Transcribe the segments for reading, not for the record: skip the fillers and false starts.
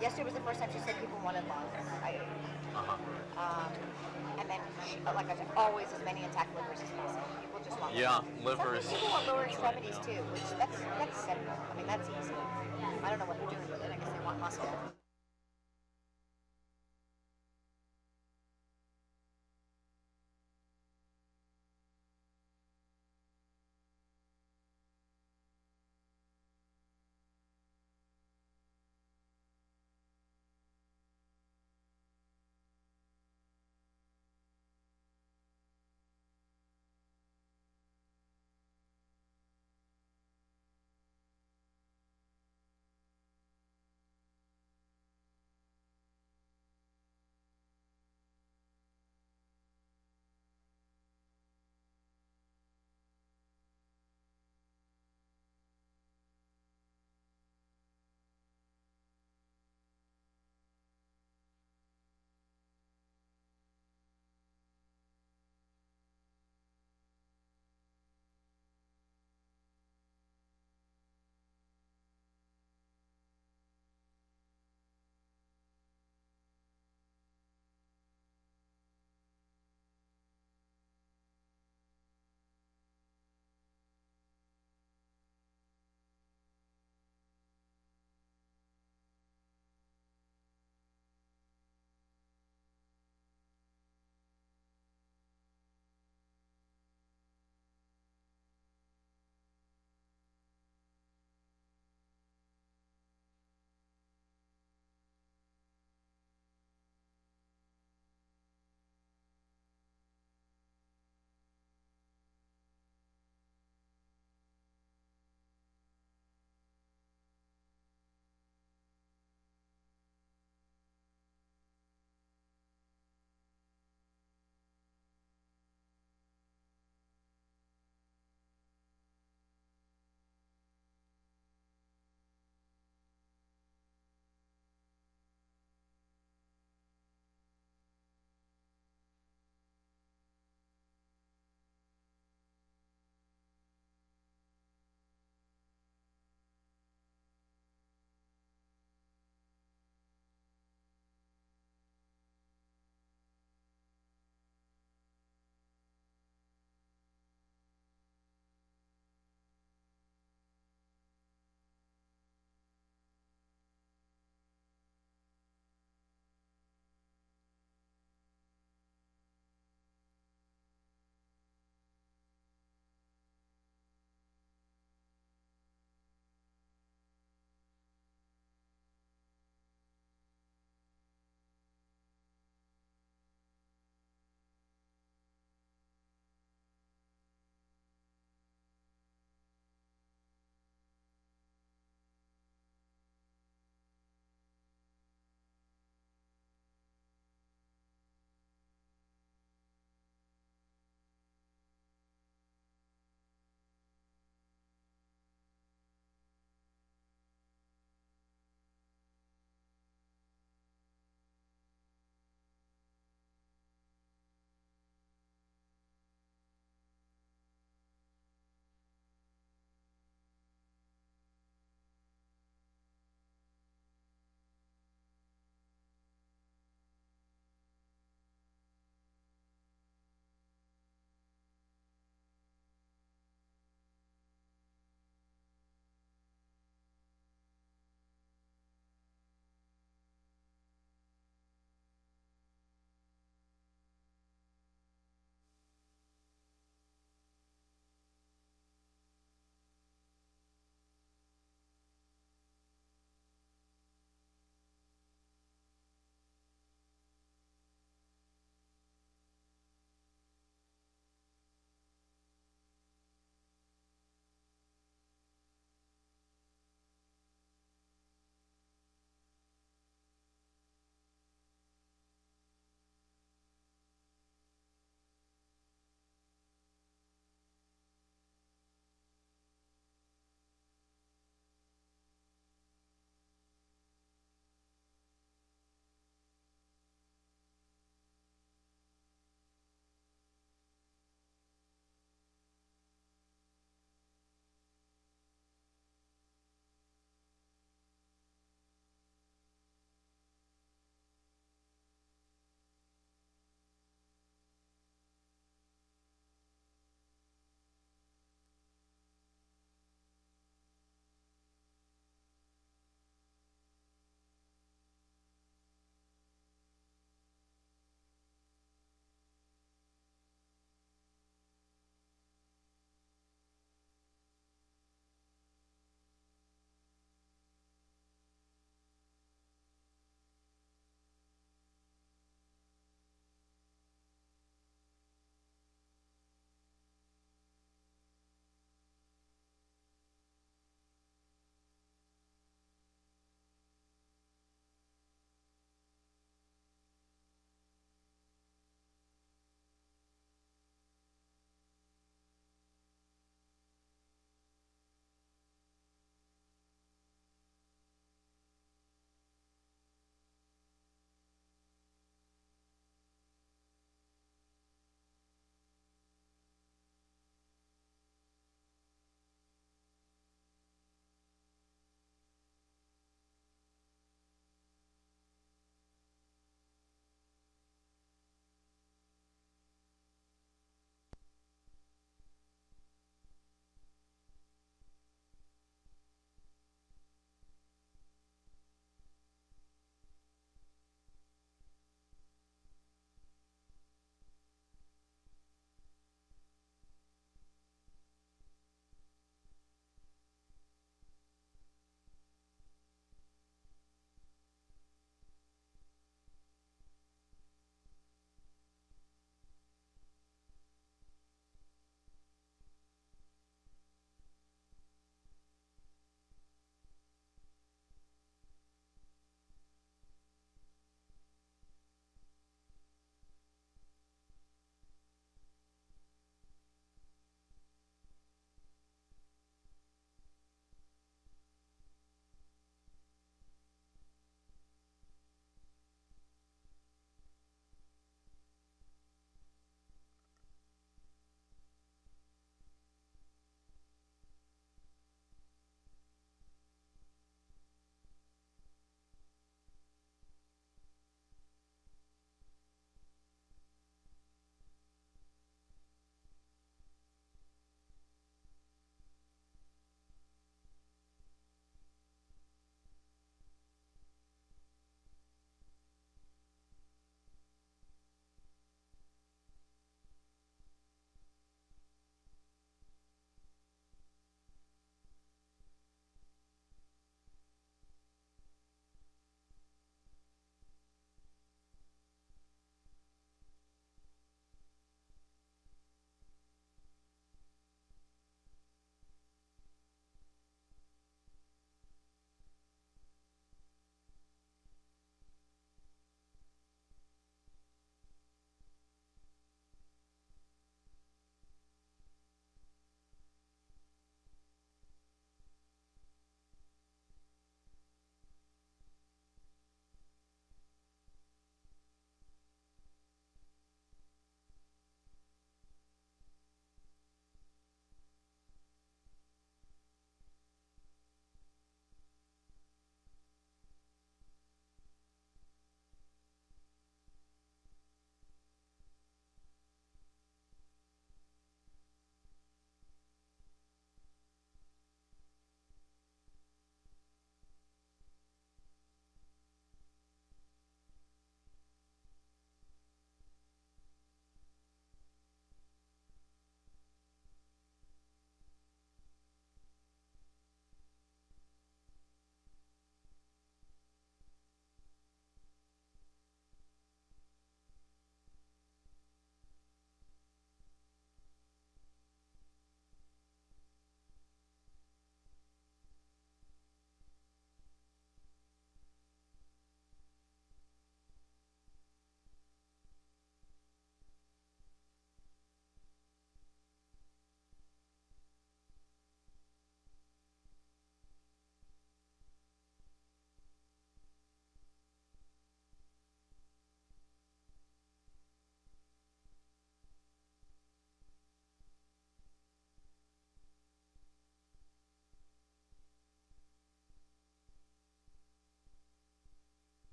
Yesterday was the first time she said people wanted longer. And then, like I said, always as many intact livers as possible. People just want livers. Some people want lower extremities too, which that's simple. I mean, that's easy. I don't know what they're doing with it. I guess they want muscle.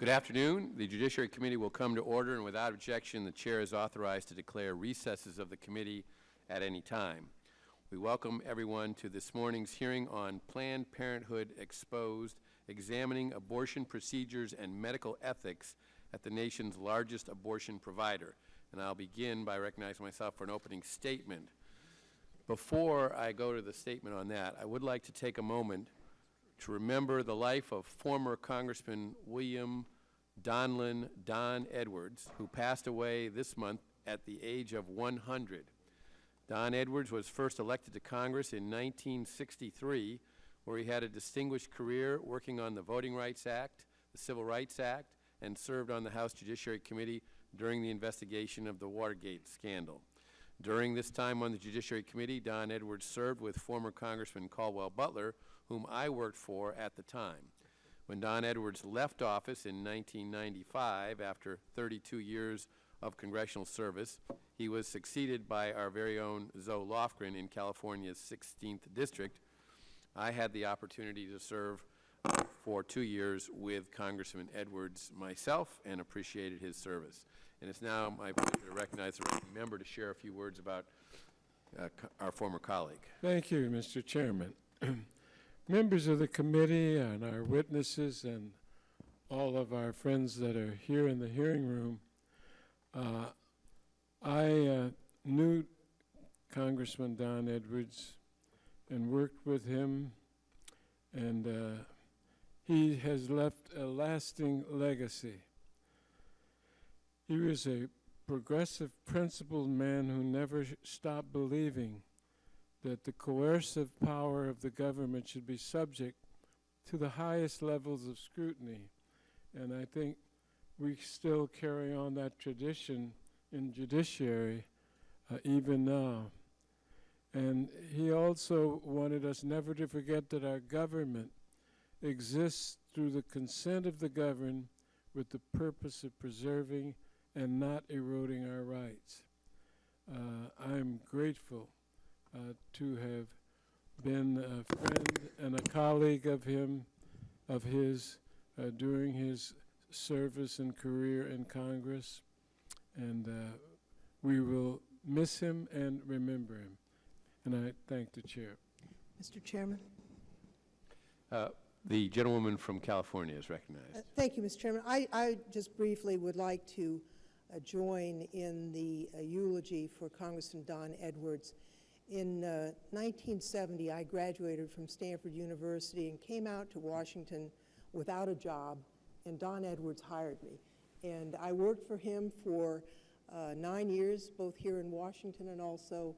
Good afternoon. The Judiciary Committee will come to order, and without objection, the Chair is authorized to declare recesses of the committee at any time. We welcome everyone to this morning's hearing on Planned Parenthood Exposed, examining abortion procedures and medical ethics at the nation's largest abortion provider. And I'll begin by recognizing myself for an opening statement. Before I go to the statement on that, I would like to take a moment to remember the life of former Congressman William Donlin Don Edwards, who passed away this month at the age of 100. Don Edwards was first elected to Congress in 1963, where he had a distinguished career working on the Voting Rights Act, the Civil Rights Act, and served on the House Judiciary Committee during the investigation of the Watergate scandal. During this time on the Judiciary Committee, Don Edwards served with former Congressman Caldwell Butler, whom I worked for at the time. When Don Edwards left office in 1995, after 32 years of congressional service, he was succeeded by our very own Zoe Lofgren in California's 16th District. I had the opportunity to serve for 2 years with Congressman Edwards myself and appreciated his service. And it's now my pleasure to recognize the ranking member to share a few words about our former colleague. Thank you, Mr. Chairman. Members of the committee and our witnesses and all of our friends that are here in the hearing room, I knew Congressman Don Edwards and worked with him, and he has left a lasting legacy. He was a progressive, principled man who never stopped believing that the coercive power of the government should be subject to the highest levels of scrutiny. And I think we still carry on that tradition in judiciary even now. And he also wanted us never to forget that our government exists through the consent of the governed with the purpose of preserving and not eroding our rights. I'm grateful to have been a friend and a colleague of his during his service and career in Congress, and we will miss him and remember him. And I thank the chair. Mr. Chairman. The gentlewoman from California is recognized. Thank you, Mr. Chairman. I just briefly would like to join in the eulogy for Congressman Don Edwards. In 1970, I graduated from Stanford University and came out to Washington without a job, and Don Edwards hired me. And I worked for him for 9 years, both here in Washington and also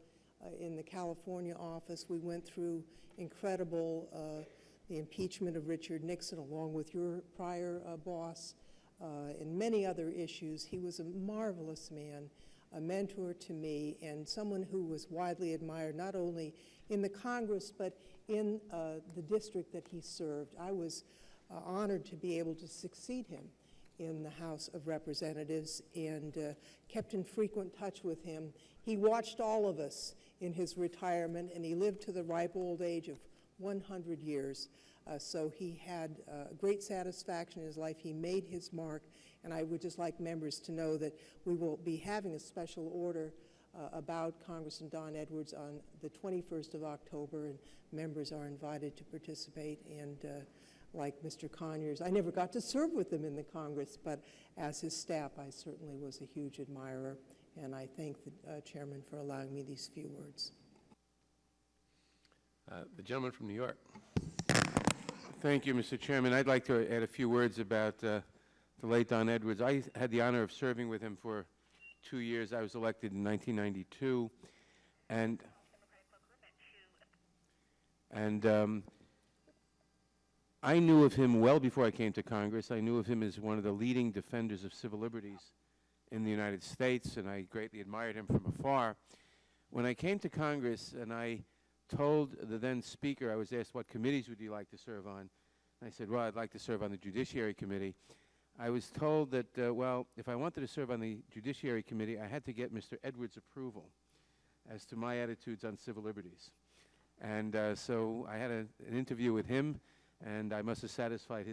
in the California office. We went through incredible, the impeachment of Richard Nixon, along with your prior boss, and many other issues. He was a marvelous man, a mentor to me, and someone who was widely admired not only in the Congress but in the district that he served. I was honored to be able to succeed him in the House of Representatives and kept in frequent touch with him. He watched all of us in his retirement, and he lived to the ripe old age of 100 years. So he had great satisfaction in his life. He made his mark, and I would just like members to know that we will be having a special order about Congressman Don Edwards on the 21st of October, and members are invited to participate. And like Mr. Conyers, I never got to serve with him in the Congress, but as his staff, I certainly was a huge admirer, and I thank the Chairman for allowing me these few words. The gentleman from New York. Thank you, Mr. Chairman. I'd like to add a few words about the late Don Edwards. I had the honor of serving with him for 2 years. I was elected in 1992, and I knew of him well before I came to Congress. I knew of him as one of the leading defenders of civil liberties in the United States, and I greatly admired him from afar. When I came to Congress and I told the then Speaker, I was asked, what committees would you like to serve on? And I said, well, I'd like to serve on the Judiciary Committee. I was told that, well, if I wanted to serve on the Judiciary Committee, I had to get Mr. Edwards' approval as to my attitudes on civil liberties. And so I had an interview with him, and I must have satisfied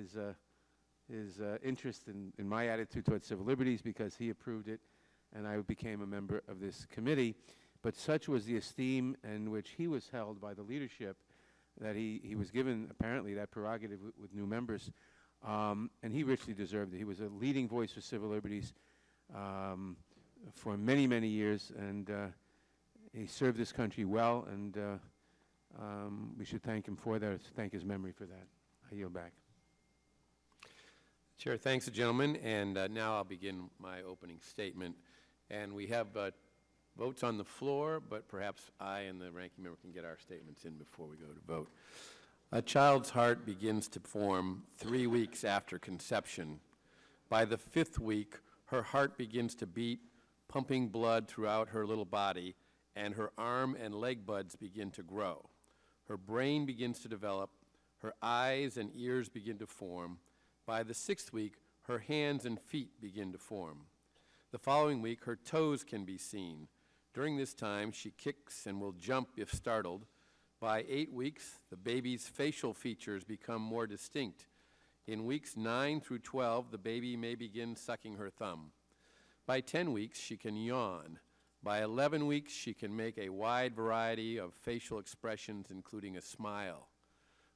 his interest in my attitude towards civil liberties because he approved it, and I became a member of this committee. But such was the esteem in which he was held by the leadership that he was given, apparently, that prerogative with new members, and he richly deserved it. He was a leading voice for civil liberties for many, many years, and he served this country well, and we should thank him for that, thank his memory for that. I yield back. Chair, thanks, gentlemen, and now I'll begin my opening statement. And we have votes on the floor, but perhaps I and the ranking member can get our statements in before we go to vote. A child's heart begins to form 3 weeks after conception. By the 5th week, her heart begins to beat, pumping blood throughout her little body, and her arm and leg buds begin to grow. Her brain begins to develop, her eyes and ears begin to form. By the 6th week, her hands and feet begin to form. The following week, her toes can be seen. During this time, she kicks and will jump if startled. By 8 weeks, the baby's facial features become more distinct. In weeks 9 through 12, the baby may begin sucking her thumb. By 10 weeks, she can yawn. By 11 weeks, she can make a wide variety of facial expressions, including a smile.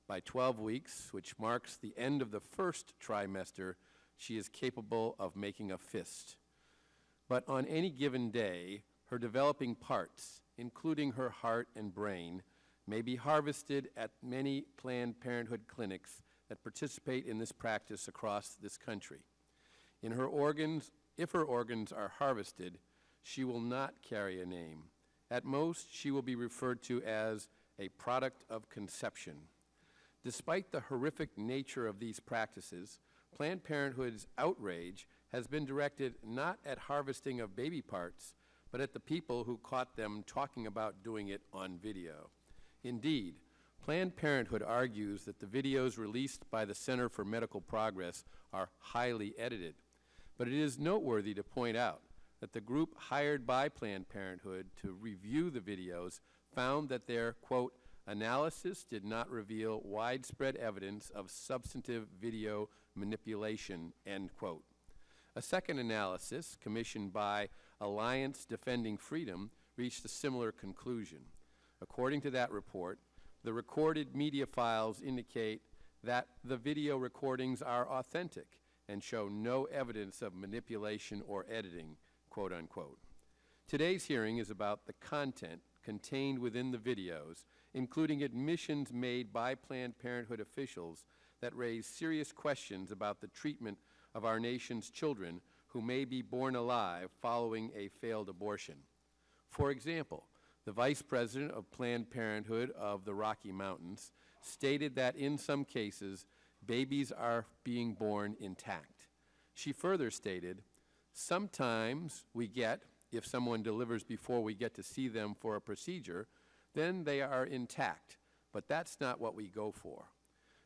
By 12 weeks, which marks the end of the first trimester, she is capable of making a fist. But on any given day, her developing parts, including her heart and brain, may be harvested at many Planned Parenthood clinics that participate in this practice across this country. If her organs are harvested, she will not carry a name. At most, she will be referred to as a product of conception. Despite the horrific nature of these practices, Planned Parenthood's outrage has been directed not at harvesting of baby parts, but at the people who caught them talking about doing it on video. Indeed, Planned Parenthood argues that the videos released by the Center for Medical Progress are highly edited. But it is noteworthy to point out that the group hired by Planned Parenthood to review the videos found that their, quote, analysis did not reveal widespread evidence of substantive video manipulation, end quote. A second analysis, commissioned by Alliance Defending Freedom, reached a similar conclusion. According to that report, the recorded media files indicate that the video recordings are authentic and show no evidence of manipulation or editing, quote unquote. Today's hearing is about the content contained within the videos, including admissions made by Planned Parenthood officials that raise serious questions about the treatment of our nation's children who may be born alive following a failed abortion. For example, the Vice President of Planned Parenthood of the Rocky Mountains stated that in some cases, babies are being born intact. She further stated, sometimes we get, if someone delivers before we get to see them for a procedure, then they are intact, but that's not what we go for.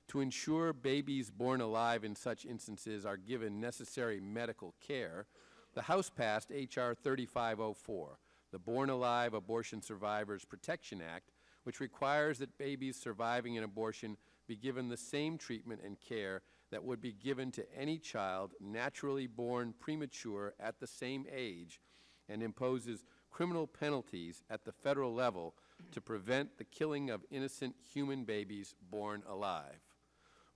To ensure babies born alive in such instances are given necessary medical care, the House passed H.R. 3504, the Born Alive Abortion Survivors Protection Act, which requires that babies surviving an abortion be given the same treatment and care that would be given to any child naturally born premature at the same age, and imposes criminal penalties at the federal level to prevent the killing of innocent human babies born alive.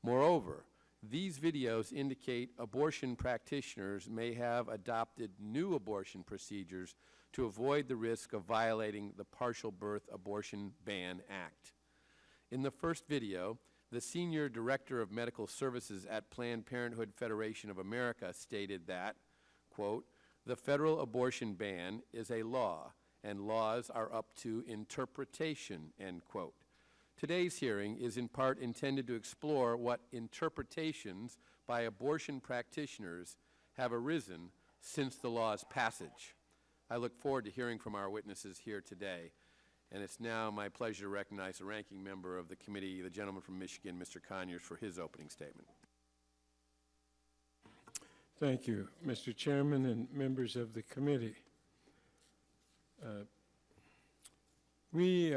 Moreover, these videos indicate abortion practitioners may have adopted new abortion procedures to avoid the risk of violating the Partial Birth Abortion Ban Act. In the first video, the Senior Director of Medical Services at Planned Parenthood Federation of America stated that, quote, the federal abortion ban is a law, and laws are up to interpretation, end quote. Today's hearing is in part intended to explore what interpretations by abortion practitioners have arisen since the law's passage. I look forward to hearing from our witnesses here today, and it's now my pleasure to recognize the ranking member of the committee, the gentleman from Michigan, Mr. Conyers, for his opening statement. Thank you, Mr. Chairman and members of the committee. We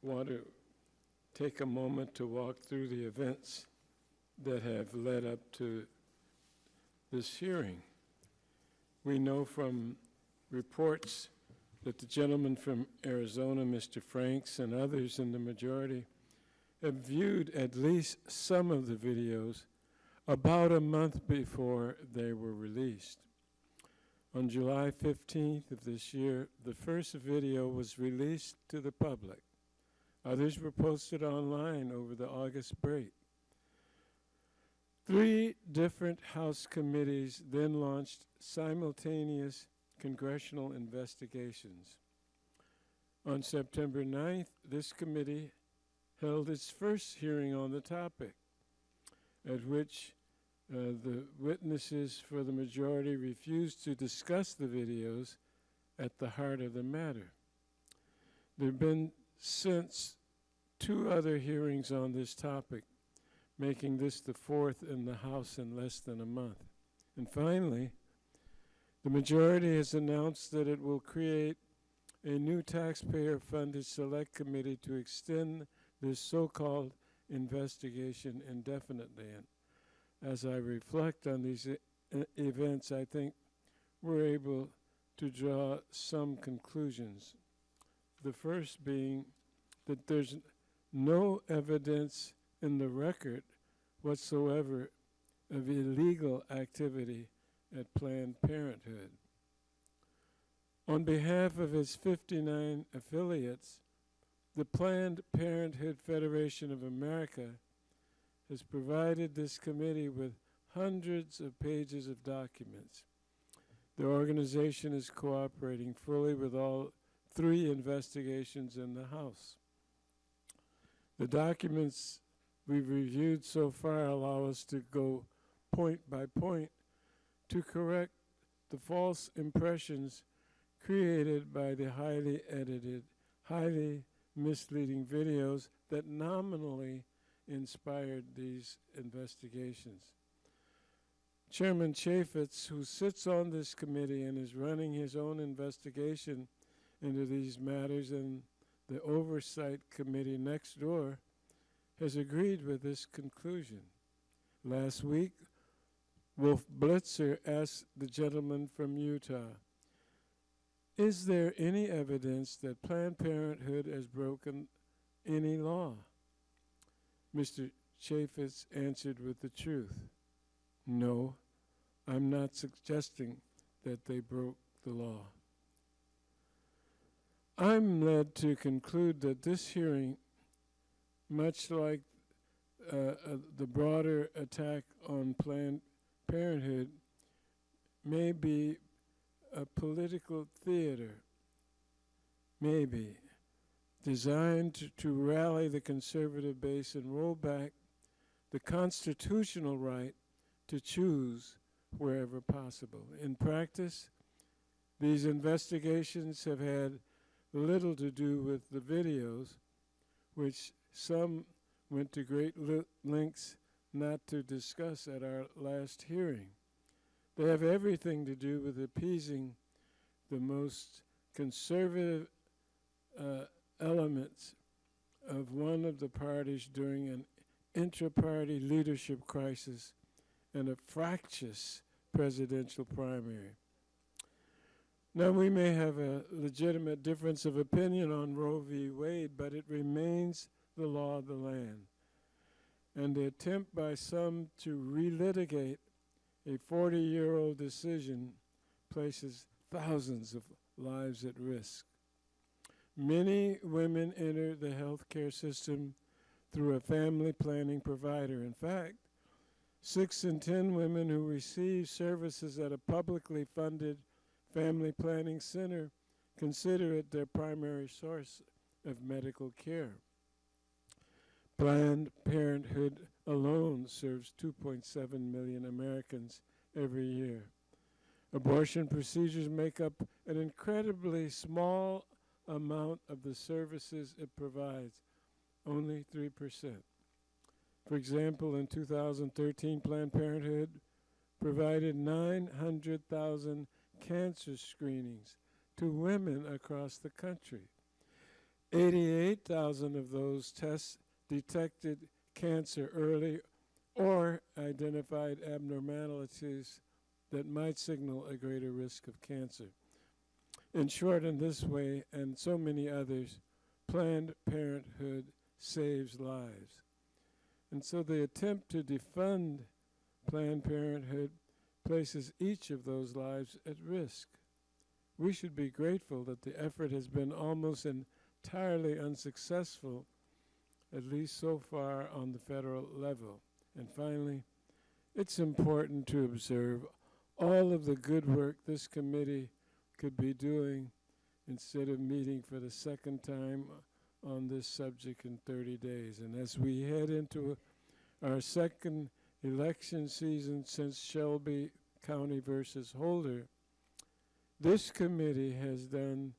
want to take a moment to walk through the events that have led up to this hearing. We know from reports that the gentleman from Arizona, Mr. Franks, and others in the majority have viewed at least some of the videos about a month before they were released. On July 15th of this year, the first video was released to the public. Others were posted online over the August break. 3 different House committees then launched simultaneous congressional investigations. On September 9th, this committee held its first hearing on the topic, at which the witnesses for the majority refused to discuss the videos at the heart of the matter. There have been since 2 other hearings on this topic, making this the 4th in the House in less than a month. And finally, the majority has announced that it will create a new taxpayer-funded select committee to extend this so-called investigation indefinitely. And as I reflect on these events, I think we're able to draw some conclusions. The first being that there's no evidence in the record whatsoever of illegal activity at Planned Parenthood. On behalf of its 59 affiliates, the Planned Parenthood Federation of America has provided this committee with hundreds of pages of documents. The organization is cooperating fully with all 3 investigations in the House. The documents we've reviewed so far allow us to go point by point to correct the false impressions created by the highly edited, highly misleading videos that nominally inspired these investigations. Chairman Chaffetz, who sits on this committee and is running his own investigation into these matters in the Oversight Committee next door, has agreed with this conclusion. Last week, Wolf Blitzer asked the gentleman from Utah, "Is there any evidence that Planned Parenthood has broken any law?" Mr. Chaffetz answered with the truth. "No, I'm not suggesting that they broke the law." I'm led to conclude that this hearing, much like the broader attack on Planned Parenthood, may be a political theater, maybe, designed to rally the conservative base and roll back the constitutional right to choose wherever possible. In practice, these investigations have had little to do with the videos, which some went to great lengths not to discuss at our last hearing. They have everything to do with appeasing the most conservative elements of one of the parties during an intra-party leadership crisis and a fractious presidential primary. Now, we may have a legitimate difference of opinion on Roe v. Wade, but it remains the law of the land. And the attempt by some to relitigate a 40-year-old decision places thousands of lives at risk. Many women enter the healthcare system through a family planning provider. In fact, 6 in 10 women who receive services at a publicly funded family planning center consider it their primary source of medical care. Planned Parenthood alone serves 2.7 million Americans every year. Abortion procedures make up an incredibly small amount of the services it provides, only 3%. For example, in 2013, Planned Parenthood provided 900,000 cancer screenings to women across the country. 88,000 of those tests detected cancer early or identified abnormalities that might signal a greater risk of cancer. In short, in this way, and so many others, Planned Parenthood saves lives. And so the attempt to defund Planned Parenthood places each of those lives at risk. We should be grateful that the effort has been almost entirely unsuccessful, at least so far on the federal level. And finally, it's important to observe all of the good work this committee could be doing instead of meeting for the second time on this subject in 30 days. And as we head into our second election season since Shelby County versus Holder, this committee has done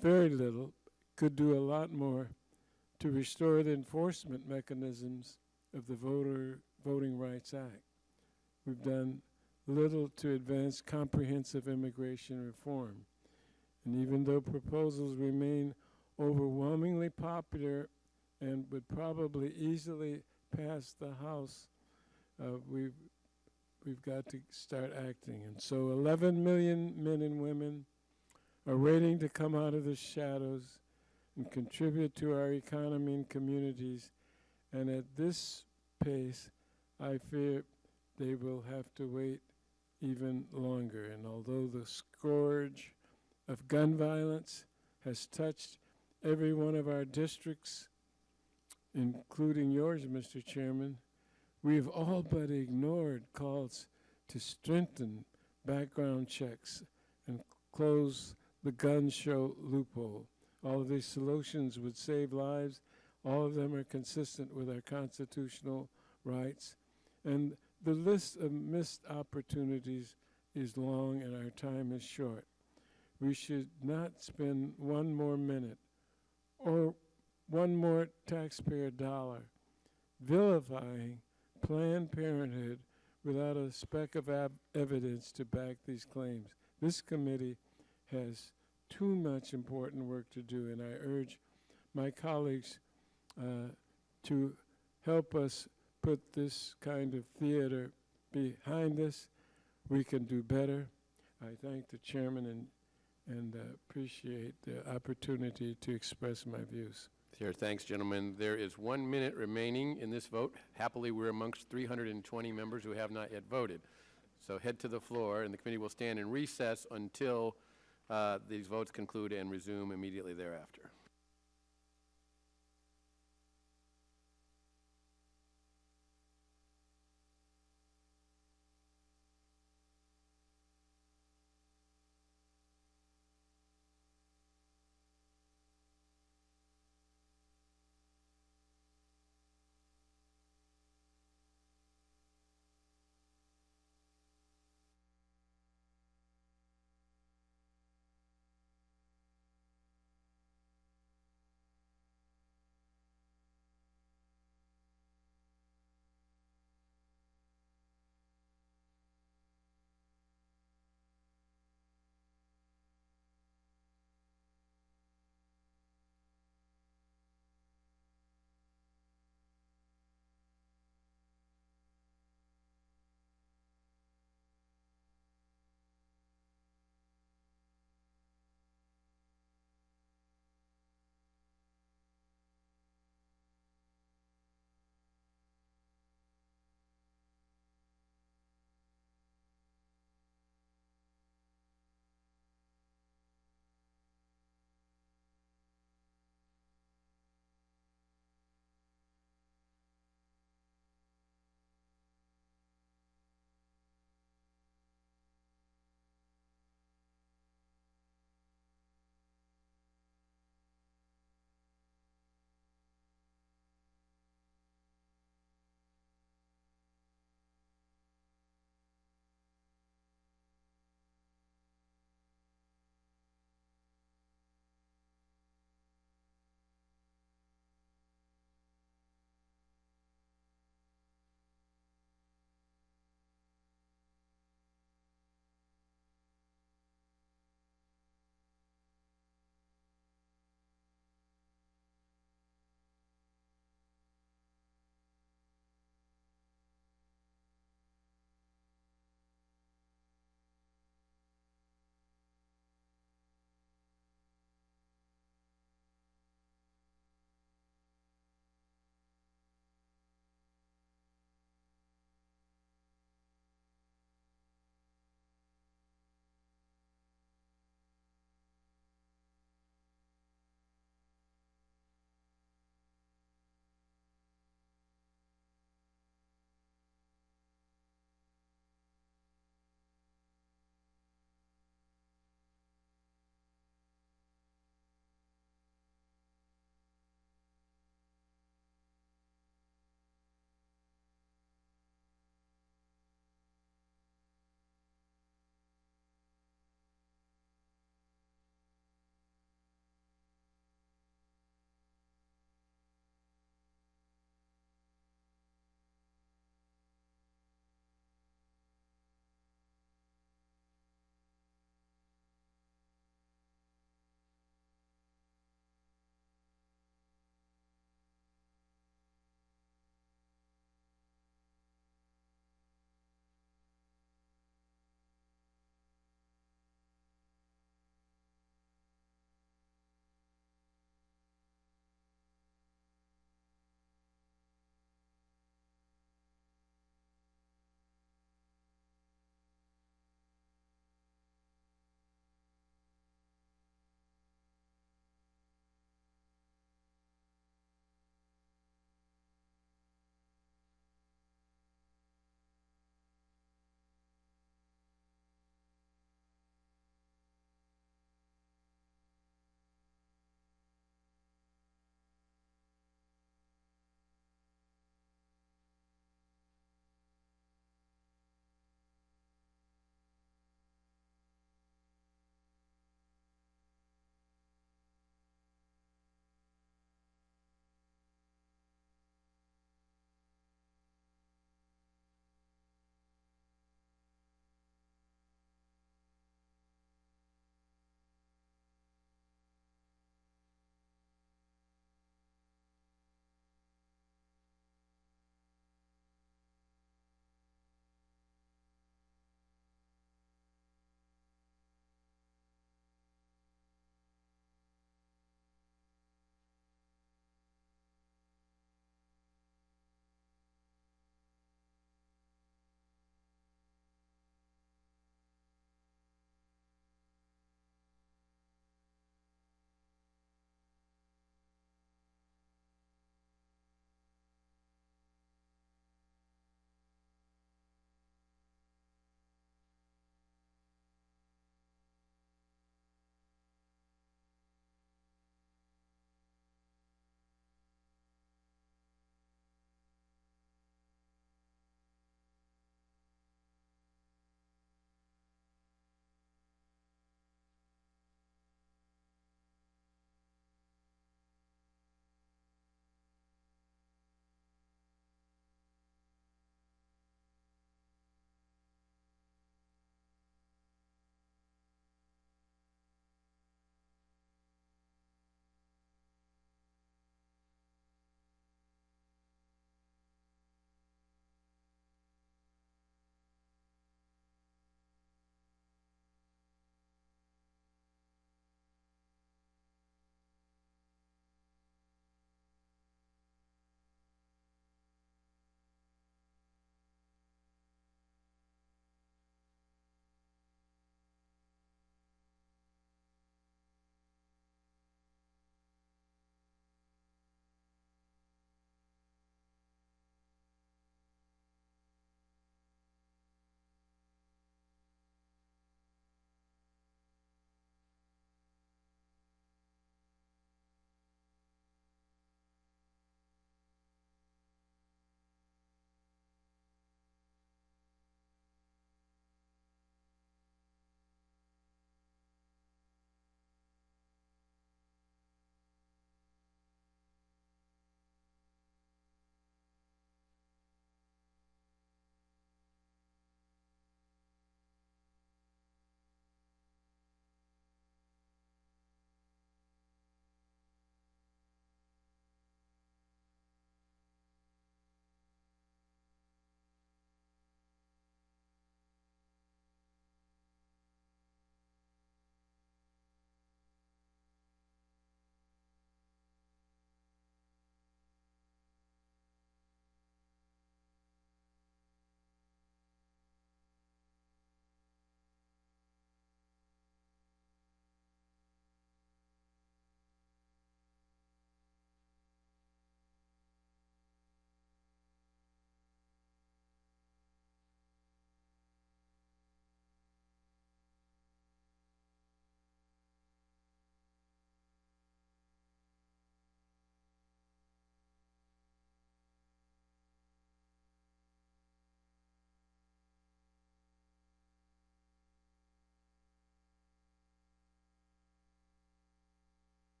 very little, could do a lot more to restore the enforcement mechanisms of the Voting Rights Act. We've done little to advance comprehensive immigration reform. And even though proposals remain overwhelmingly popular and would probably easily pass the House, we've got to start acting. And so 11 million men and women are waiting to come out of the shadows and contribute to our economy and communities. And at this pace, I fear they will have to wait even longer. And although the scourge of gun violence has touched every one of our districts, including yours, Mr. Chairman, we've all but ignored calls to strengthen background checks and close the gun show loophole. All of these solutions would save lives. All of them are consistent with our constitutional rights. And the list of missed opportunities is long and our time is short. We should not spend one more minute or one more taxpayer dollar vilifying Planned Parenthood without a speck of evidence to back these claims. This committee has too much important work to do, and I urge my colleagues to help us put this kind of theater behind us. We can do better. I thank the chairman and appreciate the opportunity to express my views. Chair, thanks, gentlemen. There is 1 minute remaining in this vote. Happily, we're amongst 320 members who have not yet voted. So head to the floor, and the committee will stand in recess until these votes conclude and resume immediately thereafter.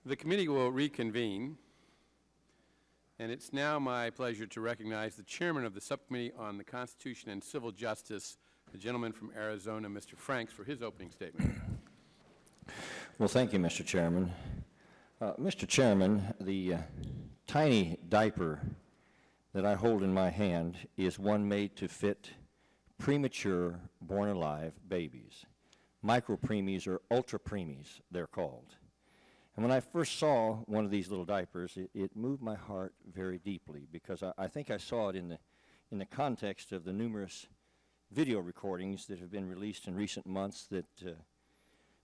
The committee will reconvene, and it's now my pleasure to recognize the chairman of the Subcommittee on the Constitution and Civil Justice, the gentleman from Arizona, Mr. Franks, for his opening statement. Well, thank you, Mr. Chairman. Mr. Chairman, the tiny diaper that I hold in my hand is one made to fit premature, born-alive babies. Micro-preemies or ultra-preemies, they're called. And when I first saw one of these little diapers, it moved my heart very deeply, because I think I saw it in the context of the numerous video recordings that have been released in recent months that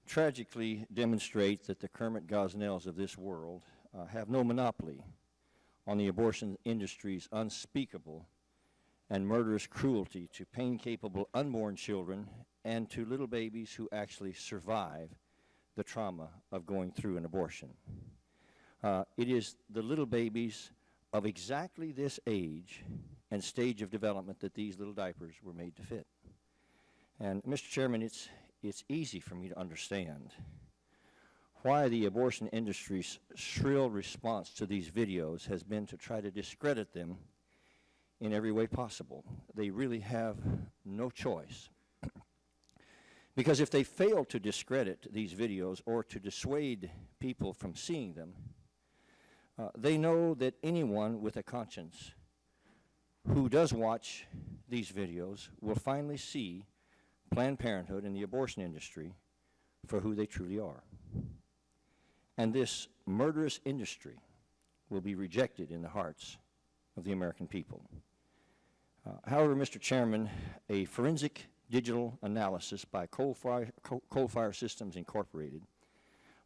tragically demonstrate that the Kermit Gosnells of this world have no monopoly on the abortion industry's unspeakable and murderous cruelty to pain-capable unborn children and to little babies who actually survive the trauma of going through an abortion. It is the little babies of exactly this age and stage of development that these little diapers were made to fit. And, Mr. Chairman, it's easy for me to understand why the abortion industry's shrill response to these videos has been to try to discredit them in every way possible. They really have no choice. Because if they fail to discredit these videos or to dissuade people from seeing them, they know that anyone with a conscience who does watch these videos will finally see Planned Parenthood and the abortion industry for who they truly are. And this murderous industry will be rejected in the hearts of the American people. However, Mr. Chairman, a forensic digital analysis by Coal Fire Systems Incorporated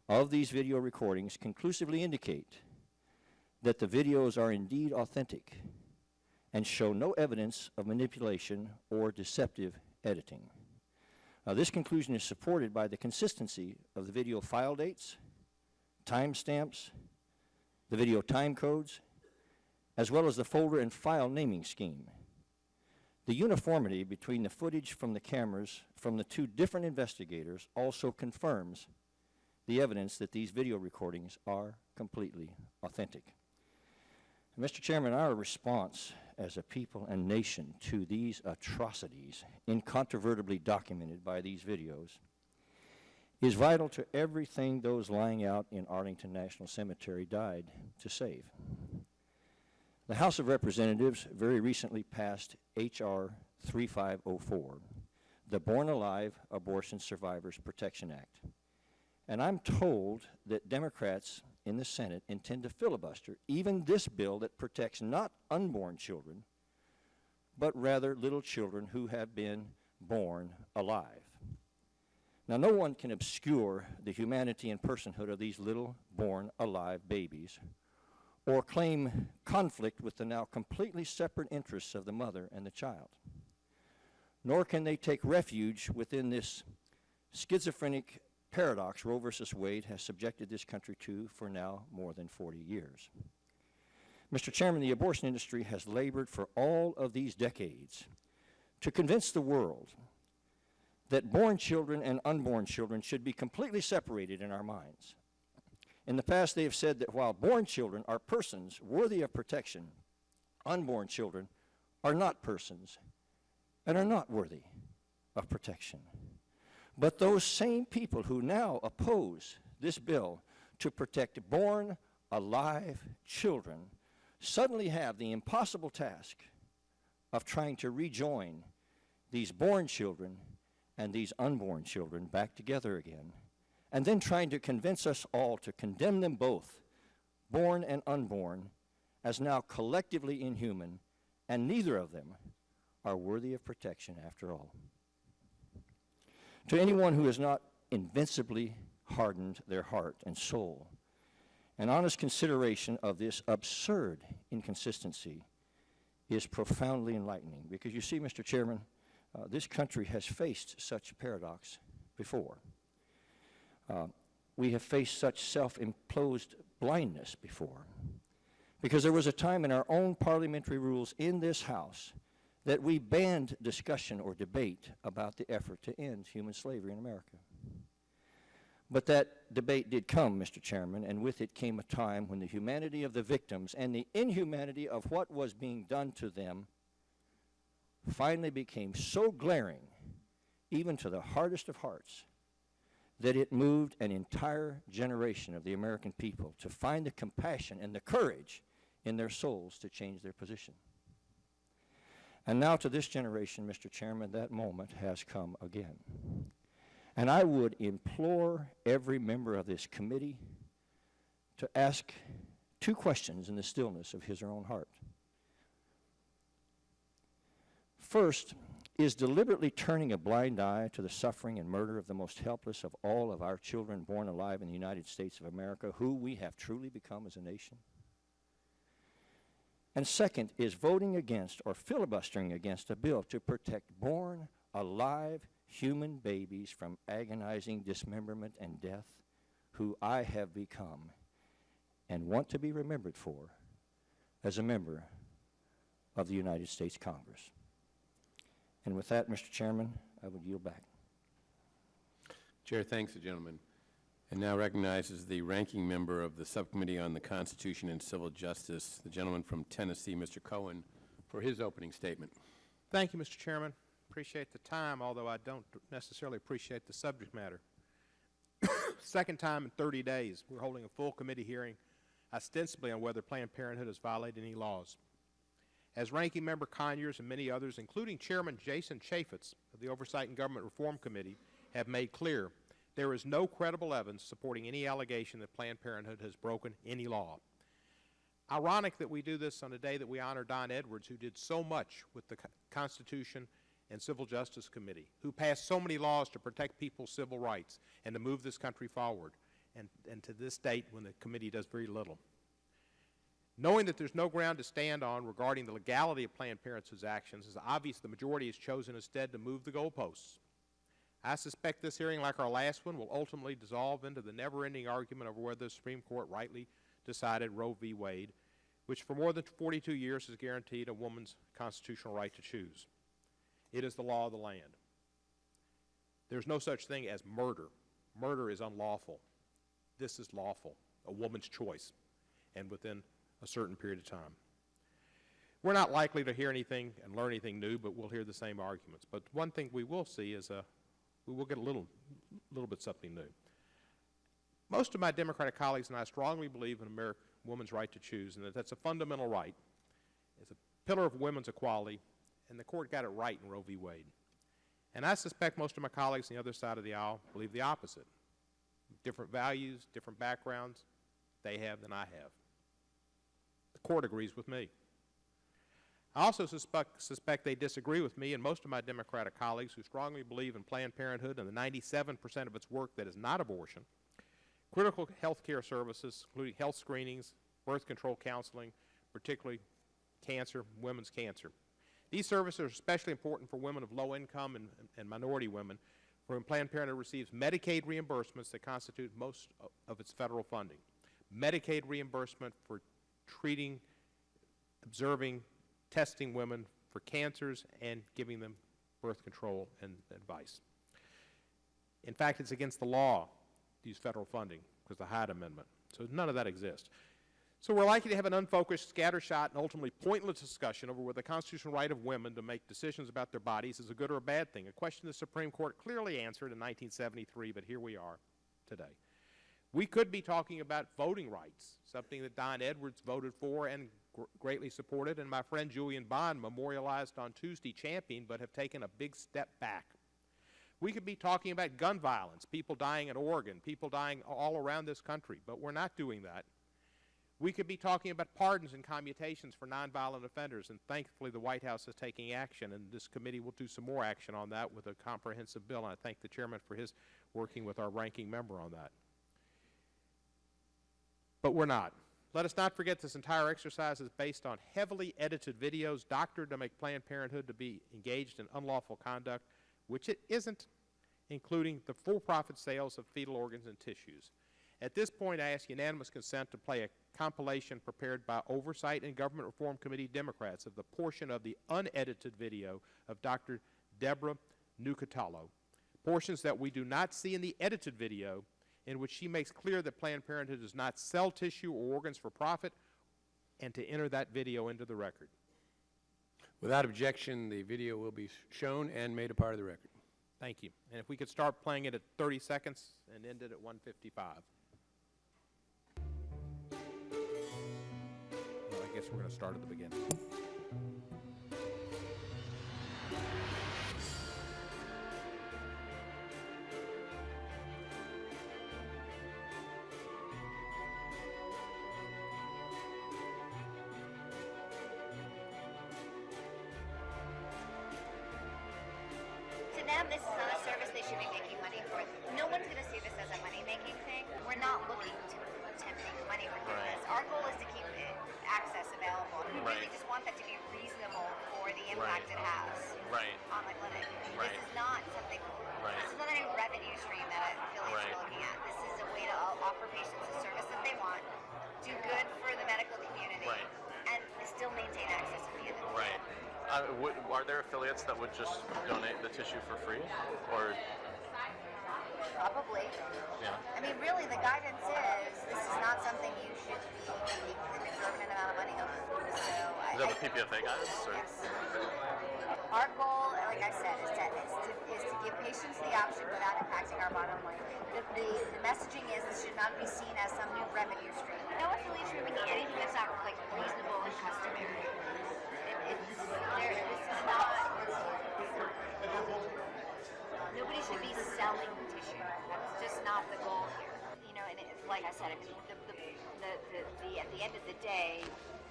of these video recordings conclusively indicate that the videos are indeed authentic and show no evidence of manipulation or deceptive editing. This conclusion is supported by the consistency of the video file dates, timestamps, the video time codes, as well as the folder and file naming scheme. The uniformity between the footage from the cameras from the two different investigators also confirms the evidence that these video recordings are completely authentic. Mr. Chairman, our response as a people and nation to these atrocities incontrovertibly documented by these videos is vital to everything those lying out in Arlington National Cemetery died to save. The House of Representatives very recently passed H.R. 3504, the Born Alive Abortion Survivors Protection Act. And I'm told that Democrats in the Senate intend to filibuster even this bill that protects not unborn children, but rather little children who have been born alive. Now, no one can obscure the humanity and personhood of these little born alive babies or claim conflict with the now completely separate interests of the mother and the child. Nor can they take refuge within this schizophrenic paradox Roe versus Wade has subjected this country to for now more than 40 years. Mr. Chairman, the abortion industry has labored for all of these decades to convince the world that born children and unborn children should be completely separated in our minds. In the past, they have said that while born children are persons worthy of protection, unborn children are not persons and are not worthy of protection. But those same people who now oppose this bill to protect born alive children suddenly have the impossible task of trying to rejoin these born children and these unborn children back together again, and then trying to convince us all to condemn them both, born and unborn, as now collectively inhuman, and neither of them are worthy of protection after all. To anyone who has not invincibly hardened their heart and soul, an honest consideration of this absurd inconsistency is profoundly enlightening. Because you see, Mr. Chairman, this country has faced such paradox before. We have faced such self-imposed blindness before. Because there was a time in our own parliamentary rules in this House that we banned discussion or debate about the effort to end human slavery in America. But that debate did come, Mr. Chairman, and with it came a time when the humanity of the victims and the inhumanity of what was being done to them finally became so glaring, even to the hardest of hearts, that it moved an entire generation of the American people to find the compassion and the courage in their souls to change their position. And now to this generation, Mr. Chairman, that moment has come again. And I would implore every member of this committee to ask two questions in the stillness of his or her own heart. First, is deliberately turning a blind eye to the suffering and murder of the most helpless of all of our children born alive in the United States of America, who we have truly become as a nation? And second, is voting against or filibustering against a bill to protect born alive human babies from agonizing dismemberment and death, who I have become and want to be remembered for as a member of the United States Congress. And with that, Mr. Chairman, I would yield back. Chair thanks the gentleman, and now recognizes the ranking member of the Subcommittee on the Constitution and Civil Justice, the gentleman from Tennessee, Mr. Cohen, for his opening statement. Thank you, Mr. Chairman. Appreciate the time, although I don't necessarily appreciate the subject matter. Second time in 30 days, we're holding a full committee hearing ostensibly on whether Planned Parenthood has violated any laws. As Ranking Member Conyers and many others, including Chairman Jason Chaffetz of the Oversight and Government Reform Committee, have made clear, there is no credible evidence supporting any allegation that Planned Parenthood has broken any law. Ironic that we do this on a day that we honor Don Edwards, who did so much with the Constitution and Civil Justice Committee, who passed so many laws to protect people's civil rights and to move this country forward, and to this date when the committee does very little. Knowing that there's no ground to stand on regarding the legality of Planned Parenthood's actions, it's obvious the majority has chosen instead to move the goalposts. I suspect this hearing, like our last one, will ultimately dissolve into the never-ending argument over whether the Supreme Court rightly decided Roe v. Wade, which for more than 42 years has guaranteed a woman's constitutional right to choose. It is the law of the land. There's no such thing as murder. Murder is unlawful. This is lawful, a woman's choice, and within a certain period of time. We're not likely to hear anything and learn anything new, but we'll hear the same arguments. But one thing we will see is we will get a little bit something new. Most of my Democratic colleagues and I strongly believe in a woman's right to choose, and that that's a fundamental right. It's a pillar of women's equality, and the court got it right in Roe v. Wade. And I suspect most of my colleagues on the other side of the aisle believe the opposite. Different values, different backgrounds they have than I have. The court agrees with me. I also suspect they disagree with me and most of my Democratic colleagues who strongly believe in Planned Parenthood and the 97% of its work that is not abortion, critical health care services, including health screenings, birth control counseling, particularly cancer, women's cancer. These services are especially important for women of low income and minority women, for whom Planned Parenthood receives Medicaid reimbursements that constitute most of its federal funding. Medicaid reimbursement for treating, observing, testing women for cancers and giving them birth control and advice. In fact, it's against the law to use federal funding because of the Hyde Amendment. So none of that exists. So we're likely to have an unfocused, scattershot, and ultimately pointless discussion over whether the constitutional right of women to make decisions about their bodies is a good or a bad thing, a question the Supreme Court clearly answered in 1973, but here we are today. We could be talking about voting rights, something that Don Edwards voted for and greatly supported, and my friend Julian Bond memorialized on Tuesday championed, but have taken a big step back. We could be talking about gun violence, people dying in Oregon, people dying all around this country, but we're not doing that. We could be talking about pardons and commutations for nonviolent offenders, and thankfully the White House is taking action, and this committee will do some more action on that with a comprehensive bill, and I thank the chairman for his working with our ranking member on that. But we're not. Let us not forget this entire exercise is based on heavily edited videos doctored to make Planned Parenthood to be engaged in unlawful conduct, which it isn't, including the for-profit sales of fetal organs and tissues. At this point, I ask unanimous consent to play a compilation prepared by Oversight and Government Reform Committee Democrats of the portion of the unedited video of Dr. Deborah Nucatalo, portions that we do not see in the edited video in which she makes clear that Planned Parenthood does not sell tissue or organs for profit, and to enter that video into the record. Without objection, the video will be shown and made a part of the record. Thank you. And if we could start playing it at 30 seconds and end it at 1:55. Well, I guess we're going to start at the beginning. To them, this is not a service they should be making money for. No one's going to see this as a money-making thing. We're not looking to make money from this. Our goal is to keep access available. We really just want that to be reasonable for the impact it has on the clinic. This is not something, this is not a revenue stream that affiliates are looking at. This is a way to offer patients a service that they want, do good for the medical community, and still maintain access at the end of the day. Are there affiliates that would just donate the tissue for free, or? Probably. Yeah. I mean, really, the guidance is this is not something you should be making an exorbitant amount of money on. So Is that the PPFA guidance? Or? Yes. Our goal, like I said, is to give patients the option without impacting our bottom line. The messaging is this should not be seen as some new revenue stream. No affiliates are making anything that's not like reasonable and customary. This is not. Nobody should be selling tissue. That's just not the goal here. You know, and like I said, I mean, at the end of the day,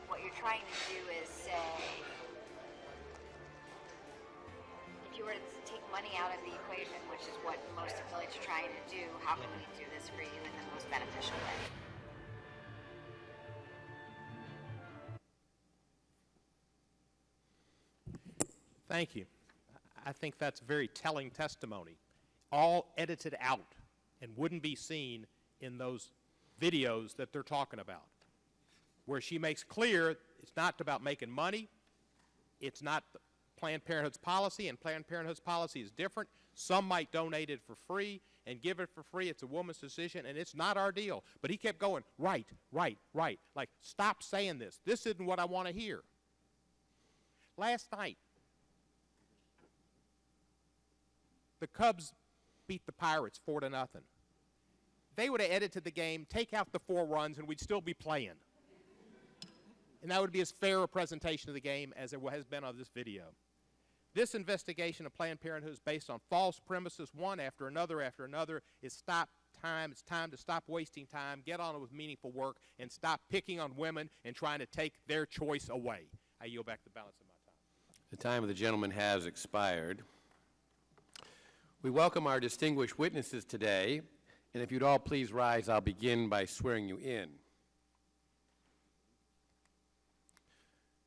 what you're trying to do is say, if you were to take money out of the equation, which is what most affiliates are trying to do, how can we do this for you in the most beneficial way? Thank you. I think that's very telling testimony, all edited out and wouldn't be seen in those videos that they're talking about, where she makes clear it's not about making money, it's not Planned Parenthood's policy, and Planned Parenthood's policy is different. Some might donate it for free and give it for free. It's a woman's decision, and it's not our deal. But he kept going, right. Like, stop saying this. This isn't what I want to hear. Last night, the Cubs beat the Pirates 4-0. They would have edited the game, take out the 4 runs, and we'd still be playing. And that would be as fair a presentation of the game as there has been on this video. This investigation of Planned Parenthood is based on false premises, one after another. It's time to stop wasting time, get on with meaningful work, and stop picking on women and trying to take their choice away. I yield back the balance of my time. The time of the gentleman has expired. We welcome our distinguished witnesses today, and if you'd all please rise, I'll begin by swearing you in.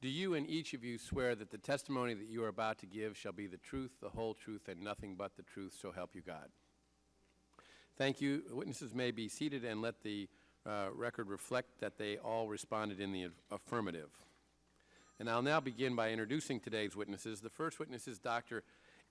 Do you and each of you swear that the testimony that you are about to give shall be the truth, the whole truth, and nothing but the truth, so help you God? Thank you. Witnesses may be seated, and let the record reflect that they all responded in the affirmative. And I'll now begin by introducing today's witnesses. The first witness is Dr.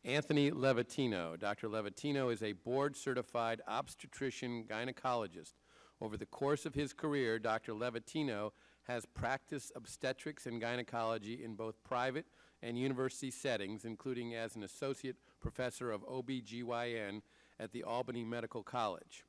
Anthony Levatino. Dr. Levatino is a board-certified obstetrician gynecologist. Over the course of his career, Dr. Levatino has practiced obstetrics and gynecology in both private and university settings, including as an associate professor of OB/GYN at the Albany Medical College.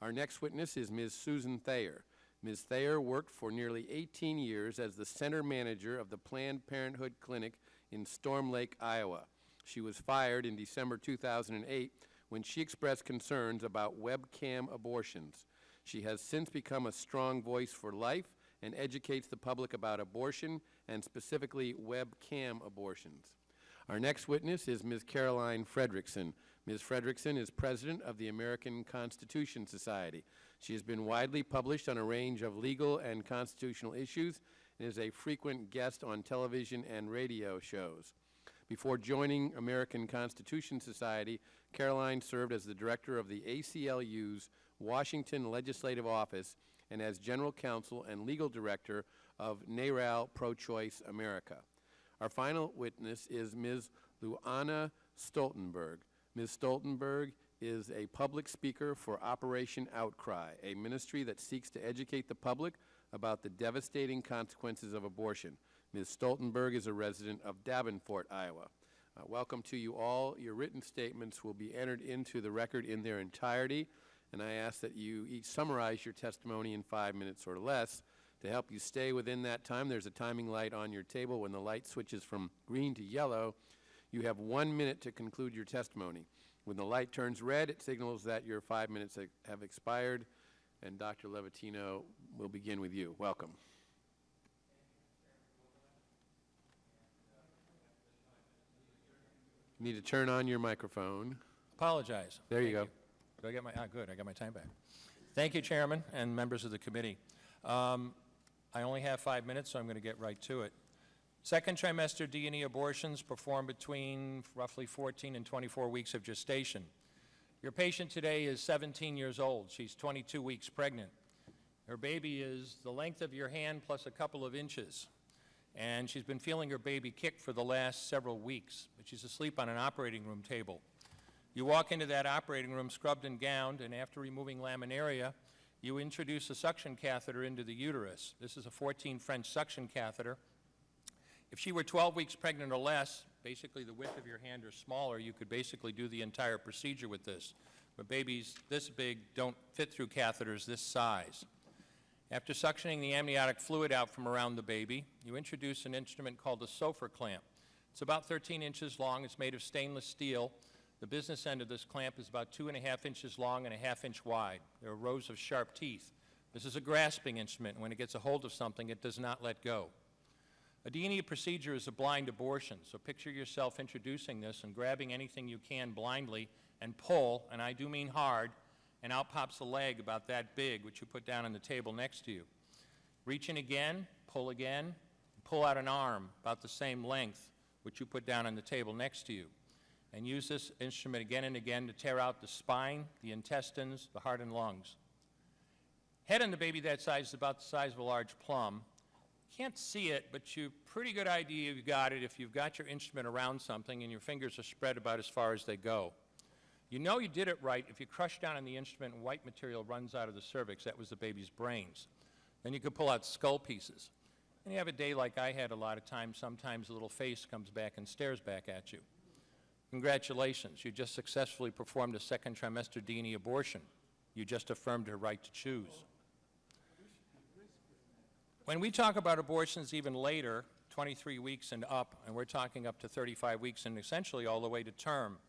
Our next witness is Ms. Susan Thayer. Ms. Thayer worked for nearly 18 years as the center manager of the Planned Parenthood Clinic in Storm Lake, Iowa. She was fired in December 2008 when she expressed concerns about webcam abortions. She has since become a strong voice for life and educates the public about abortion and specifically webcam abortions. Our next witness is Ms. Caroline Fredrickson. Ms. Fredrickson is president of the American Constitution Society. She has been widely published on a range of legal and constitutional issues and is a frequent guest on television and radio shows. Before joining American Constitution Society, Caroline served as the director of the ACLU's Washington Legislative Office and as general counsel and legal director of NARAL Pro-Choice America. Our final witness is Ms. Luana Stoltenberg. Ms. Stoltenberg is a public speaker for Operation Outcry, a ministry that seeks to educate the public about the devastating consequences of abortion. Ms. Stoltenberg is a resident of Davenport, Iowa. Welcome to you all. Your written statements will be entered into the record in their entirety, and I ask that you each summarize your testimony in 5 minutes or less. To help you stay within that time, there's a timing light on your table. When the light switches from green to yellow, you have 1 minute to conclude your testimony. When the light turns red, it signals that your 5 minutes have expired, and Dr. Levatino will begin with you. Welcome. You need to turn on your microphone. Apologize. There you go. Do I get my, good, I got my time back. Thank you, Chairman and members of the committee. I only have 5 minutes, so I'm going to get right to it. Second trimester D&E abortions performed between roughly 14 and 24 weeks of gestation. Your patient today is 17 years old. She's 22 weeks pregnant. Her baby is the length of your hand plus a couple of inches. And she's been feeling her baby kick for the last several weeks, but she's asleep on an operating room table. You walk into that operating room scrubbed and gowned, and after removing laminaria, you introduce a suction catheter into the uterus. This is a 14 French suction catheter. If she were 12 weeks pregnant or less, basically the width of your hand or smaller, you could basically do the entire procedure with this. But babies this big don't fit through catheters this size. After suctioning the amniotic fluid out from around the baby, you introduce an instrument called a Sofer clamp. It's about 13 inches long. It's made of stainless steel. The business end of this clamp is about 2.5 inches long and 1/2 inch wide. There are rows of sharp teeth. This is a grasping instrument, and when it gets a hold of something, it does not let go. A D&E procedure is a blind abortion, so picture yourself introducing this and grabbing anything you can blindly and pull, and I do mean hard, and out pops a leg about that big, which you put down on the table next to you. Reach in again, pull out an arm about the same length, which you put down on the table next to you. And use this instrument again and again to tear out the spine, the intestines, the heart and lungs. Head on the baby that size is about the size of a large plum. Can't see it, but you've pretty good idea you've got it if you've got your instrument around something and your fingers are spread about as far as they go. You know you did it right if you crush down on the instrument and white material runs out of the cervix. That was the baby's brains. Then you could pull out skull pieces. And you have a day like I had a lot of times. Sometimes a little face comes back and stares back at you. Congratulations, you just successfully performed a second trimester D&E abortion. You just affirmed her right to choose. When we talk about abortions even later, 23 weeks and up, and we're talking up to 35 weeks and essentially all the way to term,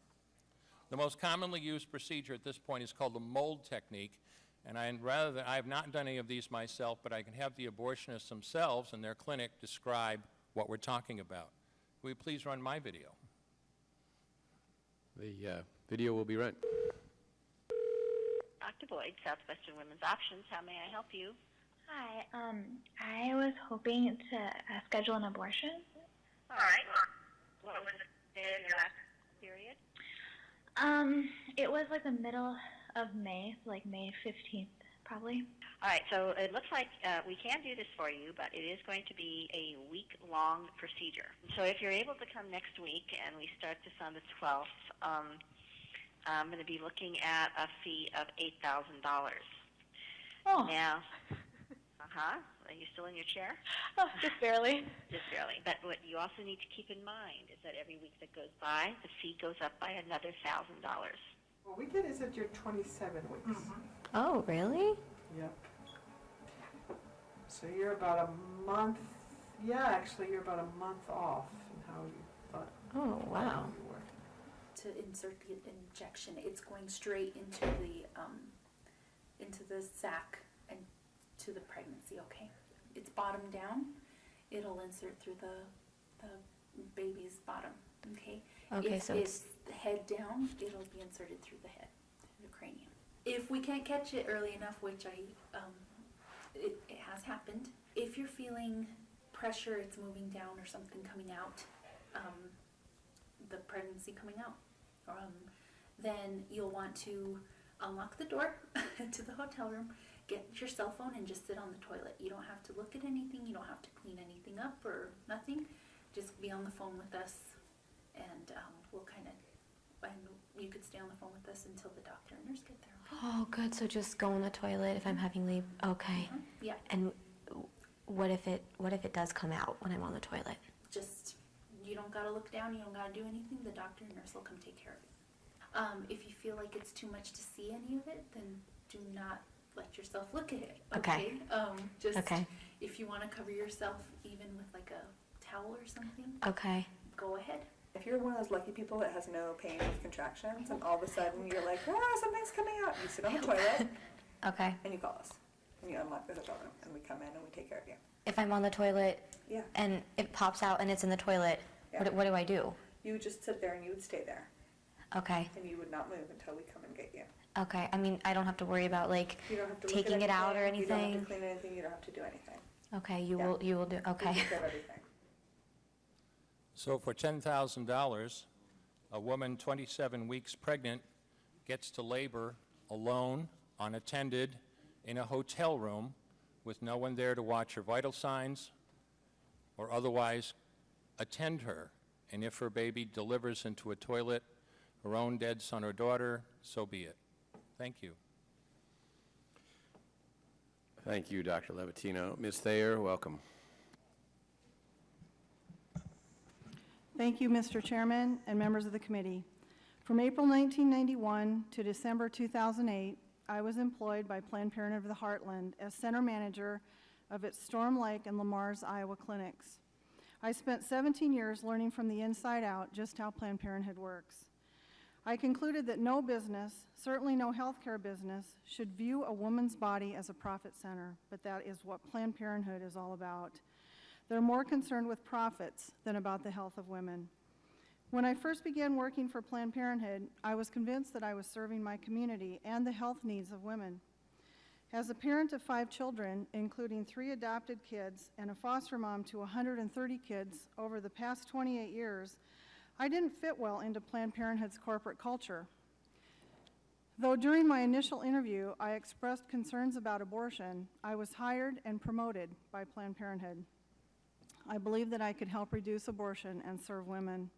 the most commonly used procedure at this point is called the mold technique, and I have not done any of these myself, but I can have the abortionists themselves in their clinic describe what we're talking about. Will you please run my video? The video will be run. Dr. Boyd, Southwestern Women's Options. How may I help you? Hi, I was hoping to schedule an abortion. All right. What was the day of your last period? It was like the middle of May, so like May 15th, probably. All right, so it looks like we can do this for you, but it is going to be a week-long procedure. So if you're able to come next week, and we start this on the 12th, I'm going to be looking at a fee of $8,000. Oh. Now, are you still in your chair? Oh, just barely. Just barely. But what you also need to keep in mind is that every week that goes by, the fee goes up by another $1,000. Well, weekend is at your 27 weeks. Oh, really? Yep. So you're about a month, actually you're about a month off in how you thought. Oh, wow. You were. To insert the injection, it's going straight into the sac and to the pregnancy. Okay, it's bottom down. It'll insert through the baby's bottom. Okay. Okay, if so it's the head down, it'll be inserted through the head, through the cranium. If we can't catch it early enough, which it has happened. If you're feeling pressure, it's moving down or something coming out, the pregnancy coming out, then you'll want to unlock the door to the hotel room, get your cell phone and just sit on the toilet. You don't have to look at anything, you don't have to clean anything up or nothing. Just be on the phone with us and we'll kind of, and You could stay on the phone with us until the doctor and nurse get there. Okay? Oh, good. So just go in the toilet if I'm having leave. Okay. Yeah. And what if it does come out when I'm on the toilet? Just, you don't gotta look down, you don't gotta do anything, the doctor and nurse will come take care of it. If you feel like it's too much to see any of it, then do not let yourself look at it. Okay. Just Okay. if you wanna cover yourself even with like a towel or something, Okay. go ahead. If you're one of those lucky people that has no pain with contractions and all of a sudden you're like, something's coming out, you sit on the toilet Okay. and you call us and you unlock the hotel room and we come in and we take care of you. If I'm on the toilet Yeah. and it pops out and it's in the toilet, Yeah. what do I do? You would just sit there and you would stay there Okay. and you would not move until we come and get you. Okay. I mean, I don't have to worry about like You don't have to look taking at it out or anything, You don't anything. have to clean anything. You don't have to do anything. Okay. You Yeah. will do. We Okay. take care of everything. So for $10,000, a woman 27 weeks pregnant gets to labor alone, unattended, in a hotel room with no one there to watch her vital signs or otherwise attend her. And if her baby delivers into a toilet, her own dead son or daughter, so be it. Thank you. Thank you, Dr. Levatino. Ms. Thayer, welcome. Thank you, Mr. Chairman and members of the committee. From April 1991 to December 2008, I was employed by Planned Parenthood of the Heartland as center manager of its Storm Lake and Lamar's, Iowa clinics. I spent 17 years learning from the inside out just how Planned Parenthood works. I concluded that no business, certainly no healthcare business, should view a woman's body as a profit center, but that is what Planned Parenthood is all about. They're more concerned with profits than about the health of women. When I first began working for Planned Parenthood, I was convinced that I was serving my community and the health needs of women. As a parent of 5 children, including 3 adopted kids and a foster mom to 130 kids over the past 28 years, I didn't fit well into Planned Parenthood's corporate culture. Though during my initial interview I expressed concerns about abortion, I was hired and promoted by Planned Parenthood. I believed that I could help reduce abortion and serve women.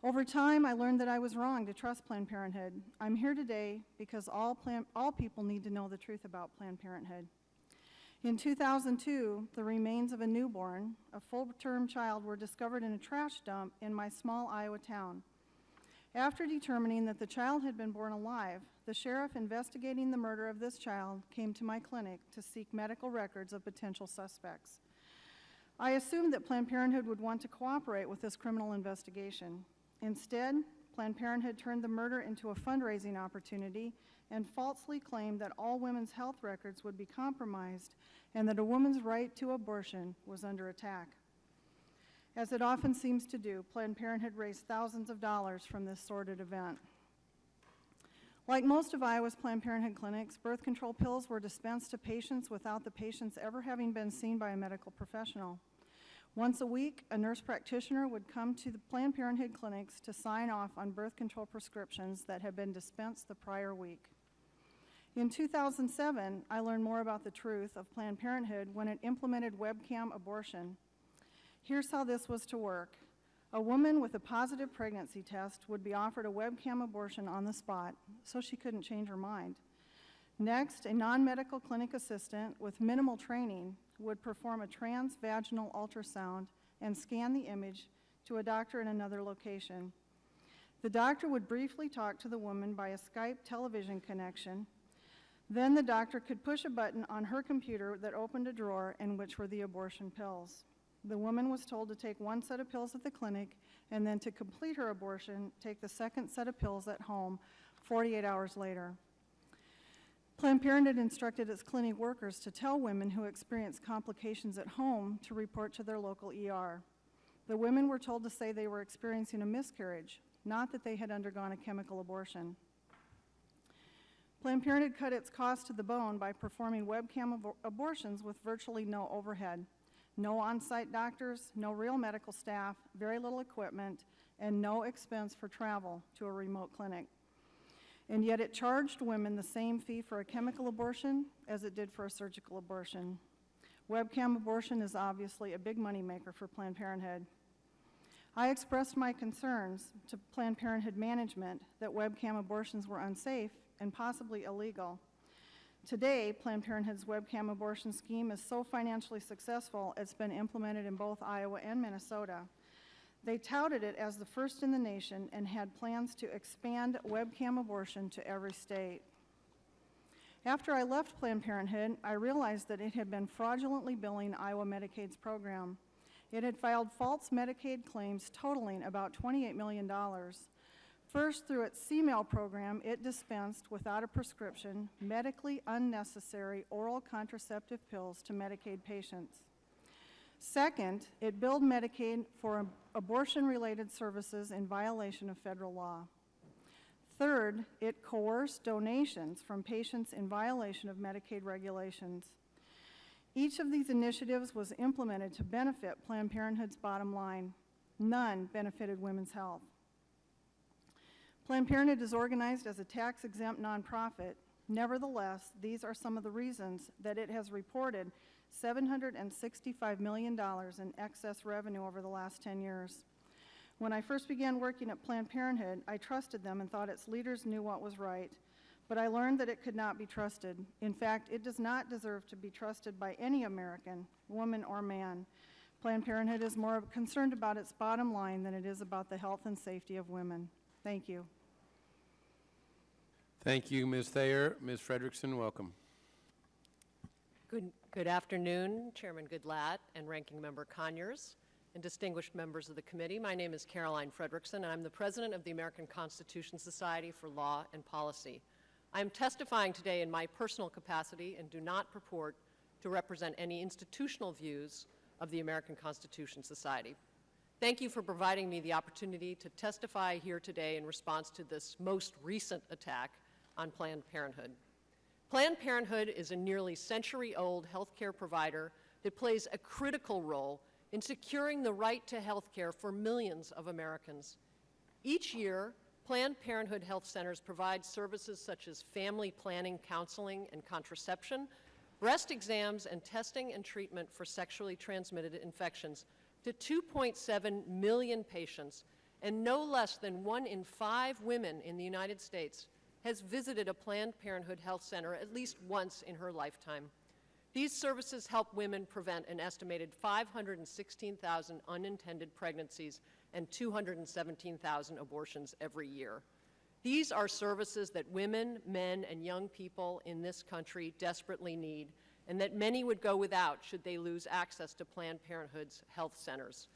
Over time, I learned that I was wrong to trust Planned Parenthood. I'm here today because all people need to know the truth about Planned Parenthood. In 2002, the remains of a newborn, a full-term child, were discovered in a trash dump in my small Iowa town. After determining that the child had been born alive, the sheriff investigating the murder of this child came to my clinic to seek medical records of potential suspects. I assumed that Planned Parenthood would want to cooperate with this criminal investigation. Instead, Planned Parenthood turned the murder into a fundraising opportunity and falsely claimed that all women's health records would be compromised and that a woman's right to abortion was under attack. As it often seems to do, Planned Parenthood raised thousands of dollars from this sordid event. Like most of Iowa's Planned Parenthood clinics, birth control pills were dispensed to patients without the patients ever having been seen by a medical professional. Once a week, a nurse practitioner would come to the Planned Parenthood clinics to sign off on birth control prescriptions that had been dispensed the prior week. In 2007, I learned more about the truth of Planned Parenthood when it implemented webcam abortion. Here's how this was to work. A woman with a positive pregnancy test would be offered a webcam abortion on the spot, so she couldn't change her mind. Next, a non-medical clinic assistant with minimal training would perform a transvaginal ultrasound and scan the image to a doctor in another location. The doctor would briefly talk to the woman by a Skype television connection. Then the doctor could push a button on her computer that opened a drawer in which were the abortion pills. The woman was told to take 1 set of pills at the clinic and then to complete her abortion, take the second set of pills at home 48 hours later. Planned Parenthood instructed its clinic workers to tell women who experienced complications at home to report to their local ER. The women were told to say they were experiencing a miscarriage, not that they had undergone a chemical abortion. Planned Parenthood cut its costs to the bone by performing webcam abortions with virtually no overhead. No on-site doctors, no real medical staff, very little equipment, and no expense for travel to a remote clinic. And yet it charged women the same fee for a chemical abortion as it did for a surgical abortion. Webcam abortion is obviously a big moneymaker for Planned Parenthood. I expressed my concerns to Planned Parenthood management that webcam abortions were unsafe and possibly illegal. Today, Planned Parenthood's webcam abortion scheme is so financially successful, it's been implemented in both Iowa and Minnesota. They touted it as the first in the nation and had plans to expand webcam abortion to every state. After I left Planned Parenthood, I realized that it had been fraudulently billing Iowa Medicaid's program. It had filed false Medicaid claims totaling about $28 million. First, through its CMAIL program, it dispensed, without a prescription, medically unnecessary oral contraceptive pills to Medicaid patients. Second, it billed Medicaid for abortion-related services in violation of federal law. Third, it coerced donations from patients in violation of Medicaid regulations. Each of these initiatives was implemented to benefit Planned Parenthood's bottom line. None benefited women's health. Planned Parenthood is organized as a tax-exempt nonprofit. Nevertheless, these are some of the reasons that it has reported $765 million in excess revenue over the last 10 years. When I first began working at Planned Parenthood, I trusted them and thought its leaders knew what was right. But I learned that it could not be trusted. In fact, it does not deserve to be trusted by any American, woman or man. Planned Parenthood is more concerned about its bottom line than it is about the health and safety of women. Thank you. Thank you, Ms. Thayer. Ms. Frederickson, welcome. Good afternoon, Chairman Goodlatte and Ranking Member Conyers, and distinguished members of the committee. My name is Caroline Frederickson, and I'm the president of the American Constitution Society for Law and Policy. I am testifying today in my personal capacity and do not purport to represent any institutional views of the American Constitution Society. Thank you for providing me the opportunity to testify here today in response to this most recent attack on Planned Parenthood. Planned Parenthood is a nearly century-old healthcare provider that plays a critical role in securing the right to healthcare for millions of Americans. Each year, Planned Parenthood health centers provide services such as family planning, counseling, and contraception, breast exams, and testing and treatment for sexually transmitted infections to 2.7 million patients, and no less than 1 in 5 women in the United States has visited a Planned Parenthood health center at least once in her lifetime. These services help women prevent an estimated 516,000 unintended pregnancies and 217,000 abortions every year. These are services that women, men, and young people in this country desperately need, and that many would go without should they lose access to Planned Parenthood's health centers.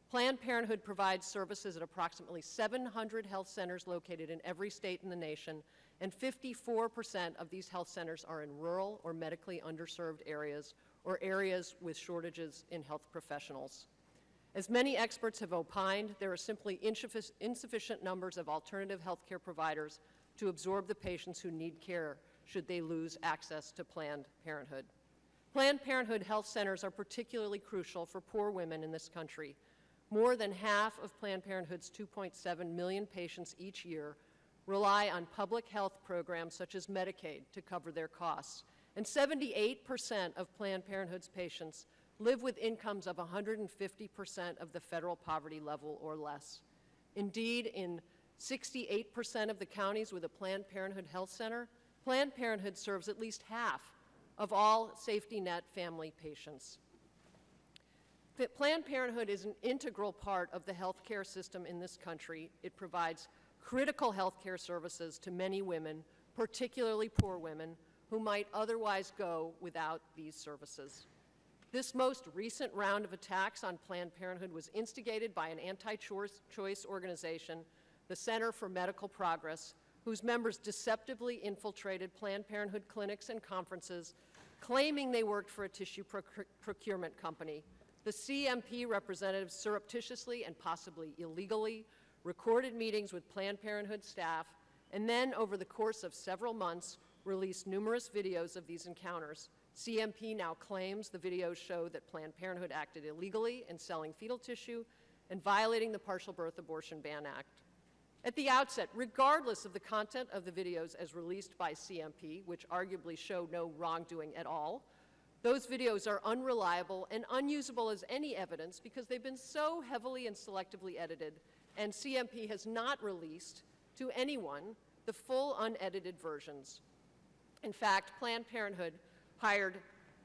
Planned Parenthood provides services at approximately 700 health centers located in every state in the nation, and 54% of these health centers are in rural or medically underserved areas or areas with shortages in health professionals. As many experts have opined, there are simply insufficient numbers of alternative health care providers to absorb the patients who need care should they lose access to Planned Parenthood. Planned Parenthood health centers are particularly crucial for poor women in this country. More than half of Planned Parenthood's 2.7 million patients each year rely on public health programs such as Medicaid to cover their costs. And 78% of Planned Parenthood's patients live with incomes of 150% of the federal poverty level or less. Indeed, in 68% of the counties with a Planned Parenthood health center, Planned Parenthood serves at least half of all safety net family patients. Planned Parenthood is an integral part of the health care system in this country. It provides critical health care services to many women, particularly poor women, who might otherwise go without these services. This most recent round of attacks on Planned Parenthood was instigated by an anti-choice organization, the Center for Medical Progress, whose members deceptively infiltrated Planned Parenthood clinics and conferences, claiming they worked for a tissue procurement company. The CMP representatives surreptitiously and possibly illegally recorded meetings with Planned Parenthood staff, and then over the course of several months released numerous videos of these encounters. CMP now claims the videos show that Planned Parenthood acted illegally in selling fetal tissue and violating the Partial Birth Abortion Ban Act. At the outset, regardless of the content of the videos as released by CMP, which arguably show no wrongdoing at all, Those videos are unreliable and unusable as any evidence because they've been so heavily and selectively edited, and CMP has not released to anyone the full unedited versions. In fact, Planned Parenthood hired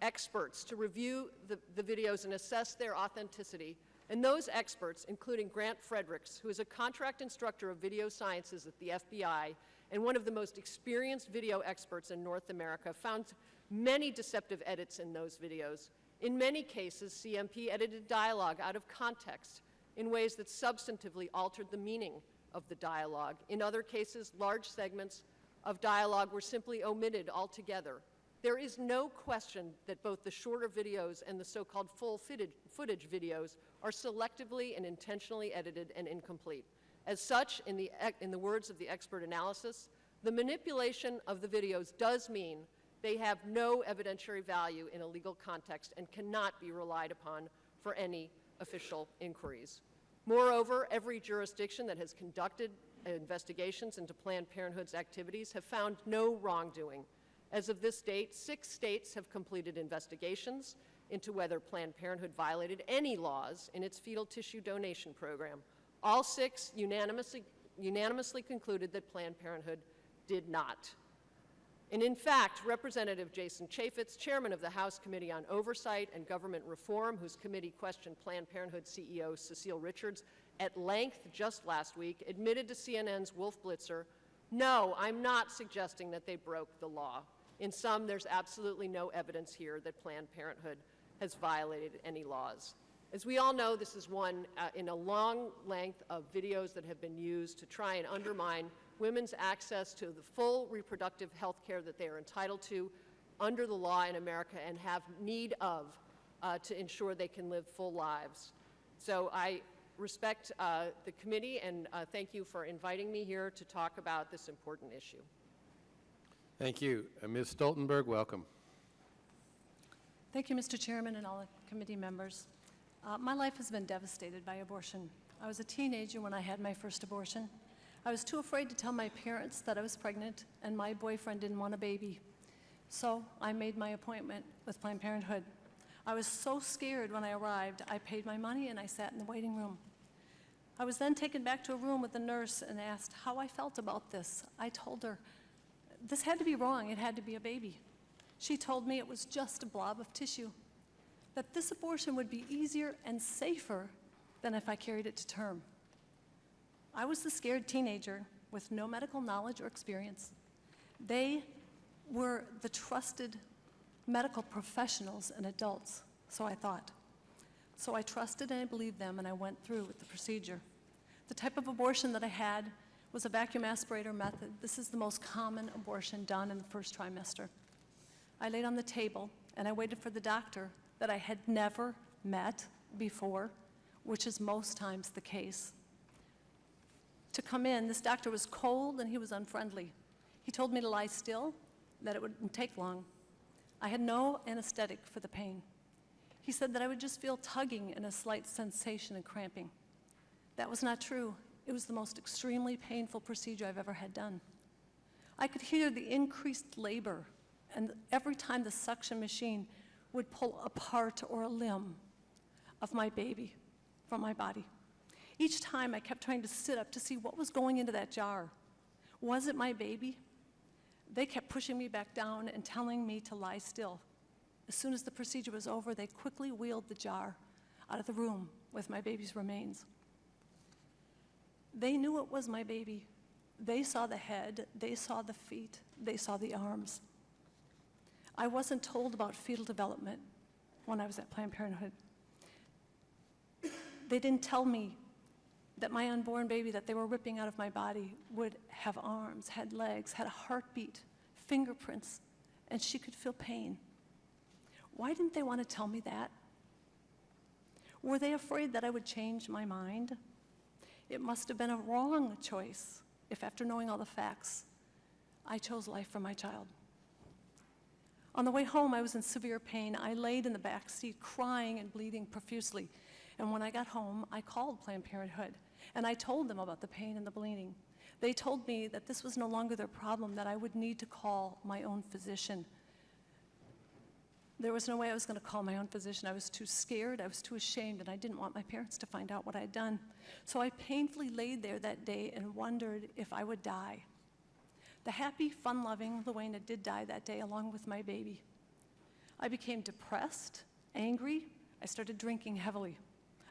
experts to review the videos and assess their authenticity, and those experts, including Grant Fredericks, who is a contract instructor of video sciences at the FBI and one of the most experienced video experts in North America, found many deceptive edits in those videos. In many cases, CMP edited dialogue out of context in ways that substantively altered the meaning of the dialogue. In other cases, large segments of dialogue were simply omitted altogether. There is no question that both the shorter videos and the so-called full footage videos are selectively and intentionally edited and incomplete. As such, in the words of the expert analysis, the manipulation of the videos does mean they have no evidentiary value in a legal context and cannot be relied upon for any official inquiries. Moreover, every jurisdiction that has conducted investigations into Planned Parenthood's activities have found no wrongdoing. As of this date, 6 states have completed investigations into whether Planned Parenthood violated any laws in its fetal tissue donation program. All 6 unanimously concluded that Planned Parenthood did not. And in fact, Representative Jason Chaffetz, chairman of the House Committee on Oversight and Government Reform, whose committee questioned Planned Parenthood CEO Cecile Richards at length just last week, admitted to CNN's Wolf Blitzer, "No, I'm not suggesting that they broke the law. In sum, there's absolutely no evidence here that Planned Parenthood has violated any laws." As we all know, this is one in a long length of videos that have been used to try and undermine women's access to the full reproductive health care that they are entitled to under the law in America and have need of to ensure they can live full lives. So I respect the committee and thank you for inviting me here to talk about this important issue. Thank you. Ms. Stoltenberg, welcome. Thank you, Mr. Chairman, and all the committee members. My life has been devastated by abortion. I was a teenager when I had my first abortion. I was too afraid to tell my parents that I was pregnant, and my boyfriend didn't want a baby. So I made my appointment with Planned Parenthood. I was so scared when I arrived, I paid my money and I sat in the waiting room. I was then taken back to a room with the nurse and asked how I felt about this. I told her, this had to be wrong, it had to be a baby. She told me it was just a blob of tissue, that this abortion would be easier and safer than if I carried it to term. I was the scared teenager with no medical knowledge or experience. They were the trusted medical professionals and adults, so I thought. So I trusted and I believed them, and I went through with the procedure. The type of abortion that I had was a vacuum aspirator method. This is the most common abortion done in the first trimester. I laid on the table, and I waited for the doctor that I had never met before, which is most times the case, to come in. This doctor was cold and he was unfriendly. He told me to lie still, that it wouldn't take long. I had no anesthetic for the pain. He said that I would just feel tugging and a slight sensation and cramping. That was not true. It was the most extremely painful procedure I've ever had done. I could hear the increased labor, and every time the suction machine would pull a part or a limb of my baby from my body. Each time I kept trying to sit up to see what was going into that jar. Was it my baby? They kept pushing me back down and telling me to lie still. As soon as the procedure was over, they quickly wheeled the jar out of the room with my baby's remains. They knew it was my baby. They saw the head, they saw the feet, they saw the arms. I wasn't told about fetal development when I was at Planned Parenthood. They didn't tell me that my unborn baby that they were ripping out of my body would have arms, had legs, had a heartbeat, fingerprints, and she could feel pain. Why didn't they want to tell me that? Were they afraid that I would change my mind? It must have been a wrong choice if, after knowing all the facts, I chose life for my child. On the way home, I was in severe pain. I laid in the back seat crying and bleeding profusely. And when I got home, I called Planned Parenthood, and I told them about the pain and the bleeding. They told me that this was no longer their problem, that I would need to call my own physician. There was no way I was going to call my own physician. I was too scared, I was too ashamed, and I didn't want my parents to find out what I had done. So I painfully laid there that day and wondered if I would die. The happy, fun-loving Luana did die that day along with my baby. I became depressed, angry. I started drinking heavily.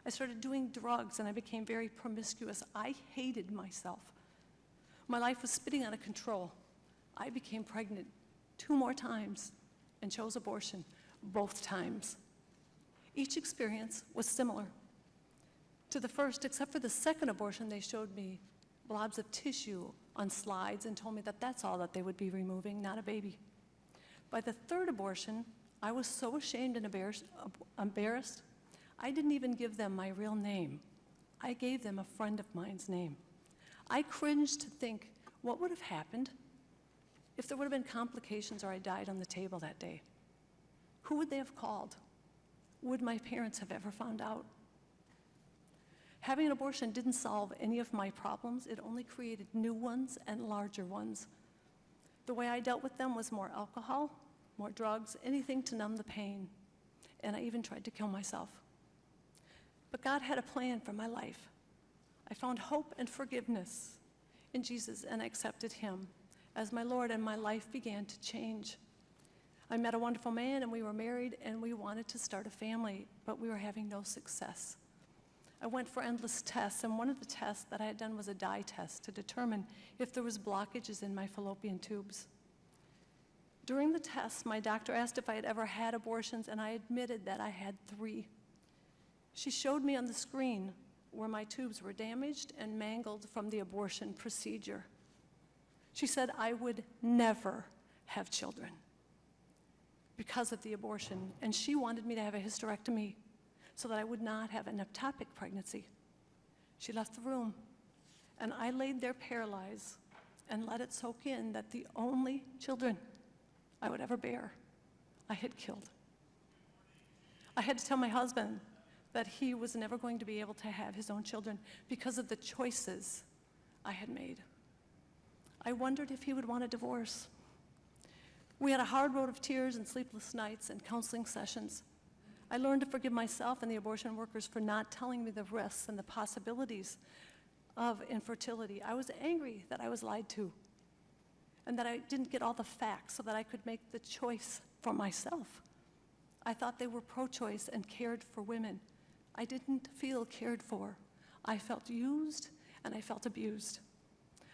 I started doing drugs, and I became very promiscuous. I hated myself. My life was spinning out of control. I became pregnant 2 more times and chose abortion both times. Each experience was similar. To the first, except for the second abortion, they showed me blobs of tissue on slides and told me that that's all that they would be removing, not a baby. By the third abortion, I was so ashamed and embarrassed, I didn't even give them my real name. I gave them a friend of mine's name. I cringed to think, what would have happened if there would have been complications or I died on the table that day? Who would they have called? Would my parents have ever found out? Having an abortion didn't solve any of my problems. It only created new ones and larger ones. The way I dealt with them was more alcohol, more drugs, anything to numb the pain. And I even tried to kill myself. But God had a plan for my life. I found hope and forgiveness in Jesus and accepted him as my Lord, and my life began to change. I met a wonderful man, and we were married, and we wanted to start a family, but we were having no success. I went for endless tests, and one of the tests that I had done was a dye test to determine if there was blockages in my fallopian tubes. During the test, my doctor asked if I had ever had abortions, and I admitted that I had 3. She showed me on the screen where my tubes were damaged and mangled from the abortion procedure. She said I would never have children because of the abortion, and she wanted me to have a hysterectomy so that I would not have an ectopic pregnancy. She left the room, and I laid there paralyzed and let it soak in that the only children I would ever bear, I had killed. I had to tell my husband that he was never going to be able to have his own children because of the choices I had made. I wondered if he would want a divorce. We had a hard road of tears and sleepless nights and counseling sessions. I learned to forgive myself and the abortion workers for not telling me the risks and the possibilities of infertility. I was angry that I was lied to and that I didn't get all the facts so that I could make the choice for myself. I thought they were pro-choice and cared for women. I didn't feel cared for. I felt used and I felt abused.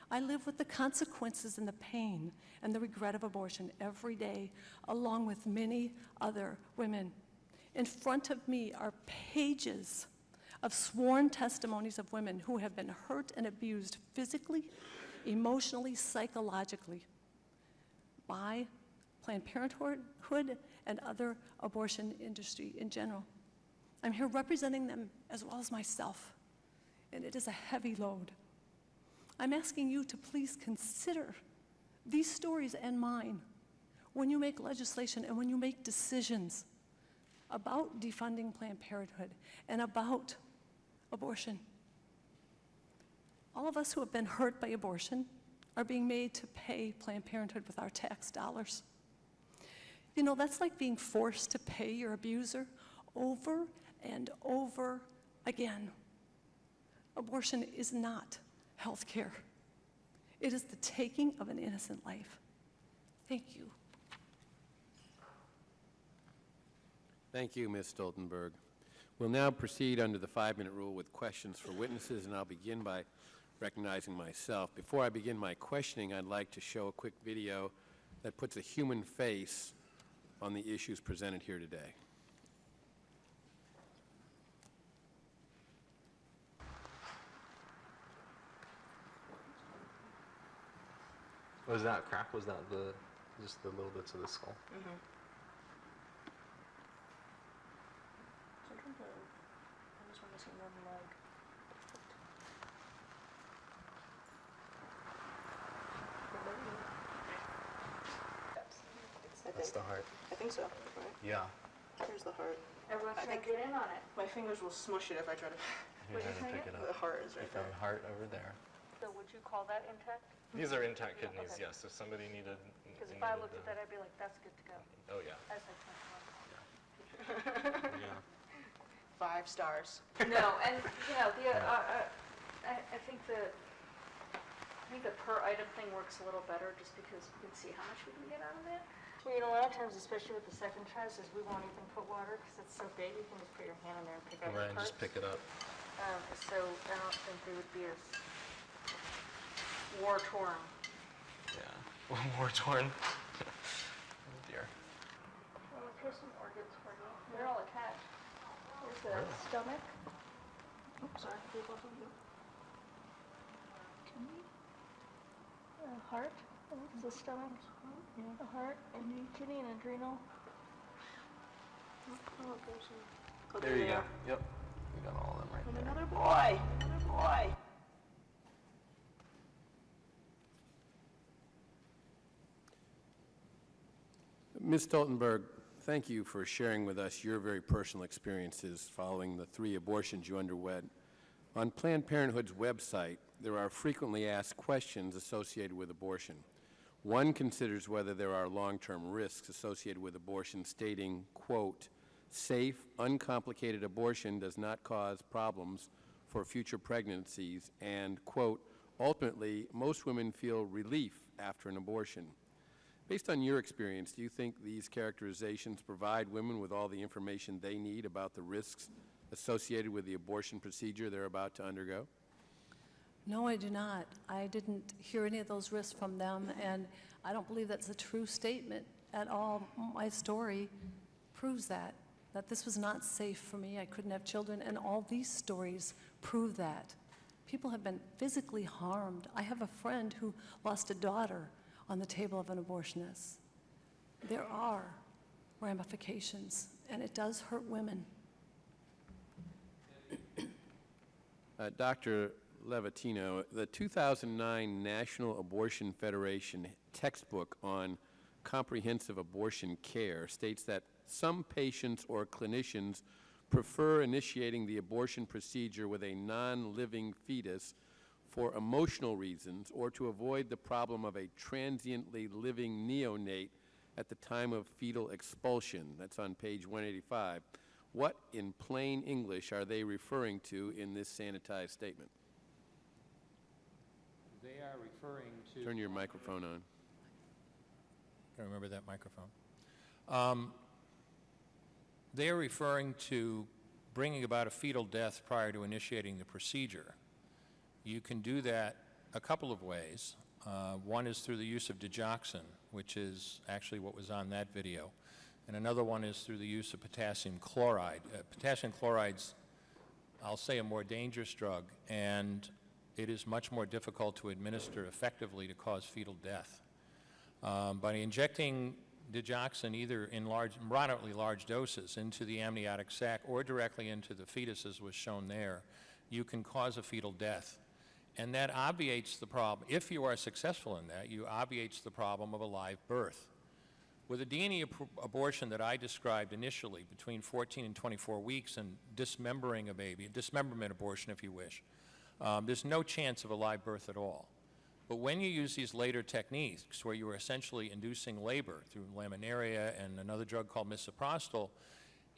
I live with the consequences and the pain and the regret of abortion every day, along with many other women. In front of me are pages of sworn testimonies of women who have been hurt and abused physically, emotionally, psychologically by Planned Parenthood and other abortion industry in general. I'm here representing them as well as myself, and it is a heavy load. I'm asking you to please consider these stories and mine when you make legislation and when you make decisions about defunding Planned Parenthood and about abortion. All of us who have been hurt by abortion are being made to pay Planned Parenthood with our tax dollars. You know, that's like being forced to pay your abuser over and over again. Abortion is not health care. It is the taking of an innocent life. Thank you. Thank you, Ms. Stoltenberg. We'll now proceed under the 5-minute rule with questions for witnesses, and I'll begin by recognizing myself. Before I begin my questioning, I'd like to show a quick video that puts a human face on the issues presented here today. Was that crack? Was that just the little bits of the skull? Mm-hmm. That's the heart. I think so, right? Yeah. Here's the heart. Everyone I try think to get in on it. my fingers will smush it if I try to. You're trying to pick it up. The heart is right You found there. heart over there. So would you call that intact? These are intact kidneys, Okay. yes. If somebody needed... Because if I looked at that, I'd be like, that's good to go. Oh, yeah. As I touch one. Yeah. 5 stars. No, and, you know, I think the per item thing works a little better just because we can see how much we can get out of it. Well, you know, a lot of times, especially with the second test, is we won't even put water because it's so big, you can just put your hand in there and pick up Right, the parts. just pick it up. So I don't think they would be as war-torn. Yeah. War-torn. Oh dear. Well, here's some organs for you. They're all attached. Here's the stomach. Oops, sorry, these both of you. Heart. It's the stomach. A heart, and the kidney and adrenal. Oh, it goes in. Oh, There you they go. are. Yep. We got all of them right And there. another boy. Another boy. Ms. Stoltenberg, thank you for sharing with us your very personal experiences following the 3 abortions you underwent. On Planned Parenthood's website, there are frequently asked questions associated with abortion. One considers whether there are long-term risks associated with abortion, stating, quote, safe, uncomplicated abortion does not cause problems for future pregnancies, and, quote, ultimately, most women feel relief after an abortion. Based on your experience, do you think these characterizations provide women with all the information they need about the risks associated with the abortion procedure they're about to undergo? No, I do not. I didn't hear any of those risks from them, and I don't believe that's a true statement at all. My story proves that this was not safe for me. I couldn't have children, and all these stories prove that. People have been physically harmed. I have a friend who lost a daughter on the table of an abortionist. There are ramifications, and it does hurt women. Dr. Levatino, the 2009 National Abortion Federation textbook on comprehensive abortion care states that some patients or clinicians prefer initiating the abortion procedure with a non-living fetus for emotional reasons or to avoid the problem of a transiently living neonate at the time of fetal expulsion. That's on page 185. What, in plain English, are they referring to in this sanitized statement? They are referring to... Turn your microphone on. I remember that microphone. They are referring to bringing about a fetal death prior to initiating the procedure. You can do that a couple of ways. One is through the use of digoxin, which is actually what was on that video. And another one is through the use of potassium chloride. Potassium chloride's, I'll say, a more dangerous drug, and it is much more difficult to administer effectively to cause fetal death. By injecting digoxin either in moderately large doses into the amniotic sac or directly into the fetus, as was shown there, you can cause a fetal death. And that obviates the problem. If you are successful in that, you obviates the problem of a live birth. With a D&E abortion that I described initially, between 14 and 24 weeks, and dismembering a baby, dismemberment abortion if you wish, there's no chance of a live birth at all. But when you use these later techniques, where you are essentially inducing labor through laminaria and another drug called misoprostol,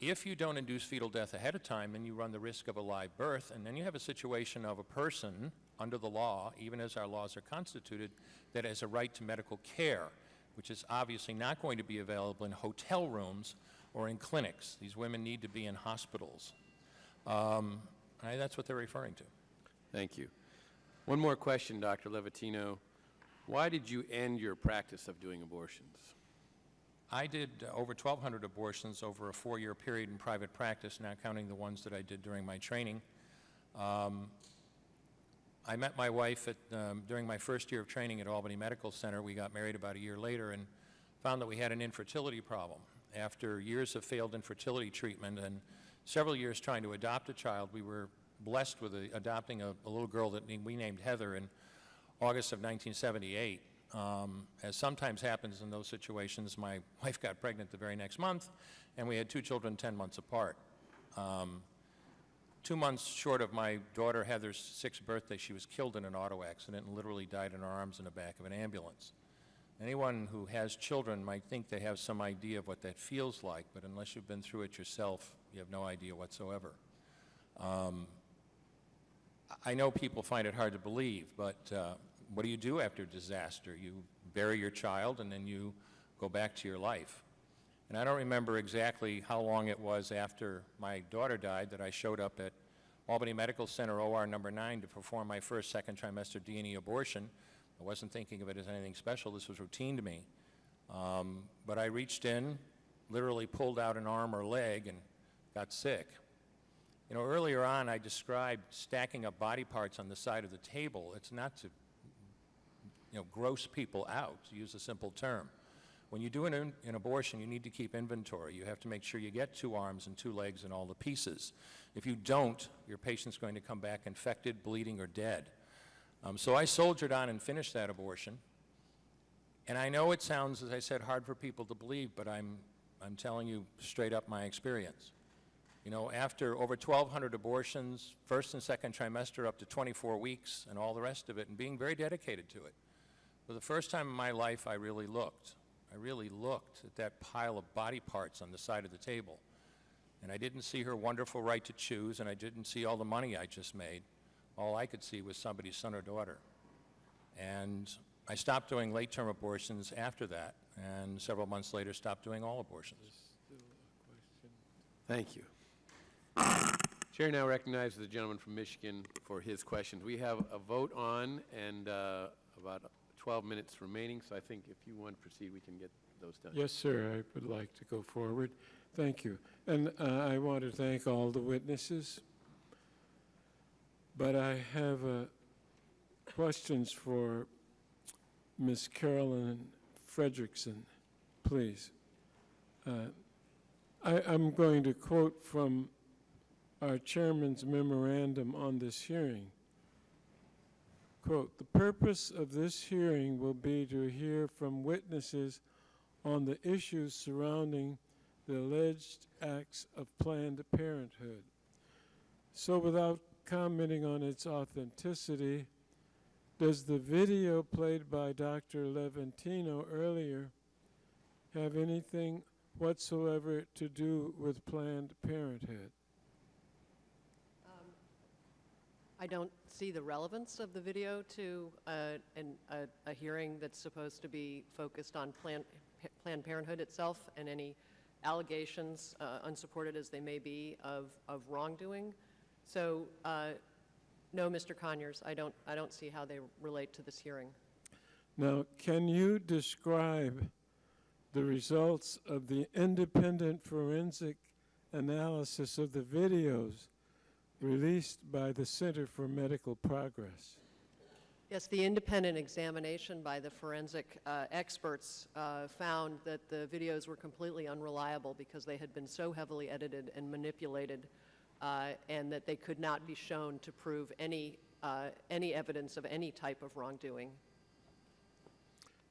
if you don't induce fetal death ahead of time, then you run the risk of a live birth, and then you have a situation of a person under the law, even as our laws are constituted, that has a right to medical care, which is obviously not going to be available in hotel rooms or in clinics. These women need to be in hospitals. That's what they're referring to. Thank you. One more question, Dr. Levatino. Why did you end your practice of doing abortions? I did over 1,200 abortions over a 4-year period in private practice, not counting the ones that I did during my training. I met my wife during my first year of training at Albany Medical Center. We got married about a year later and found that we had an infertility problem. After years of failed infertility treatment and several years trying to adopt a child, we were blessed with adopting a little girl that we named Heather in August of 1978. As sometimes happens in those situations, my wife got pregnant the very next month, and we had 2 children 10 months apart. 2 months short of my daughter Heather's 6th birthday, she was killed in an auto accident and literally died in her arms in the back of an ambulance. Anyone who has children might think they have some idea of what that feels like, but unless you've been through it yourself, you have no idea whatsoever. I know people find it hard to believe, but what do you do after disaster? You bury your child and then you go back to your life. And I don't remember exactly how long it was after my daughter died that I showed up at Albany Medical Center OR number 9 to perform my first second trimester D&E abortion. I wasn't thinking of it as anything special. This was routine to me. But I reached in, literally pulled out an arm or leg, and got sick. You know, earlier on I described stacking up body parts on the side of the table. It's not to, gross people out, to use a simple term. When you do an abortion, you need to keep inventory. You have to make sure you get 2 arms and 2 legs and all the pieces. If you don't, your patient's going to come back infected, bleeding, or dead. So I soldiered on and finished that abortion. And I know it sounds, as I said, hard for people to believe, but I'm telling you straight up my experience. You know, after over 1,200 abortions, first and second trimester up to 24 weeks and all the rest of it, and being very dedicated to it, for the first time in my life, I really looked at that pile of body parts on the side of the table. And I didn't see her wonderful right to choose, and I didn't see all the money I just made. All I could see was somebody's son or daughter. And I stopped doing late-term abortions after that, and several months later stopped doing all abortions. Thank you. Chair now recognizes the gentleman from Michigan for his questions. We have a vote on and about 12 minutes remaining, so I think if you want to proceed, we can get those done. Yes, sir, I would like to go forward. Thank you. And I want to thank all the witnesses, but I have questions for Ms. Carolyn Fredrickson, please. I'm going to quote from our chairman's memorandum on this hearing. Quote, "The purpose of this hearing will be to hear from witnesses on the issues surrounding the alleged acts of Planned Parenthood. So without commenting on its authenticity, does the video played by Dr. Levantino earlier have anything whatsoever to do with Planned Parenthood?" I don't see the relevance of the video to a hearing that's supposed to be focused on Planned Parenthood itself and any allegations, unsupported as they may be, of wrongdoing. So, no, Mr. Conyers, I don't see how they relate to this hearing. Now, can you describe the results of the independent forensic analysis of the videos released by the Center for Medical Progress? Yes, the independent examination by the forensic experts found that the videos were completely unreliable because they had been so heavily edited and manipulated and that they could not be shown to prove any evidence of any type of wrongdoing.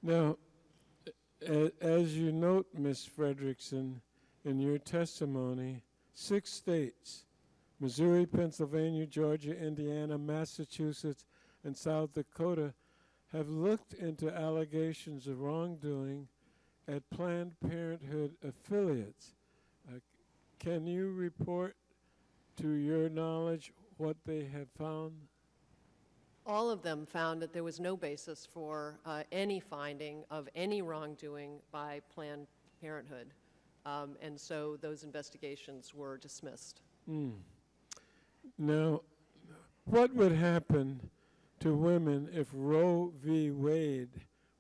Now, as you note, Ms. Fredrickson, in your testimony, 6 states, Missouri, Pennsylvania, Georgia, Indiana, Massachusetts, and South Dakota, have looked into allegations of wrongdoing at Planned Parenthood affiliates. Can you report, to your knowledge, what they have found? All of them found that there was no basis for any finding of any wrongdoing by Planned Parenthood, and so those investigations were dismissed. Now, what would happen to women if Roe v. Wade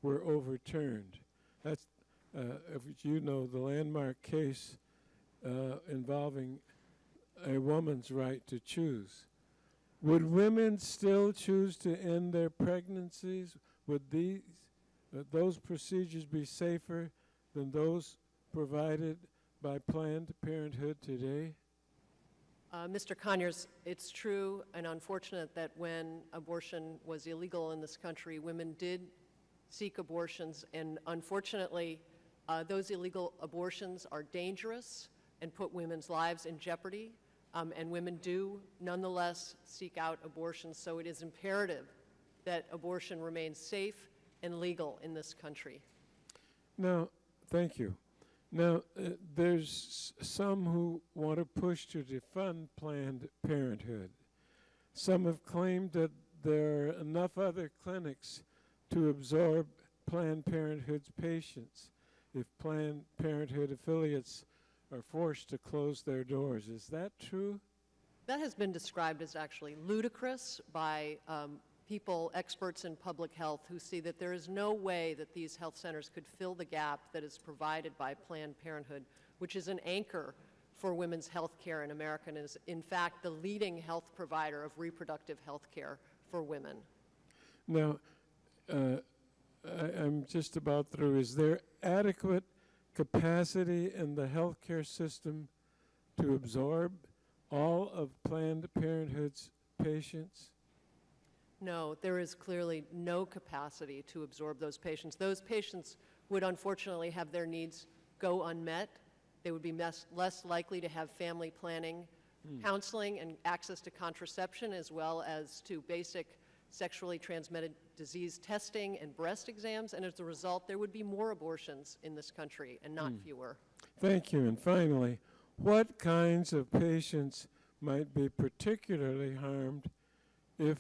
were overturned? That's, if you know, the landmark case involving a woman's right to choose. Would women still choose to end their pregnancies? Would those procedures be safer than those provided by Planned Parenthood today? Mr. Conyers, it's true and unfortunate that when abortion was illegal in this country, women did seek abortions, and unfortunately, those illegal abortions are dangerous and put women's lives in jeopardy, and women do nonetheless seek out abortions, so it is imperative that abortion remains safe and legal in this country. Now, thank you. Now, there's some who want to push to defund Planned Parenthood. Some have claimed that there are enough other clinics to absorb Planned Parenthood's patients if Planned Parenthood affiliates are forced to close their doors. Is that true? That has been described as actually ludicrous by people, experts in public health, who see that there is no way that these health centers could fill the gap that is provided by Planned Parenthood, which is an anchor for women's health care in America and is, in fact, the leading health provider of reproductive health care for women. Now, I'm just about through. Is there adequate capacity in the healthcare system to absorb all of Planned Parenthood's patients? No, there is clearly no capacity to absorb those patients. Those patients would unfortunately have their needs go unmet. They would be less likely to have family planning, counseling, and access to contraception, as well as to basic sexually transmitted disease testing and breast exams. And as a result, there would be more abortions in this country and not fewer. Thank you. And finally, what kinds of patients might be particularly harmed if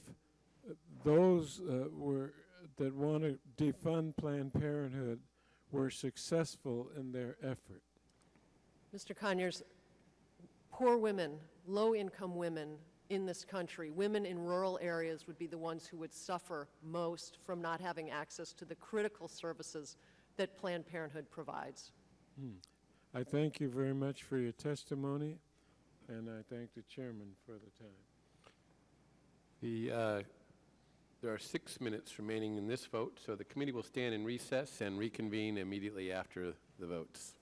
those that want to defund Planned Parenthood were successful in their effort? Mr. Conyers, poor women, low-income women in this country, women in rural areas would be the ones who would suffer most from not having access to the critical services that Planned Parenthood provides. I thank you very much for your testimony, and I thank the chairman for the time. There are 6 minutes remaining in this vote, so the committee will stand in recess and reconvene immediately after the votes.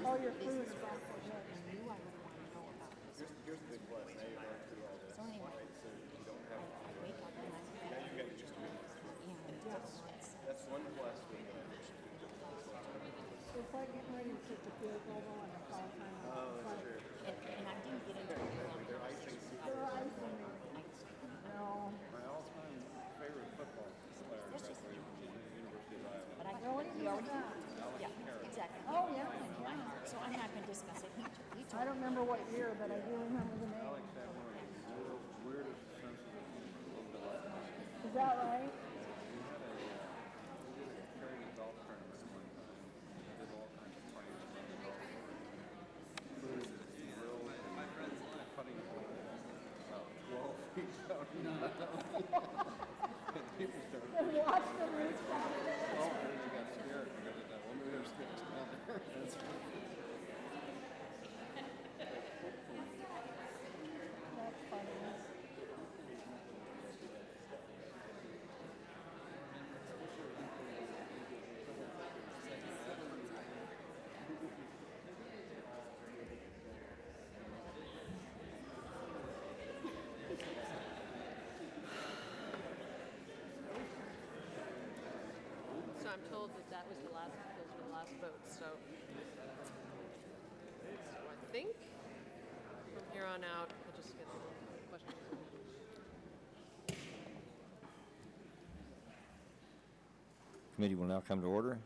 All your food is back for good. Here's the big plus. Now you've learned through all this. Right? So you don't have to do it. Now you got just that's one plus with It's like getting ready to kick the field goal and a call time. Oh, that's true. And I didn't get into it. They're icing. They're icing me. No. My all-time favorite football player is at University of Iowa. But I Really? we already, Alex yeah, Harris. exactly. Oh, yeah. So I'm not going to discuss it. He I don't remember what year, but I do remember the name. Alex had one of the world's weirdest senses of humor. Is that right? We did a charity golf tournament one time. We did all kinds of pranks on the golf course. Including this drill and putting the ball about 12 feet down. And people started. Watch the roots down. Well, they got scared because of that. Well, maybe they're sticks down there. That's funny. That's funny. So I'm told that that was the last, those were the last votes, so I think from here on out, we'll just get the questions. Committee will now come to order,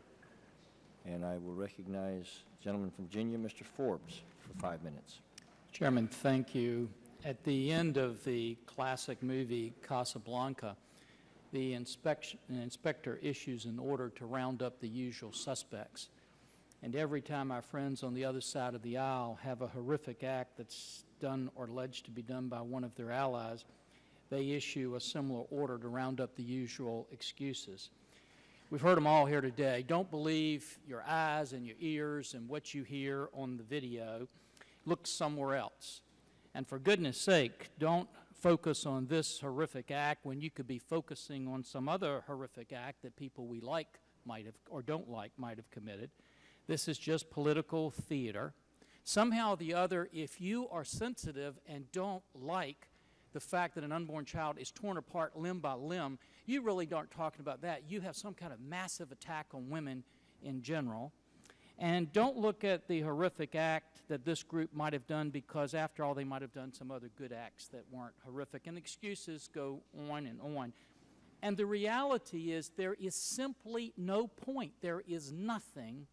and I will recognize gentleman from Virginia, Mr. Forbes, for 5 minutes. Chairman, thank you. At the end of the classic movie Casablanca, the inspector issues an order to round up the usual suspects. And every time our friends on the other side of the aisle have a horrific act that's done or alleged to be done by one of their allies, they issue a similar order to round up the usual excuses. We've heard them all here today. Don't believe your eyes and your ears and what you hear on the video. Look somewhere else. And for goodness sake, don't focus on this horrific act when you could be focusing on some other horrific act that people we like might have, or don't like, might have committed. This is just political theater. Somehow or the other, if you are sensitive and don't like the fact that an unborn child is torn apart limb by limb, you really aren't talking about that. You have some kind of massive attack on women in general. And don't look at the horrific act that this group might have done, because after all, they might have done some other good acts that weren't horrific. And excuses go on and on. And the reality is there is simply no point. There is nothing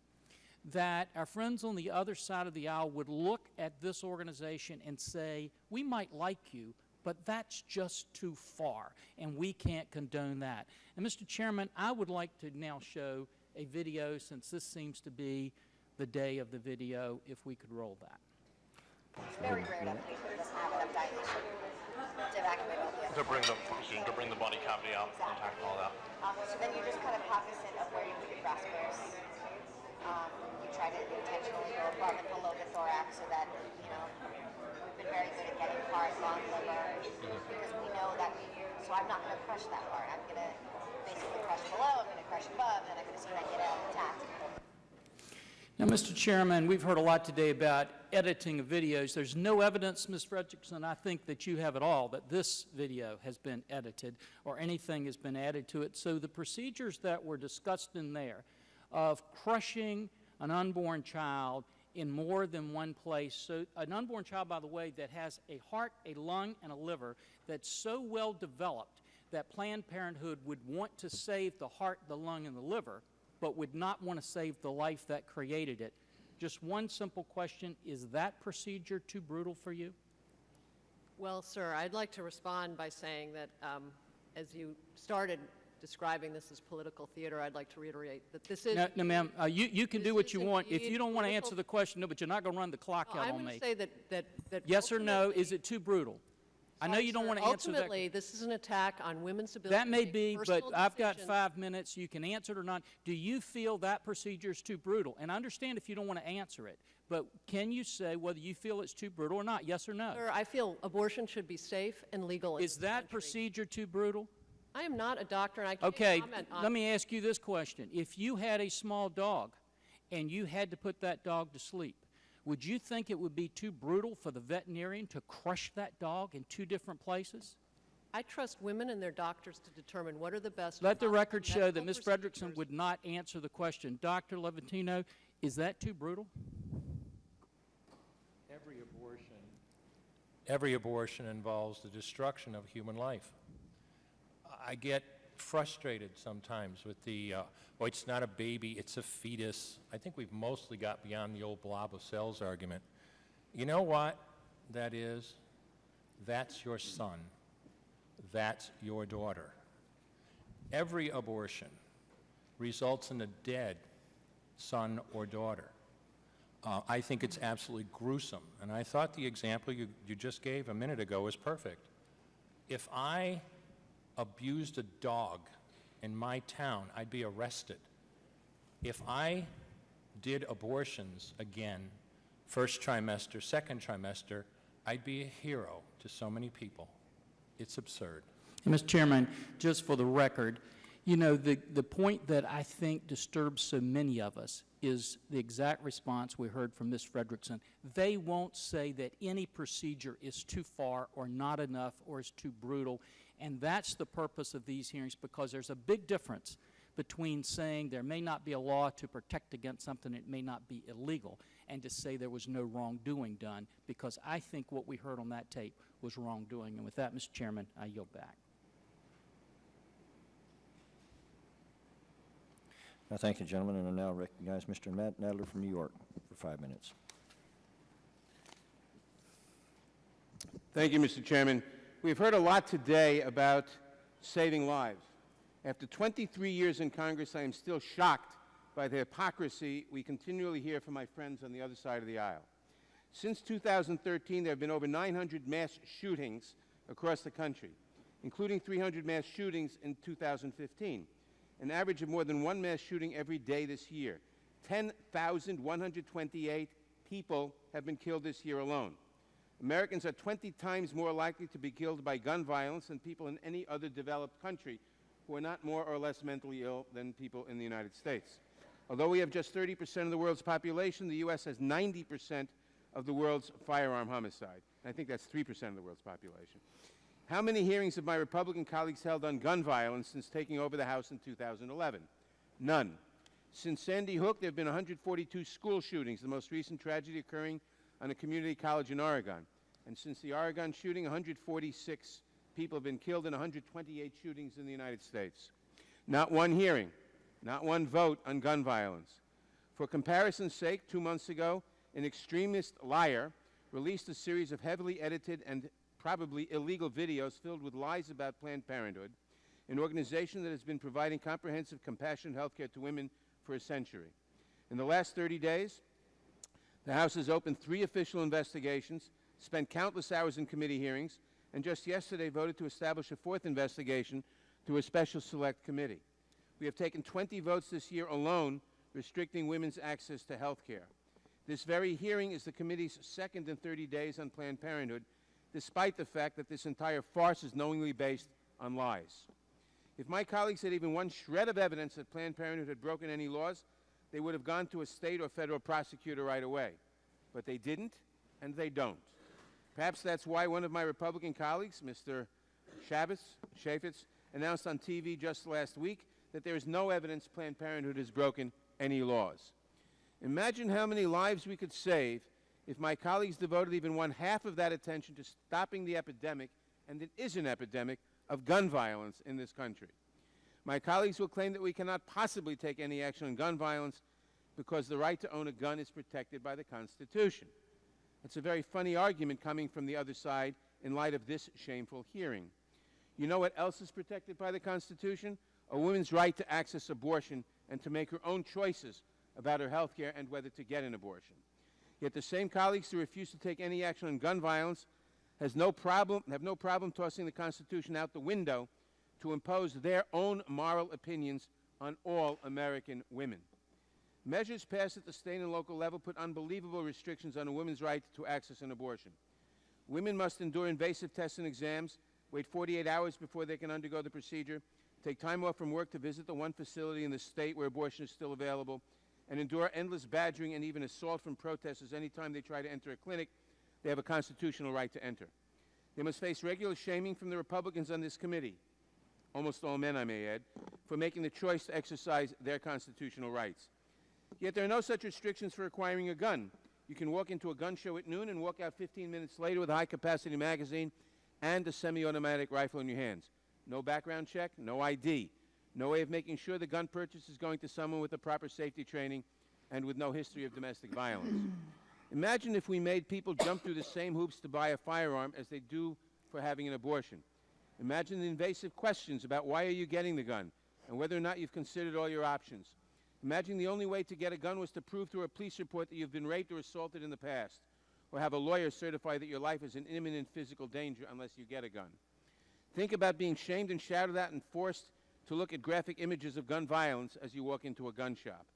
that our friends on the other side of the aisle would look at this organization and say, we might like you, but that's just too far, and we can't condone that. And Mr. Chairman, I would like to now show a video, since this seems to be the day of the video, if we could roll that. It's very rare that people doesn't have enough dilation to evacuate all the To bring the body cavity out and tackle all that. So then you're just kind of cognizant of where you put your crossbears. You try to intentionally go above and below the thorax so that, you know, we've been very good at getting heart, lung, liver, because we know that so I'm not going to crush that part. I'm going to basically crush below, I'm going to crush above, and I'm going to see that get out intact. Now, Mr. Chairman, we've heard a lot today about editing of videos. There's no evidence, Ms. Fredrickson, I think that you have at all, that this video has been edited or anything has been added to it. So the procedures that were discussed in there of crushing an unborn child in more than one place, so an unborn child, by the way, that has a heart, a lung, and a liver that's so well developed that Planned Parenthood would want to save the heart, the lung, and the liver, but would not want to save the life that created it. Just one simple question, is that procedure too brutal for you? Well, sir, I'd like to respond by saying that as you started describing this as political theater, I'd like to reiterate that this is... No, ma'am, you can do what you want. If you don't want to answer the question, no, but you're not going to run the clock out on me. I'm going to say that yes or no, is it too brutal? I know you don't want to answer that. Ultimately, this is an attack on women's ability That may to be, make but personal I've got decisions. 5 minutes. You can answer it or not. Do you feel that procedure is too brutal? And I understand if you don't want to answer it, but can you say whether you feel it's too brutal or not, yes or no? Sir, I feel abortion should be safe and legal. Is that procedure too brutal? I am not a doctor, and I can't Okay, comment on... let me ask you this question. If you had a small dog and you had to put that dog to sleep, would you think it would be too brutal for the veterinarian to crush that dog in 2 different places? I trust women and their doctors to determine what are the best... Let the record show that medical Ms. Fredrickson would not answer the question. Dr. Levantino, is that too brutal? Every abortion involves the destruction of human life. I get frustrated sometimes with the, oh, it's not a baby, it's a fetus. I think we've mostly got beyond the old blob of cells argument. You know what that is? That's your son. That's your daughter. Every abortion results in a dead son or daughter. I think it's absolutely gruesome. And I thought the example you just gave a minute ago was perfect. If I abused a dog in my town, I'd be arrested. If I did abortions again, first trimester, second trimester, I'd be a hero to so many people. It's absurd. Mr. Chairman, just for the record, you know, the point that I think disturbs so many of us is the exact response we heard from Ms. Fredrickson. They won't say that any procedure is too far or not enough or is too brutal, and that's the purpose of these hearings, because there's a big difference between saying there may not be a law to protect against something that may not be illegal, and to say there was no wrongdoing done, because I think what we heard on that tape was wrongdoing. And with that, Mr. Chairman, I yield back. I thank the gentleman, and I now recognize Mr. Matt Nadler from New York for 5 minutes. Thank you, Mr. Chairman. We've heard a lot today about saving lives. After 23 years in Congress, I am still shocked by the hypocrisy we continually hear from my friends on the other side of the aisle. Since 2013, there have been over 900 mass shootings across the country, including 300 mass shootings in 2015. An average of more than 1 mass shooting every day this year. 10,128 people have been killed this year alone. Americans are 20 times more likely to be killed by gun violence than people in any other developed country who are not more or less mentally ill than people in the United States. Although we have just 30% of the world's population, the U.S. has 90% of the world's firearm homicide. I think that's 3% of the world's population. How many hearings have my Republican colleagues held on gun violence since taking over the House in 2011? None. Since Sandy Hook, there have been 142 school shootings, the most recent tragedy occurring on a community college in Oregon. And since the Oregon shooting, 146 people have been killed in 128 shootings in the United States. Not one hearing, not one vote on gun violence. For comparison's sake, 2 months ago, an extremist liar released a series of heavily edited and probably illegal videos filled with lies about Planned Parenthood, an organization that has been providing comprehensive, compassionate health care to women for a century. In the last 30 days, the House has opened 3 official investigations, spent countless hours in committee hearings, and just yesterday voted to establish a 4th investigation through a special select committee. We have taken 20 votes this year alone restricting women's access to health care. This very hearing is the committee's 2nd in 30 days on Planned Parenthood, despite the fact that this entire farce is knowingly based on lies. If my colleagues had even one shred of evidence that Planned Parenthood had broken any laws, they would have gone to a state or federal prosecutor right away. But they didn't, and they don't. Perhaps that's why one of my Republican colleagues, Mr. Chaffetz, announced on TV just last week that there is no evidence Planned Parenthood has broken any laws. Imagine how many lives we could save if my colleagues devoted even 1/2 of that attention to stopping the epidemic, and it is an epidemic, of gun violence in this country. My colleagues will claim that we cannot possibly take any action on gun violence because the right to own a gun is protected by the Constitution. It's a very funny argument coming from the other side in light of this shameful hearing. You know what else is protected by the Constitution? A woman's right to access abortion and to make her own choices about her health care and whether to get an abortion. Yet the same colleagues who refuse to take any action on gun violence have no problem tossing the Constitution out the window to impose their own moral opinions on all American women. Measures passed at the state and local level put unbelievable restrictions on a woman's right to access an abortion. Women must endure invasive tests and exams, wait 48 hours before they can undergo the procedure, take time off from work to visit the one facility in the state where abortion is still available, and endure endless badgering and even assault from protesters any time they try to enter a clinic they have a constitutional right to enter. They must face regular shaming from the Republicans on this committee, almost all men I may add, for making the choice to exercise their constitutional rights. Yet there are no such restrictions for acquiring a gun. You can walk into a gun show at noon and walk out 15 minutes later with a high-capacity magazine and a semi-automatic rifle in your hands. No background check, no ID, no way of making sure the gun purchase is going to someone with the proper safety training and with no history of domestic violence. Imagine if we made people jump through the same hoops to buy a firearm as they do for having an abortion. Imagine the invasive questions about why are you getting the gun and whether or not you've considered all your options. Imagine the only way to get a gun was to prove through a police report that you've been raped or assaulted in the past, or have a lawyer certify that your life is in imminent physical danger unless you get a gun. Think about being shamed and shouted at and forced to look at graphic images of gun violence as you walk into a gun shop.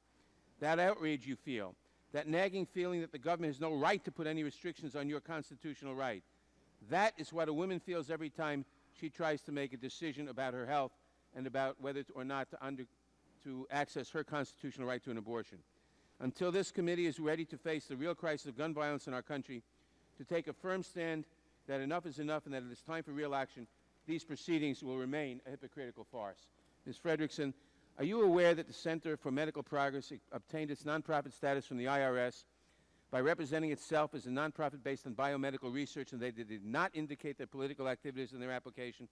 That outrage you feel, that nagging feeling that the government has no right to put any restrictions on your constitutional right, that is what a woman feels every time she tries to make a decision about her health and about whether or not to access her constitutional right to an abortion. Until this committee is ready to face the real crisis of gun violence in our country, to take a firm stand that enough is enough and that it is time for real action, these proceedings will remain a hypocritical farce. Ms. Frederickson, are you aware that the Center for Medical Progress obtained its nonprofit status from the IRS by representing itself as a nonprofit based on biomedical research, and they did not indicate their political activities in their application?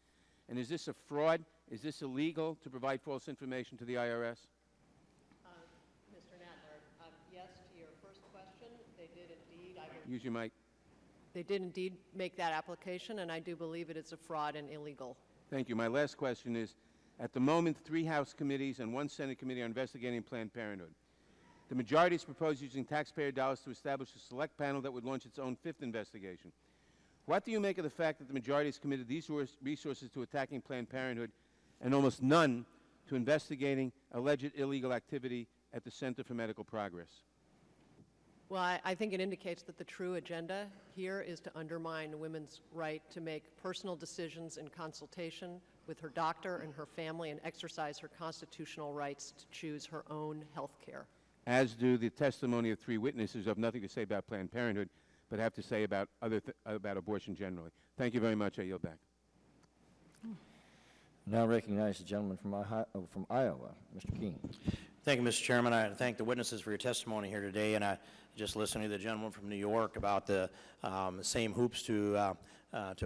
And is this a fraud? Is this illegal to provide false information to the IRS? Mr. Nadler, yes, to your first question, they did indeed. Use your mic. They did indeed make that application, and I do believe it is a fraud and illegal. Thank you. My last question is, at the moment, 3 House committees and 1 Senate committee are investigating Planned Parenthood. The majority has proposed using taxpayer dollars to establish a select panel that would launch its own 5th investigation. What do you make of the fact that the majority has committed these resources to attacking Planned Parenthood and almost none to investigating alleged illegal activity at the Center for Medical Progress? Well, I think it indicates that the true agenda here is to undermine women's right to make personal decisions in consultation with her doctor and her family and exercise her constitutional rights to choose her own health care. As do the testimony of 3 witnesses who have nothing to say about Planned Parenthood, but have to say about about abortion generally. Thank you very much. I yield back. Now recognize the gentleman from Iowa, Mr. Keene. Thank you, Mr. Chairman. I thank the witnesses for your testimony here today, and I just listening to the gentleman from New York about the same hoops to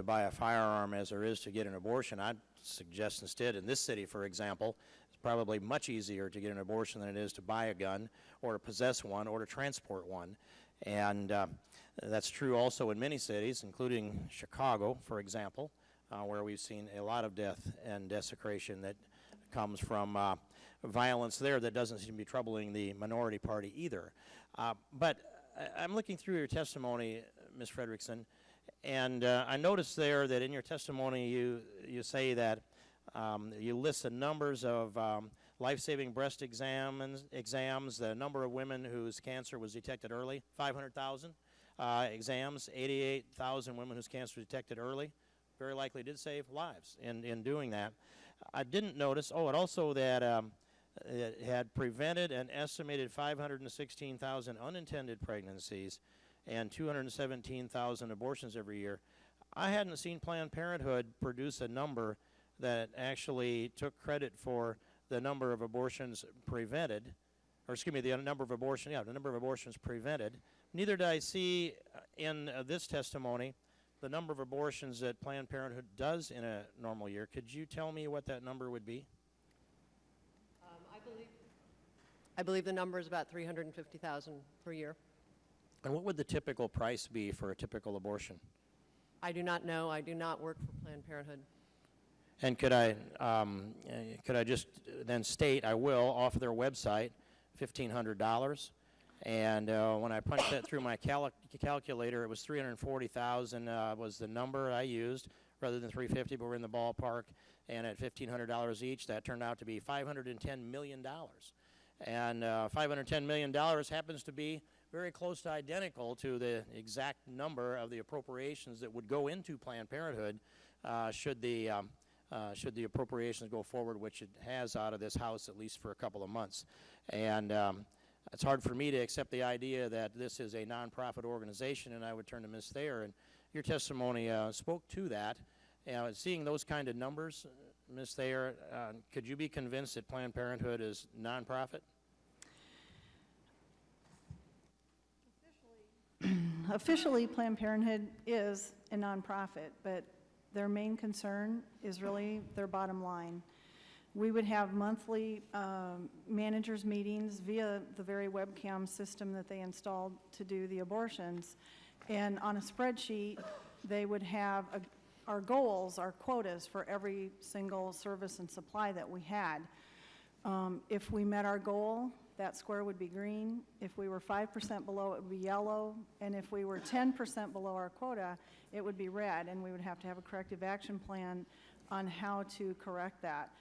buy a firearm as there is to get an abortion. I'd suggest instead in this city, for example, it's probably much easier to get an abortion than it is to buy a gun or to possess one or to transport one. And that's true also in many cities, including Chicago, for example, where we've seen a lot of death and desecration that comes from violence there that doesn't seem to be troubling the minority party either. But I'm looking through your testimony, Ms. Frederickson, and I noticed there that in your testimony you say that you list the numbers of life-saving breast exams, the number of women whose cancer was detected early, 500,000 exams, 88,000 women whose cancer was detected early. Very likely did save lives in doing that. I didn't notice, it also that it had prevented an estimated 516,000 unintended pregnancies and 217,000 abortions every year. I hadn't seen Planned Parenthood produce a number that actually took credit for the number of abortions prevented, or excuse me, the number of abortions prevented. Neither did I see in this testimony the number of abortions that Planned Parenthood does in a normal year. Could you tell me what that number would be? I believe the number is about 350,000 per year. And what would the typical price be for a typical abortion? I do not know. I do not work for Planned Parenthood. And could I just then state, I will, off of their website, $1,500. And when I punched that through my calculator, it was 340,000 was the number I used, rather than 350, but we're in the ballpark. And at $1,500 each, that turned out to be $510 million. And $510 million happens to be very close to identical to the exact number of the appropriations that would go into Planned Parenthood should the appropriations go forward, which it has out of this House at least for a couple of months. And it's hard for me to accept the idea that this is a nonprofit organization, and I would turn to Ms. Thayer. And your testimony spoke to that. Seeing those kind of numbers, Ms. Thayer, could you be convinced that Planned Parenthood is nonprofit? Officially, Planned Parenthood is a nonprofit, but their main concern is really their bottom line. We would have monthly managers meetings via the very webcam system that they installed to do the abortions. And on a spreadsheet, they would have our goals, our quotas for every single service and supply that we had. If we met our goal, that square would be green. If we were 5% below, it would be yellow. And if we were 10% below our quota, it would be red. And we would have to have a corrective action plan on how to correct that.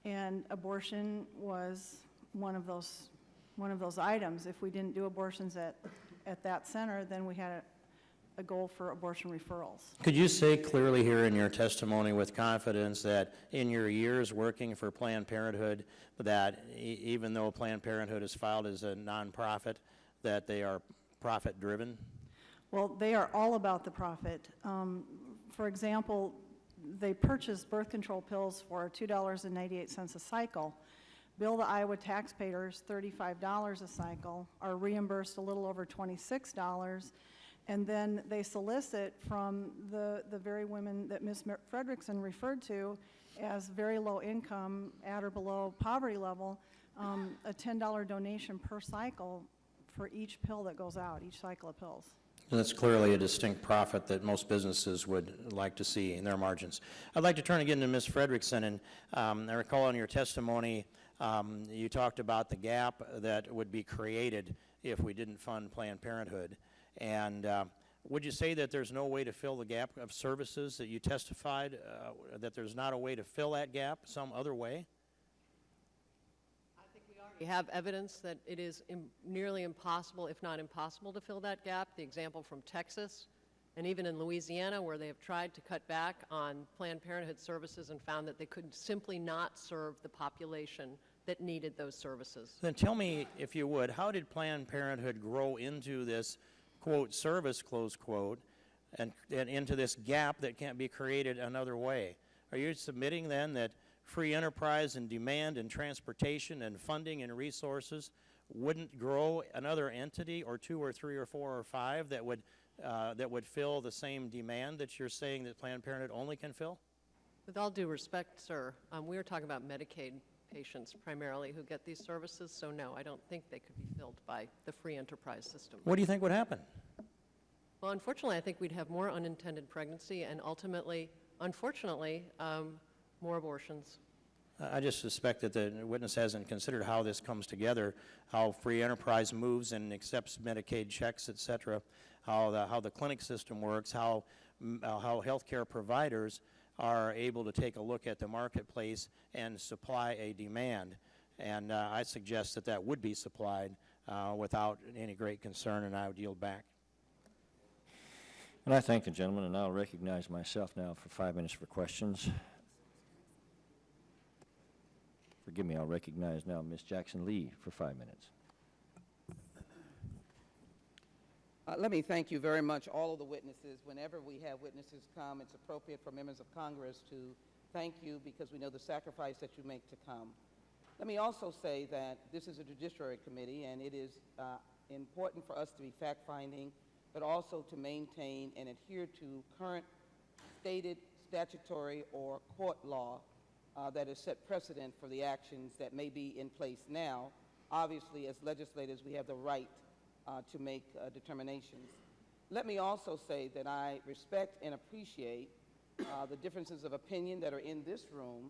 And abortion was one of those items. If we didn't do abortions at that center, then we had a goal for abortion referrals. Could you say clearly here in your testimony with confidence that in your years working for Planned Parenthood, that even though Planned Parenthood is filed as a nonprofit, that they are profit-driven? Well, they are all about the profit. For example, they purchase birth control pills for $2.98 a cycle, bill the Iowa taxpayers $35 a cycle, are reimbursed a little over $26, and then they solicit from the very women that Ms. Fredrickson referred to as very low income, at or below poverty level, a $10 donation per cycle for each pill that goes out, each cycle of pills. And that's clearly a distinct profit that most businesses would like to see in their margins. I'd like to turn again to Ms. Fredrickson, and I recall in your testimony you talked about the gap that would be created if we didn't fund Planned Parenthood. And would you say that there's no way to fill the gap of services that you testified, that there's not a way to fill that gap some other way? We have evidence that it is nearly impossible, if not impossible, to fill that gap. The example from Texas and even in Louisiana, where they have tried to cut back on Planned Parenthood services and found that they could simply not serve the population that needed those services. Then tell me, if you would, how did Planned Parenthood grow into this, quote, service, close quote, and into this gap that can't be created another way? Are you submitting then that free enterprise and demand and transportation and funding and resources wouldn't grow another entity or two or three or four or five that would fill the same demand that you're saying that Planned Parenthood only can fill? With all due respect, sir, we are talking about Medicaid patients primarily who get these services, so no, I don't think they could be filled by the free enterprise system. What do you think would happen? Well, unfortunately, I think we'd have more unintended pregnancy and ultimately, unfortunately, more abortions. I just suspect that the witness hasn't considered how this comes together, how free enterprise moves and accepts Medicaid checks, et cetera, how the clinic system works, how healthcare providers are able to take a look at the marketplace and supply a demand. And I suggest that that would be supplied without any great concern, and I would yield back. And I thank the gentleman, and I'll recognize myself now for 5 minutes for questions. Forgive me, I'll recognize now Ms. Jackson-Lee for 5 minutes. Let me thank you very much, all of the witnesses. Whenever we have witnesses come, it's appropriate for members of Congress to thank you because we know the sacrifice that you make to come. Let me also say that this is a judiciary committee, and it is important for us to be fact-finding, but also to maintain and adhere to current stated statutory or court law that has set precedent for the actions that may be in place now. Obviously, as legislators, we have the right to make determinations. Let me also say that I respect and appreciate the differences of opinion that are in this room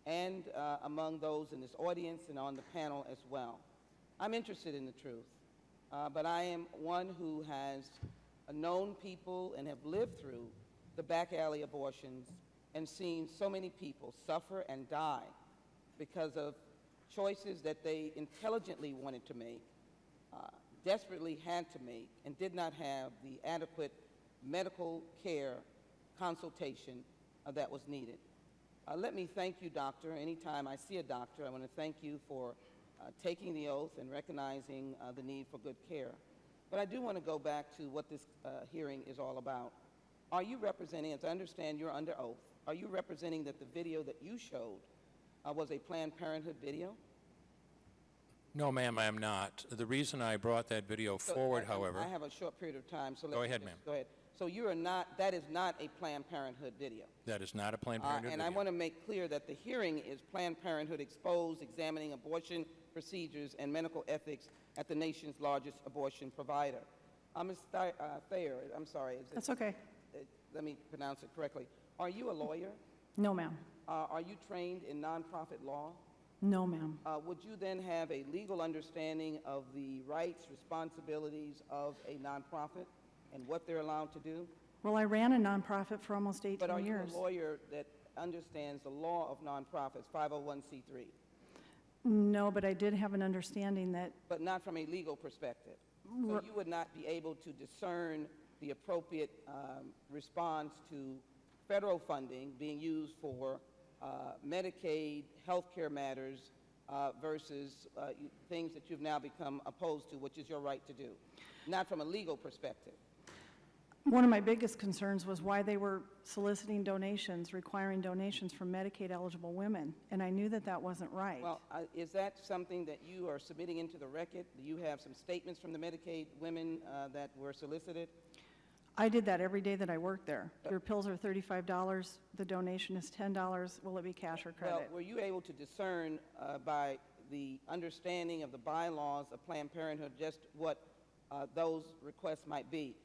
and among those in this audience and on the panel as well. I'm interested in the truth, but I am one who has known people and have lived through the back alley abortions and seen so many people suffer and die because of choices that they intelligently wanted to make, desperately had to make, and did not have the adequate medical care consultation that was needed. Let me thank you, doctor. Anytime I see a doctor, I want to thank you for taking the oath and recognizing the need for good care. But I do want to go back to what this hearing is all about. Are you representing, as I understand you're under oath, are you representing that the video that you showed was a Planned Parenthood video? No, ma'am, I am not. The reason I brought that video forward, however... I have a short period of time, so Go ahead, ma'am. Go ahead. So you are not, that is not a Planned Parenthood video? That is not a Planned Parenthood and video. I want to make clear that the hearing is Planned Parenthood Exposed, examining abortion procedures and medical ethics at the nation's largest abortion provider. Ms. Thayer, I'm sorry. That's okay. Let me pronounce it correctly. Are you a lawyer? No, ma'am. Are you trained in nonprofit law? No, ma'am. Would you then have a legal understanding of the rights, responsibilities of a nonprofit and what they're allowed to do? Well, I ran a nonprofit for almost 18 years. But are you a lawyer that understands the law of nonprofits, 501c3? No, but I did have an understanding that... But not from a legal perspective. So you would not be able to discern the appropriate response to federal funding being used for Medicaid, healthcare matters versus things that you've now become opposed to, which is your right to do, not from a legal perspective. One of my biggest concerns was why they were soliciting donations, requiring donations from Medicaid-eligible women, and I knew that that wasn't right. Well, is that something that you are submitting into the record? Do you have some statements from the Medicaid women that were solicited? I did that every day that I worked there. Your pills are $35, the donation is $10, will it be cash or credit? Well, were you able to discern by the understanding of the bylaws of Planned Parenthood just what those requests might be?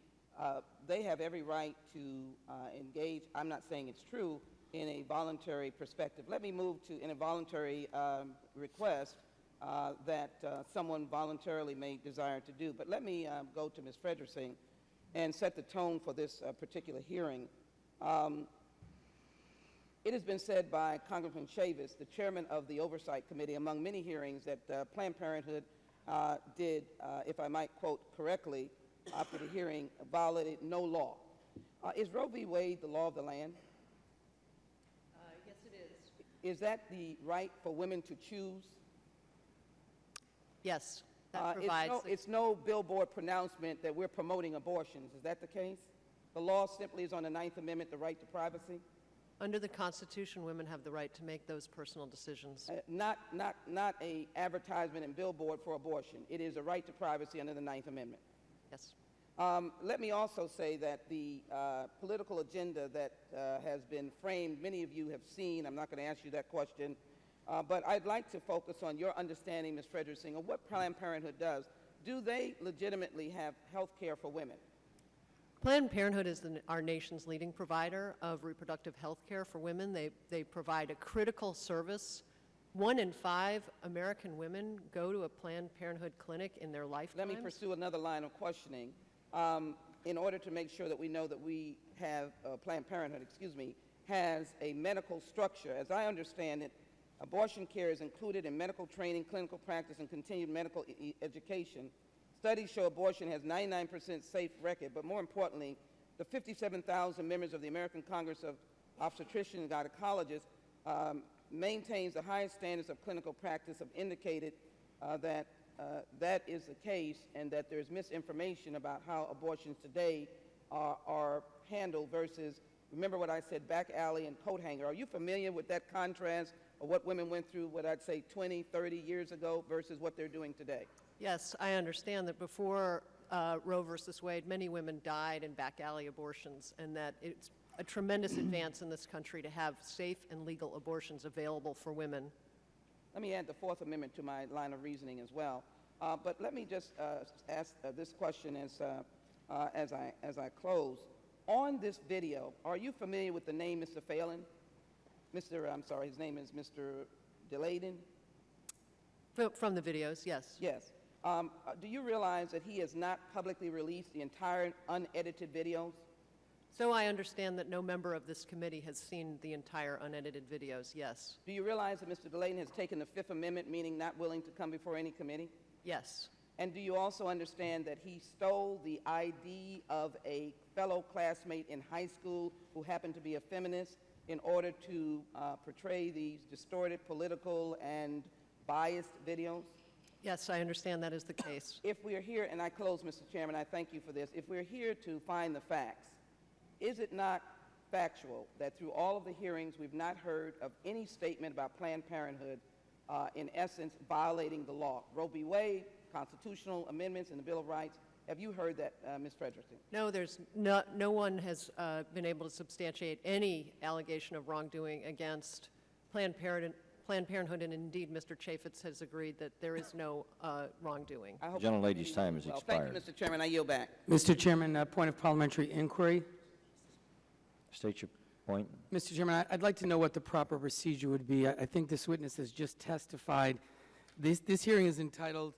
They have every right to engage, I'm not saying it's true, in a voluntary perspective. Let me move to, in a voluntary request that someone voluntarily may desire to do. But let me go to Ms. Frederickson and set the tone for this particular hearing. It has been said by Congressman Chavis, the chairman of the Oversight Committee, among many hearings, that Planned Parenthood did, if I might quote correctly, after the hearing, violated no law. Is Roe v. Wade the law of the land? Yes, it is. Is that the right for women to choose? Yes, that provides... It's no billboard pronouncement that we're promoting abortions. Is that the case? The law simply is on the 9th Amendment, the right to privacy? Under the Constitution, women have the right to make those personal decisions. Not a advertisement and billboard for abortion. It is a right to privacy under the 9th Amendment. Yes. Let me also say that the political agenda that has been framed, many of you have seen, I'm not going to ask you that question, but I'd like to focus on your understanding, Ms. Frederickson, of what Planned Parenthood does. Do they legitimately have health care for women? Planned Parenthood is our nation's leading provider of reproductive health care for women. They provide a critical service. 1 in 5 American women go to a Planned Parenthood clinic in their lifetime. Let me pursue another line of questioning. In order to make sure that we know that we have, Planned Parenthood, has a medical structure. As I understand it, abortion care is included in medical training, clinical practice, and continued medical education. Studies show abortion has 99% safe record, but more importantly, the 57,000 members of the American Congress of Obstetricians and Gynecologists maintains the highest standards of clinical practice, have indicated that that is the case and that there's misinformation about how abortions today are handled versus, remember what I said, back alley and coat hanger. Are you familiar with that contrast of what women went through, what I'd say 20, 30 years ago versus what they're doing today? Yes, I understand that before Roe versus Wade, many women died in back alley abortions, and that it's a tremendous advance in this country to have safe and legal abortions available for women. Let me add the Fourth Amendment to my line of reasoning as well. But let me just ask this question as I close. On this video, are you familiar with the name Mr. Phelan? I'm sorry, his name is Mr. Delayden? From the videos, yes. Yes. Do you realize that he has not publicly released the entire unedited videos? So I understand that no member of this committee has seen the entire unedited videos, yes. Do you realize that Mr. Delayden has taken the Fifth Amendment, meaning not willing to come before any committee? Yes. And do you also understand that he stole the ID of a fellow classmate in high school who happened to be a feminist in order to portray these distorted political and biased videos? Yes, I understand that is the case. If we are here, and I close, Mr. Chairman, I thank you for this. If we're here to find the facts, is it not factual that through all of the hearings we've not heard of any statement about Planned Parenthood in essence violating the law? Roe v. Wade, constitutional amendments in the Bill of Rights. Have you heard that, Ms. Frederickson? No, no one has been able to substantiate any allegation of wrongdoing against Planned Parenthood, and indeed Mr. Chaffetz has agreed that there is no wrongdoing. The gentlelady's time has expired. Thank you, Mr. Chairman. I yield back. Mr. Chairman, point of parliamentary inquiry. State your point. Mr. Chairman, I'd like to know what the proper procedure would be. I think this witness has just testified. This hearing is entitled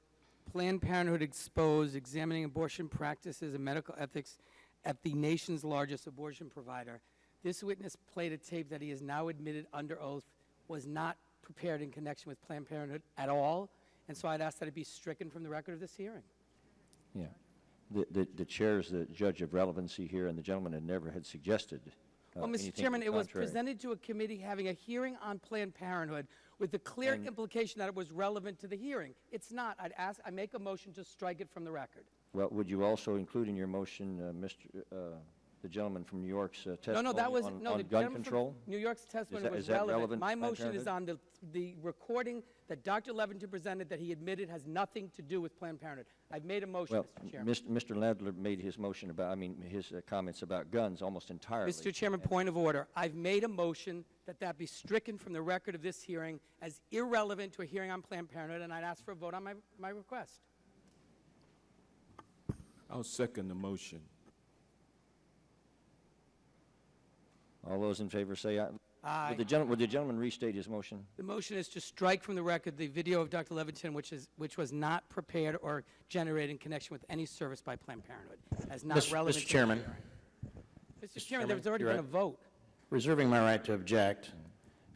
Planned Parenthood Exposed, Examining Abortion Practices and Medical Ethics at the Nation's Largest Abortion Provider. This witness played a tape that he has now admitted under oath was not prepared in connection with Planned Parenthood at all, and so I'd ask that it be stricken from the record of this hearing. Yeah. The chair is the judge of relevancy here, and the gentleman had suggested Well, Mr. Chairman, it was presented to a committee having a hearing on Planned Parenthood with the clear implication that it was relevant to the hearing. It's not. I make a motion to strike it from the record. Well, would you also include in your motion, the gentleman from New York's testimony on gun control? New York's testimony was relevant. My motion is on the recording that Dr. Leventon presented that he admitted has nothing to do with Planned Parenthood. I've made a motion, Mr. Chairman. Mr. Ladler made his motion about, his comments about guns almost entirely. Mr. Chairman, point of order. I've made a motion that be stricken from the record of this hearing as irrelevant to a hearing on Planned Parenthood, and I'd ask for a vote on my request. I'll second the motion. All those in favor say aye. Aye. Would the gentleman restate his motion? The motion is to strike from the record the video of Dr. Leventon, which was not prepared or generated in connection with any service by Planned Parenthood, as not relevant. Mr. Chairman. Mr. Chairman, there's already been a vote. Reserving my right to object.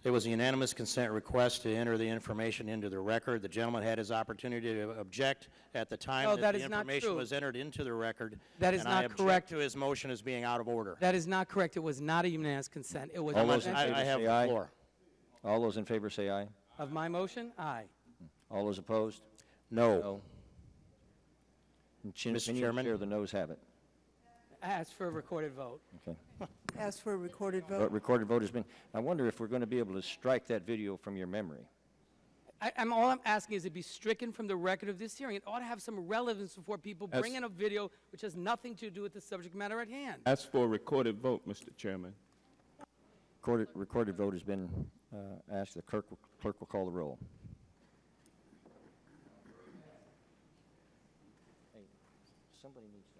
It was a unanimous consent request to enter the information into the record. The gentleman had his opportunity to object at the time that the information was entered into the record. That is not correct. And I object to his motion as being out of order. That is not correct. It was not a unanimous consent. It was. I have the floor. All those in favor say aye. Of my motion, aye. All those opposed? No. Mr. Chairman, the noes have it. I ask for a recorded vote. Okay. Ask for a recorded vote. Recorded vote has been. I wonder if we're going to be able to strike that video from your memory. All I'm asking is it be stricken from the record of this hearing. It ought to have some relevance before people bring in a video which has nothing to do with the subject matter at hand. Ask for a recorded vote, Mr. Chairman. Recorded vote has been asked. The clerk will call the roll. Hey, somebody needs to ask.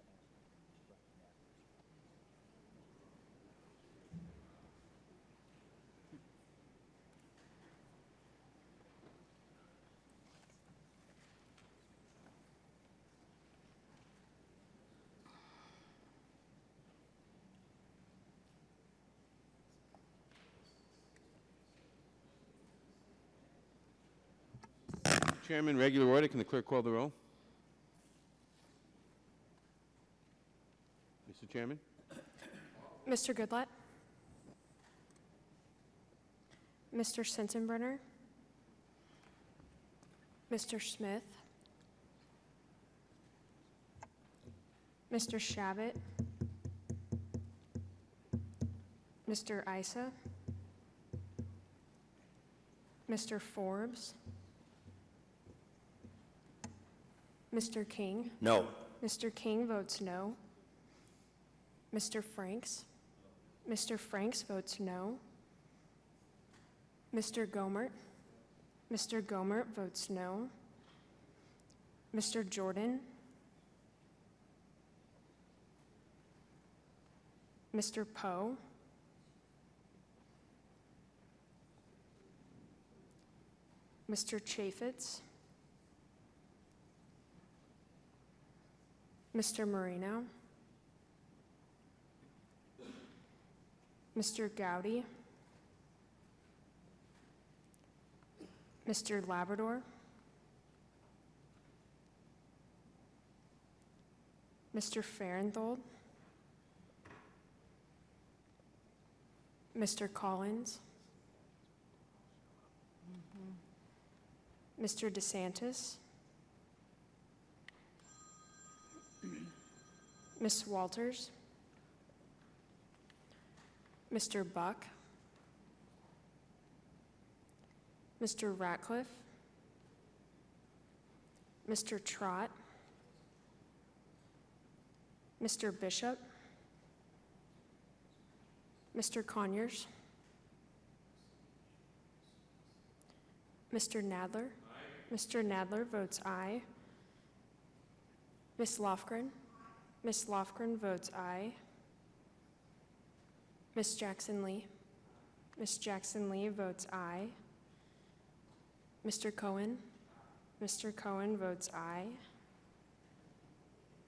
Chairman, regular order. Can the clerk call the roll? Mr. Chairman? Mr. Goodlatte? Mr. Sensenbrenner? Mr. Smith? Mr. Shabbat? Mr. Issa? Mr. Forbes? Mr. King? No. Mr. King votes no. Mr. Franks? Mr. Franks votes no. Mr. Gomert? Mr. Gomert votes no. Mr. Jordan? Mr. Poe? Mr. Chaffetz? Mr. Marino? Mr. Gowdy? Mr. Labrador? Mr. Farenthold? Mr. Collins? Mr. DeSantis? Ms. Walters? Mr. Buck? Mr. Ratcliffe? Mr. Trott? Mr. Bishop? Mr. Conyers? Mr. Nadler? Mr. Nadler votes aye. Ms. Lofgren? Ms. Lofgren votes aye. Ms. Jackson Lee? Ms. Jackson Lee votes aye. Mr. Cohen? Mr. Cohen votes aye.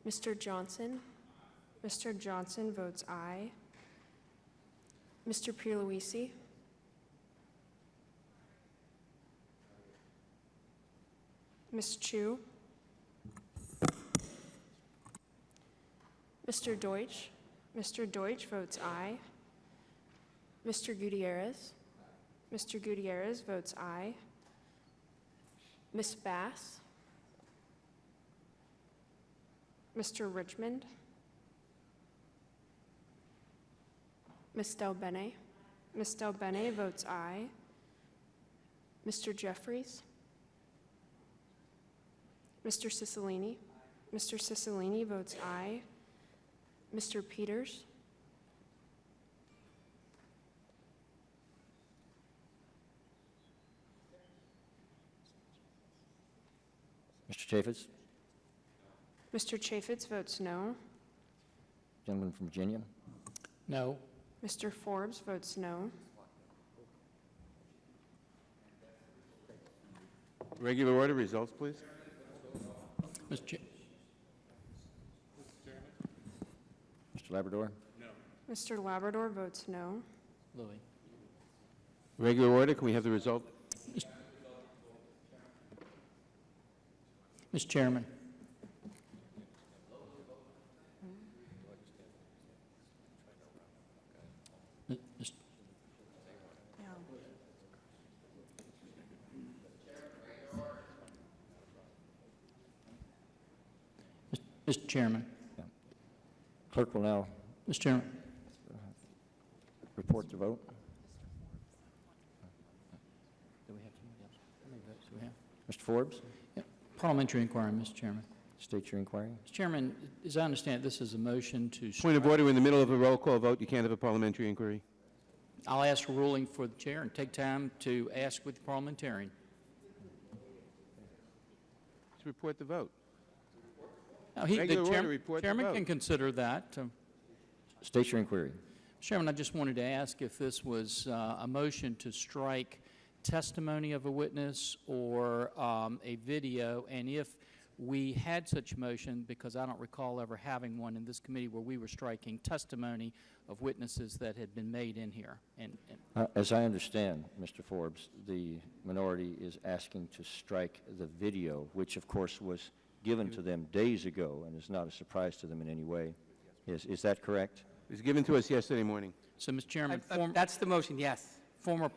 Mr. Johnson? Mr. Johnson votes aye. Mr. Pierluisi? Ms. Chu? Mr. Deutsch? Mr. Deutsch votes aye. Mr. Gutierrez? Mr. Gutierrez votes aye. Ms. Bass? Mr. Richmond? Ms. Delbene? Ms. Delbene votes aye. Mr. Jeffries? Mr. Cicilline? Mr. Cicilline votes aye. Mr. Peters? Mr. Chaffetz? Mr. Chaffetz votes no. Gentleman from Virginia? No. Mr. Forbes votes no. Regular order, results, please. Mr. Mr. Labrador? Mr. Labrador votes no. Louis. Regular order, can we have the result? Mr. Chairman. Mr. Chairman. Clerk will now Mr. Chairman. report the vote. Do we have somebody else? How many votes do we have? Mr. Forbes? Parliamentary inquiry, Mr. Chairman. State your inquiry. Mr. Chairman, as I understand, this is a motion to... Point of order, we're in the middle of a roll call vote. You can't have a parliamentary inquiry. I'll ask for ruling for the chair and take time to ask with the parliamentarian. Let's report the vote. Now, the Regular order, report the chairman vote. can consider that. State your inquiry. Chairman, I just wanted to ask if this was a motion to strike testimony of a witness or a video, and if we had such a motion, because I don't recall ever having one in this committee where we were striking testimony of witnesses that had been made in here. As I understand, Mr. Forbes, the minority is asking to strike the video, which of course was given to them days ago and is not a surprise to them in any way. Is that correct? It was given to us yesterday morning. So, Mr. Chairman, that's the motion, yes. Former...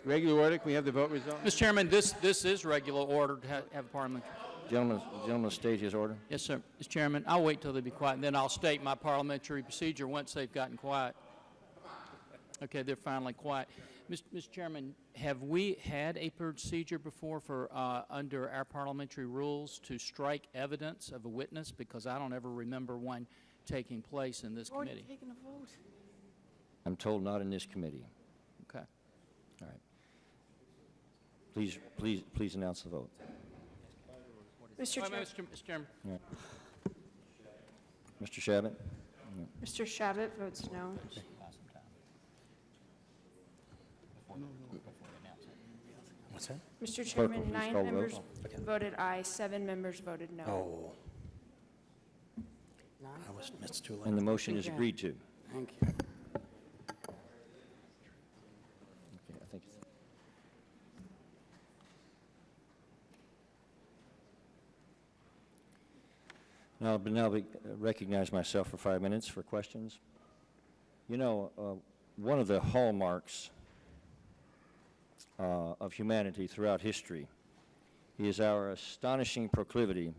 Regular order, can we have the vote result? Mr. Chairman, this is regular order to have a parliamentary... Gentleman state his order. Yes, sir. Mr. Chairman, I'll wait till they be quiet, and then I'll state my parliamentary procedure once they've gotten quiet. Okay, they're finally quiet. Mr. Chairman, have we had a procedure before for, under our parliamentary rules to strike evidence of a witness? Because I don't ever remember one taking place in this committee. Taking a vote. I'm told not in this committee. Okay. All right. Please announce the vote. Mr. Wait a Chair, minute, Mr. Chairman. All right. Mr. Shabbat? Mr. Shabbat votes no. What's that? Mr. Clerk, will Chairman, please 9 call the members vote. voted aye, 7 members voted no. Oh. It's too late. And the motion is agreed to. Thank you. Okay, I think it's... Now recognize myself for 5 minutes for questions. You know, one of the hallmarks of humanity throughout history is our astonishing proclivity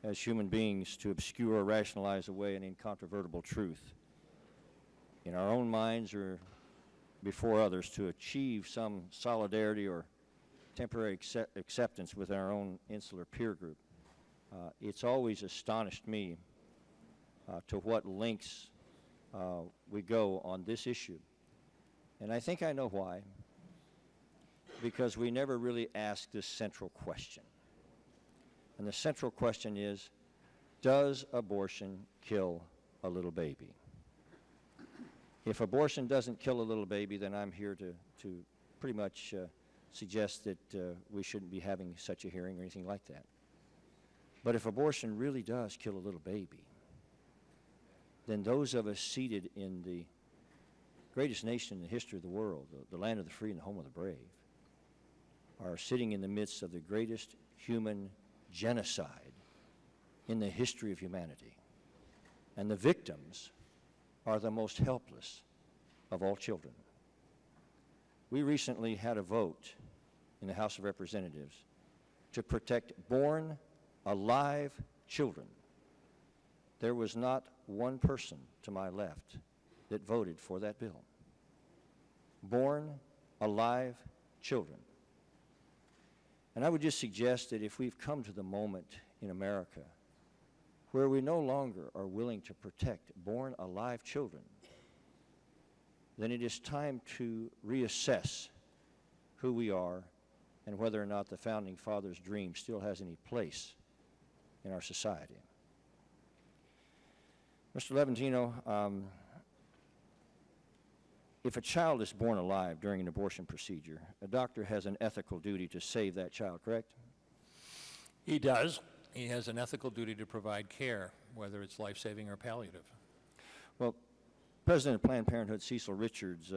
as human beings to obscure or rationalize away an incontrovertible truth in our own minds or before others to achieve some solidarity or temporary acceptance with our own insular peer group. It's always astonished me to what lengths we go on this issue. And I think I know why. Because we never really ask this central question. And the central question is, does abortion kill a little baby? If abortion doesn't kill a little baby, then I'm here to pretty much suggest that we shouldn't be having such a hearing or anything like that. But if abortion really does kill a little baby, then those of us seated in the greatest nation in the history of the world, the land of the free and the home of the brave, are sitting in the midst of the greatest human genocide in the history of humanity. And the victims are the most helpless of all children. We recently had a vote in the House of Representatives to protect born alive children. There was not one person to my left that voted for that bill. Born alive children. And I would just suggest that if we've come to the moment in America where we no longer are willing to protect born alive children, then it is time to reassess who we are and whether or not the Founding Fathers' dream still has any place in our society. Mr. Levantino, if a child is born alive during an abortion procedure, a doctor has an ethical duty to save that child, correct? He does. He has an ethical duty to provide care, whether it's life-saving or palliative. Well, President of Planned Parenthood, Cecil Richards,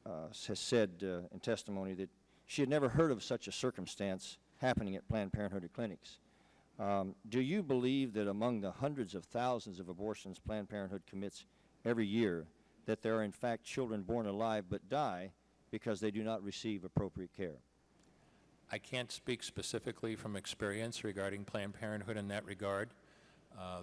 has said in testimony that she had never heard of such a circumstance happening at Planned Parenthood clinics. Do you believe that among the hundreds of thousands of abortions Planned Parenthood commits every year, that there are in fact children born alive but die because they do not receive appropriate care? I can't speak specifically from experience regarding Planned Parenthood in that regard.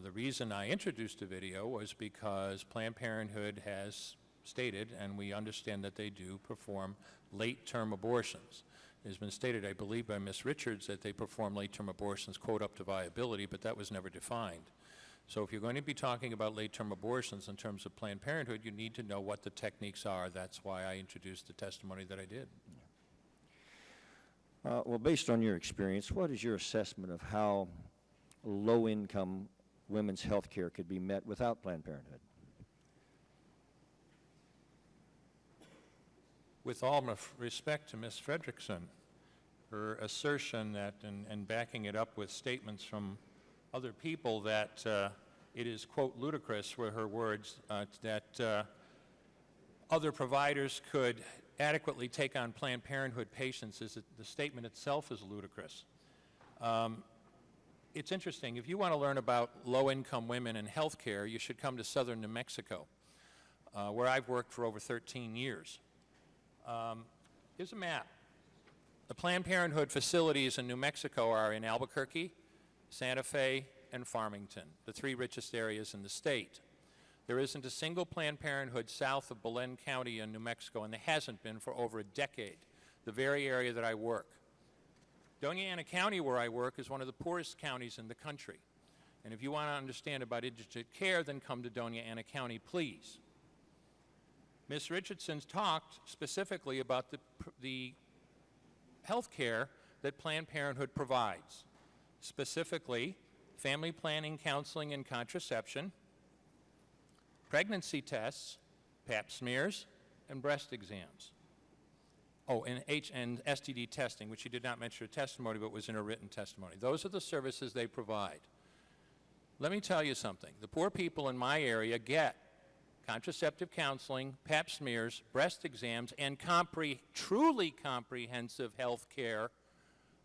The reason I introduced the video was because Planned Parenthood has stated, and we understand that they do, perform late-term abortions. It has been stated, I believe, by Ms. Richards that they perform late-term abortions, quote, up to viability, but that was never defined. So if you're going to be talking about late-term abortions in terms of Planned Parenthood, you need to know what the techniques are. That's why I introduced the testimony that I did. Well, based on your experience, what is your assessment of how low-income women's health care could be met without Planned Parenthood? With all respect to Ms. Fredrickson, her assertion that, and backing it up with statements from other people, that it is, quote, ludicrous, were her words, that other providers could adequately take on Planned Parenthood patients, the statement itself is ludicrous. It's interesting. If you want to learn about low-income women and health care, you should come to southern New Mexico, where I've worked for over 13 years. Here's a map. The Planned Parenthood facilities in New Mexico are in Albuquerque, Santa Fe, and Farmington, the three richest areas in the state. There isn't a single Planned Parenthood south of Belen County in New Mexico, and there hasn't been for over a decade, the very area that I work. Doña Ana County, where I work, is one of the poorest counties in the country. And if you want to understand about indigent care, then come to Doña Ana County, please. Ms. Richardson's talked specifically about the health care that Planned Parenthood provides, specifically family planning, counseling, and contraception, pregnancy tests, pap smears, and breast exams. Oh, and STD testing, which she did not mention in her testimony, but was in her written testimony. Those are the services they provide. Let me tell you something. The poor people in my area get contraceptive counseling, pap smears, breast exams, and truly comprehensive health care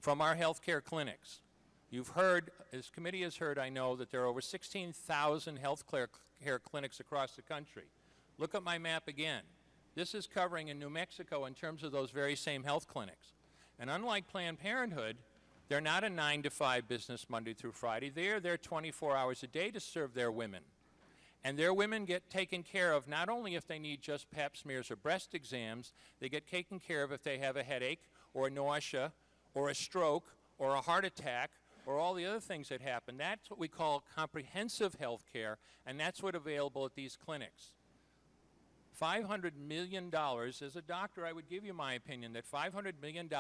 from our health care clinics. You've heard, this committee has heard, I know, that there are over 16,000 health care clinics across the country. Look at my map again. This is covering in New Mexico in terms of those very same health clinics. And unlike Planned Parenthood, they're not a 9-to-5 business Monday through Friday. They're there 24 hours a day to serve their women. And their women get taken care of not only if they need just pap smears or breast exams, they get taken care of if they have a headache or a nausea or a stroke or a heart attack or all the other things that happen. That's what we call comprehensive health care, and that's what's available at these clinics. $500 million, as a doctor, I would give you my opinion that $500 million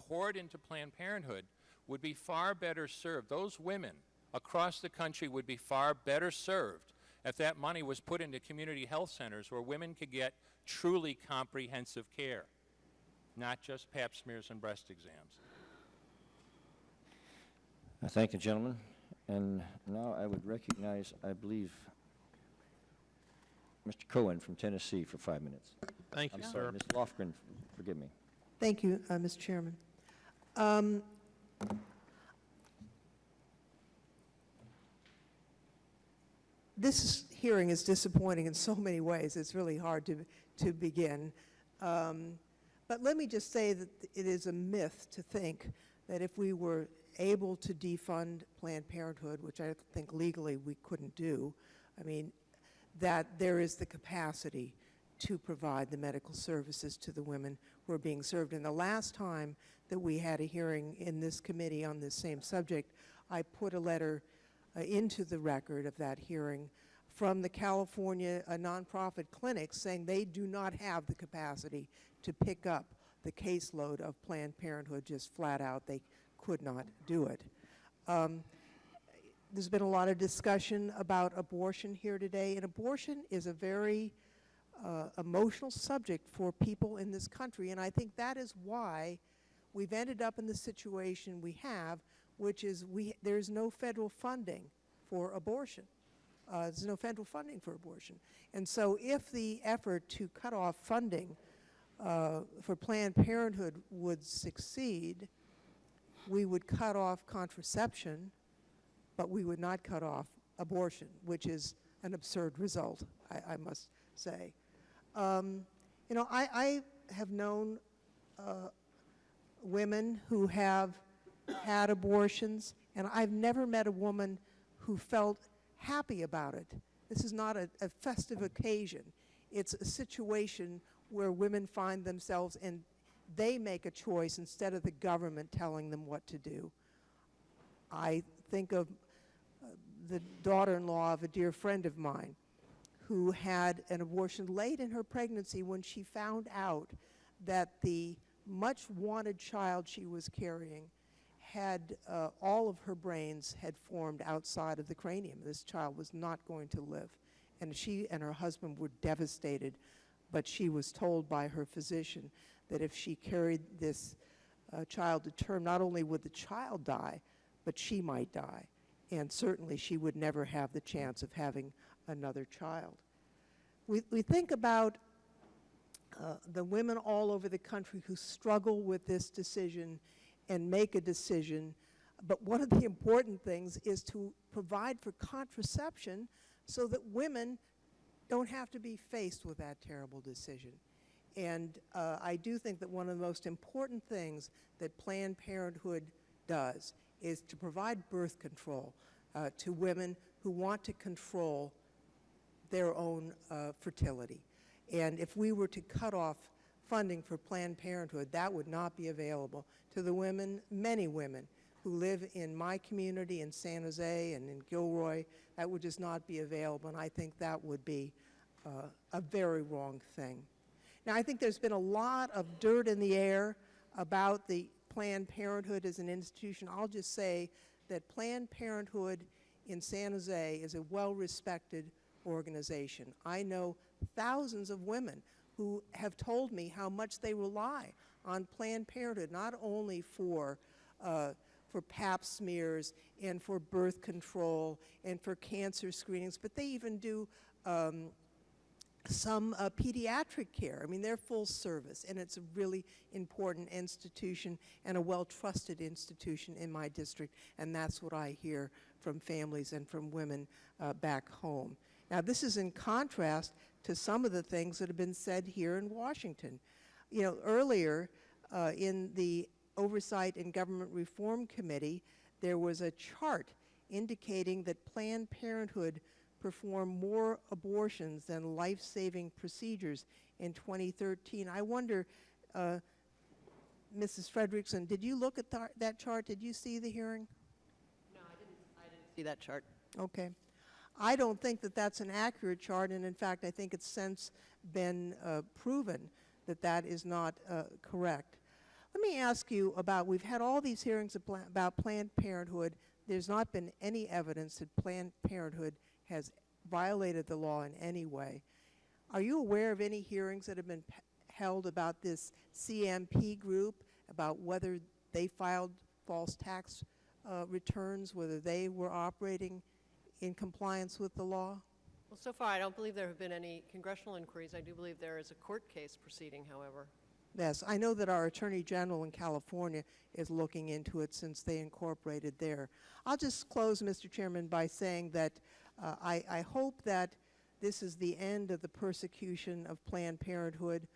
poured into Planned Parenthood would be far better served. Those women across the country would be far better served if that money was put into community health centers where women could get truly comprehensive care, not just pap smears and breast exams. I thank the gentleman. And now I would recognize, I believe, Mr. Cohen from Tennessee for 5 minutes. Thank you, I'm sir. sorry, Ms. Lofgren, forgive me. Thank you, Mr. Chairman. This hearing is disappointing in so many ways. It's really hard to begin. But let me just say that it is a myth to think that if we were able to defund Planned Parenthood, which I think legally we couldn't do, I mean, that there is the capacity to provide the medical services to the women who are being served. And the last time that we had a hearing in this committee on this same subject, I put a letter into the record of that hearing from the California nonprofit clinics saying they do not have the capacity to pick up the caseload of Planned Parenthood, just flat out. They could not do it. There's been a lot of discussion about abortion here today, and abortion is a very emotional subject for people in this country, and I think that is why we've ended up in the situation we have, which is there's no federal funding for abortion. There's no federal funding for abortion. And so if the effort to cut off funding for Planned Parenthood would succeed, we would cut off contraception, but we would not cut off abortion, which is an absurd result, I must say. You know, I have known women who have had abortions, and I've never met a woman who felt happy about it. This is not a festive occasion. It's a situation where women find themselves and they make a choice instead of the government telling them what to do. I think of the daughter-in-law of a dear friend of mine who had an abortion late in her pregnancy when she found out that the much-wanted child she was carrying had all of her brains had formed outside of the cranium. This child was not going to live. And she and her husband were devastated, but she was told by her physician that if she carried this child to term, not only would the child die, but she might die. And certainly she would never have the chance of having another child. We think about the women all over the country who struggle with this decision and make a decision, but one of the important things is to provide for contraception so that women don't have to be faced with that terrible decision. And I do think that one of the most important things that Planned Parenthood does is to provide birth control to women who want to control their own fertility. And if we were to cut off funding for Planned Parenthood, that would not be available to the women, many women, who live in my community in San Jose and in Gilroy. That would just not be available, and I think that would be a very wrong thing. Now, I think there's been a lot of dirt in the air about the Planned Parenthood as an institution. I'll just say that Planned Parenthood in San Jose is a well-respected organization. I know thousands of women who have told me how much they rely on Planned Parenthood, not only for Pap smears and for birth control and for cancer screenings, but they even do some pediatric care. I mean, they're full service, and it's a really important institution and a well-trusted institution in my district, and that's what I hear from families and from women back home. Now, this is in contrast to some of the things that have been said here in Washington. You know, earlier in the Oversight and Government Reform Committee, there was a chart indicating that Planned Parenthood performed more abortions than life-saving procedures in 2013. I wonder, Mrs. Frederickson, did you look at that chart? Did you see the hearing? No, I didn't see that chart. Okay. I don't think that that's an accurate chart, and in fact, I think it's since been proven that that is not correct. Let me ask you about, we've had all these hearings about Planned Parenthood. There's not been any evidence that Planned Parenthood has violated the law in any way. Are you aware of any hearings that have been held about this CMP group, about whether they filed false tax returns, whether they were operating in compliance with the law? Well, so far, I don't believe there have been any congressional inquiries. I do believe there is a court case proceeding, however. Yes, I know that our Attorney General in California is looking into it since they incorporated there. I'll just close, Mr. Chairman, by saying that I hope that this is the end of the persecution of Planned Parenthood.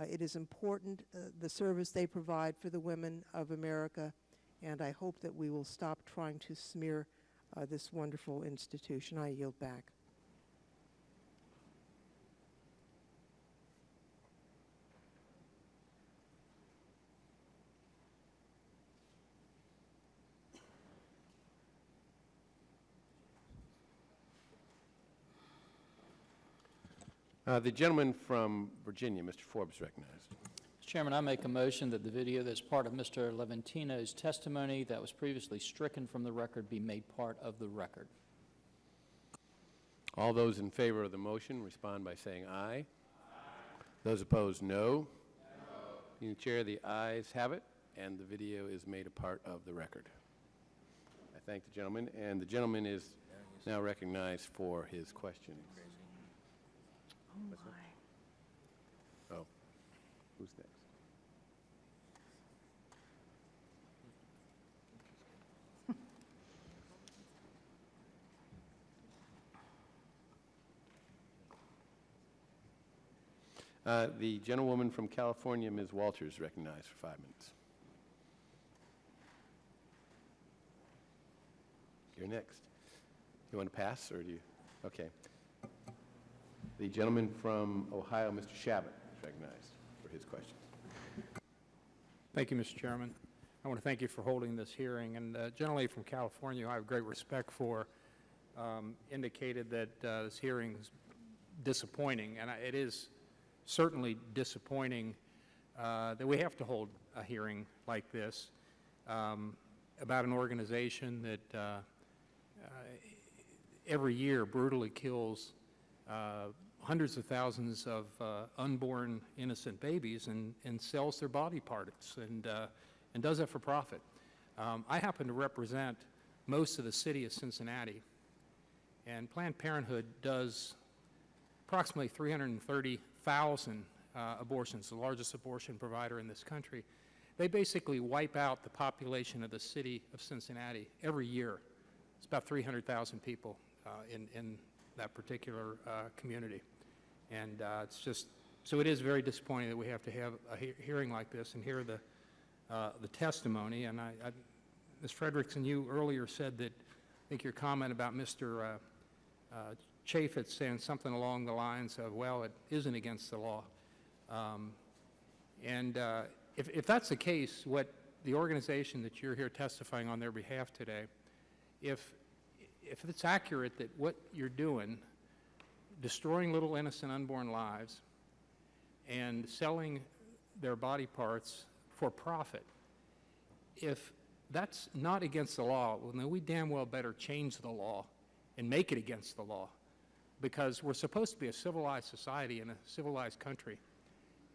It is important, the service they provide for the women of America, and I hope that we will stop trying to smear this wonderful institution. I yield back. The gentleman from Virginia, Mr. Forbes, recognized. Mr. Chairman, I make a motion that the video that's part of Mr. Levantino's testimony that was previously stricken from the record be made part of the record. All those in favor of the motion respond by saying aye. Aye. Those opposed, no. No. Chair, the ayes have it, and the video is made a part of the record. I thank the gentleman, and the gentleman is now recognized for his questions. Oh, my. Oh, who's next? The gentlewoman from California, Ms. Walters, recognized for 5 minutes. You're next. You want to pass, or do you? Okay. The gentleman from Ohio, Mr. Shabbat, is recognized for his questions. Thank you, Mr. Chairman. I want to thank you for holding this hearing. And generally from California, I have great respect for, indicated that this hearing is disappointing. And it is certainly disappointing that we have to hold a hearing like this about an organization that every year brutally kills hundreds of thousands of unborn innocent babies and sells their body parts and does that for profit. I happen to represent most of the city of Cincinnati, and Planned Parenthood does approximately 330,000 abortions, the largest abortion provider in this country. They basically wipe out the population of the city of Cincinnati every year. It's about 300,000 people in that particular community. And it's just, so it is very disappointing that we have to have a hearing like this and hear the testimony. And Ms. Frederickson, you earlier said that, I think your comment about Mr. Chaffetz saying something along the lines of, well, it isn't against the law. If that's the case, what the organization that you're here testifying on their behalf today, if it's accurate that what you're doing, destroying little innocent unborn lives and selling their body parts for profit, if that's not against the law, well, then we damn well better change the law and make it against the law, because we're supposed to be a civilized society in a civilized country.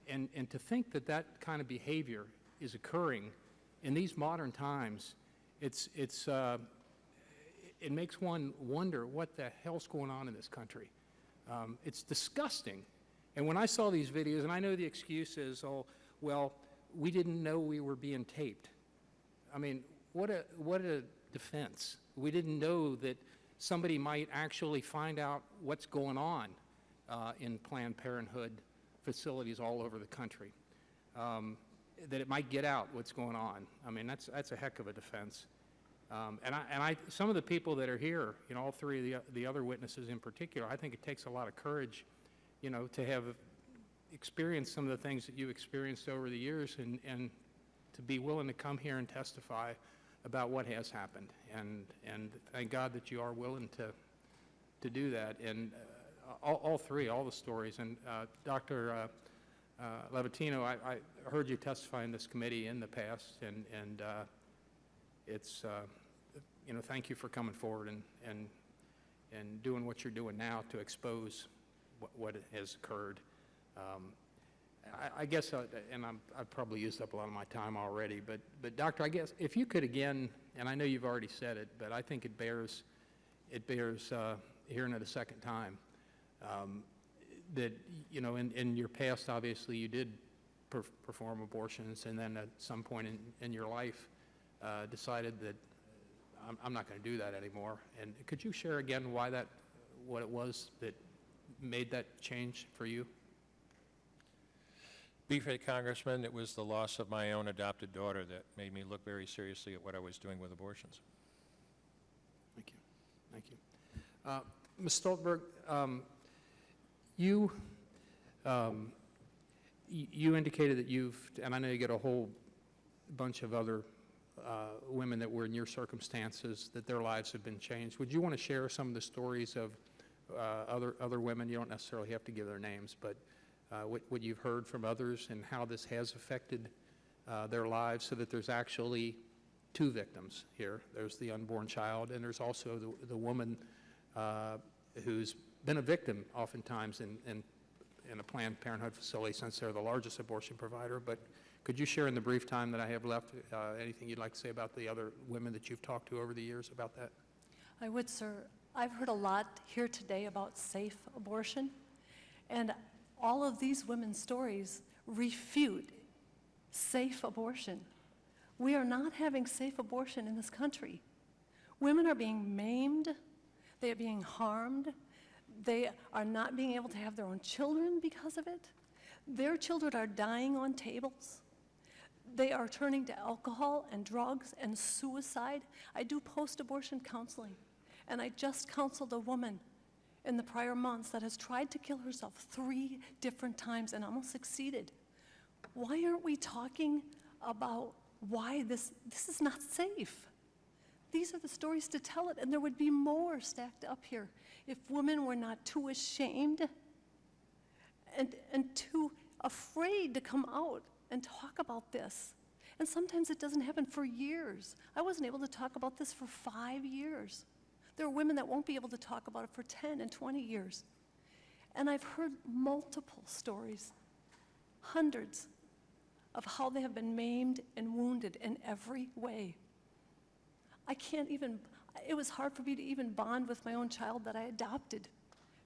And to think that that kind of behavior is occurring in these modern times, it makes one wonder what the hell's going on in this country. It's disgusting. And when I saw these videos, and I know the excuse is, oh, well, we didn't know we were being taped. I mean, what a defense. We didn't know that somebody might actually find out what's going on in Planned Parenthood facilities all over the country, that it might get out what's going on. I mean, that's a heck of a defense. Some of the people that are here, all three of the other witnesses in particular, I think it takes a lot of courage, to have experienced some of the things that you experienced over the years, and to be willing to come here and testify about what has happened. And thank God that you are willing to do that. And all three, all the stories. And Dr. Levatino, I heard you testify in this committee in the past, and it's, thank you for coming forward and doing what you're doing now to expose what has occurred. I guess, and I've probably used up a lot of my time already, but Doctor, I guess if you could again, and I know you've already said it, but I think it bears hearing it a second time, that, in your past, obviously, you did perform abortions, and then at some point in your life decided that I'm not going to do that anymore. And could you share again what it was that made that change for you? Briefly, Congressman, it was the loss of my own adopted daughter that made me look very seriously at what I was doing with abortions. Thank you. Thank you. Ms. Stoltenberg, you indicated that and I know you get a whole bunch of other women that were in your circumstances, that their lives have been changed. Would you want to share some of the stories of other women? You don't necessarily have to give their names, but what you've heard from others and how this has affected their lives, so that there's actually two victims here. There's the unborn child, and there's also the woman who's been a victim oftentimes in a Planned Parenthood facility, since they're the largest abortion provider. But could you share in the brief time that I have left anything you'd like to say about the other women that you've talked to over the years about that? I would, sir. I've heard a lot here today about safe abortion, and all of these women's stories refute safe abortion. We are not having safe abortion in this country. Women are being maimed, they are being harmed, they are not being able to have their own children because of it. Their children are dying on tables. They are turning to alcohol and drugs and suicide. I do post-abortion counseling, and I just counseled a woman in the prior months that has tried to kill herself 3 different times and almost succeeded. Why aren't we talking about why this is not safe? These are the stories to tell it, and there would be more stacked up here if women were not too ashamed and too afraid to come out and talk about this. And sometimes it doesn't happen for years. I wasn't able to talk about this for 5 years. There are women that won't be able to talk about it for 10 and 20 years. And I've heard multiple stories, hundreds, of how they have been maimed and wounded in every way. It was hard for me to even bond with my own child that I adopted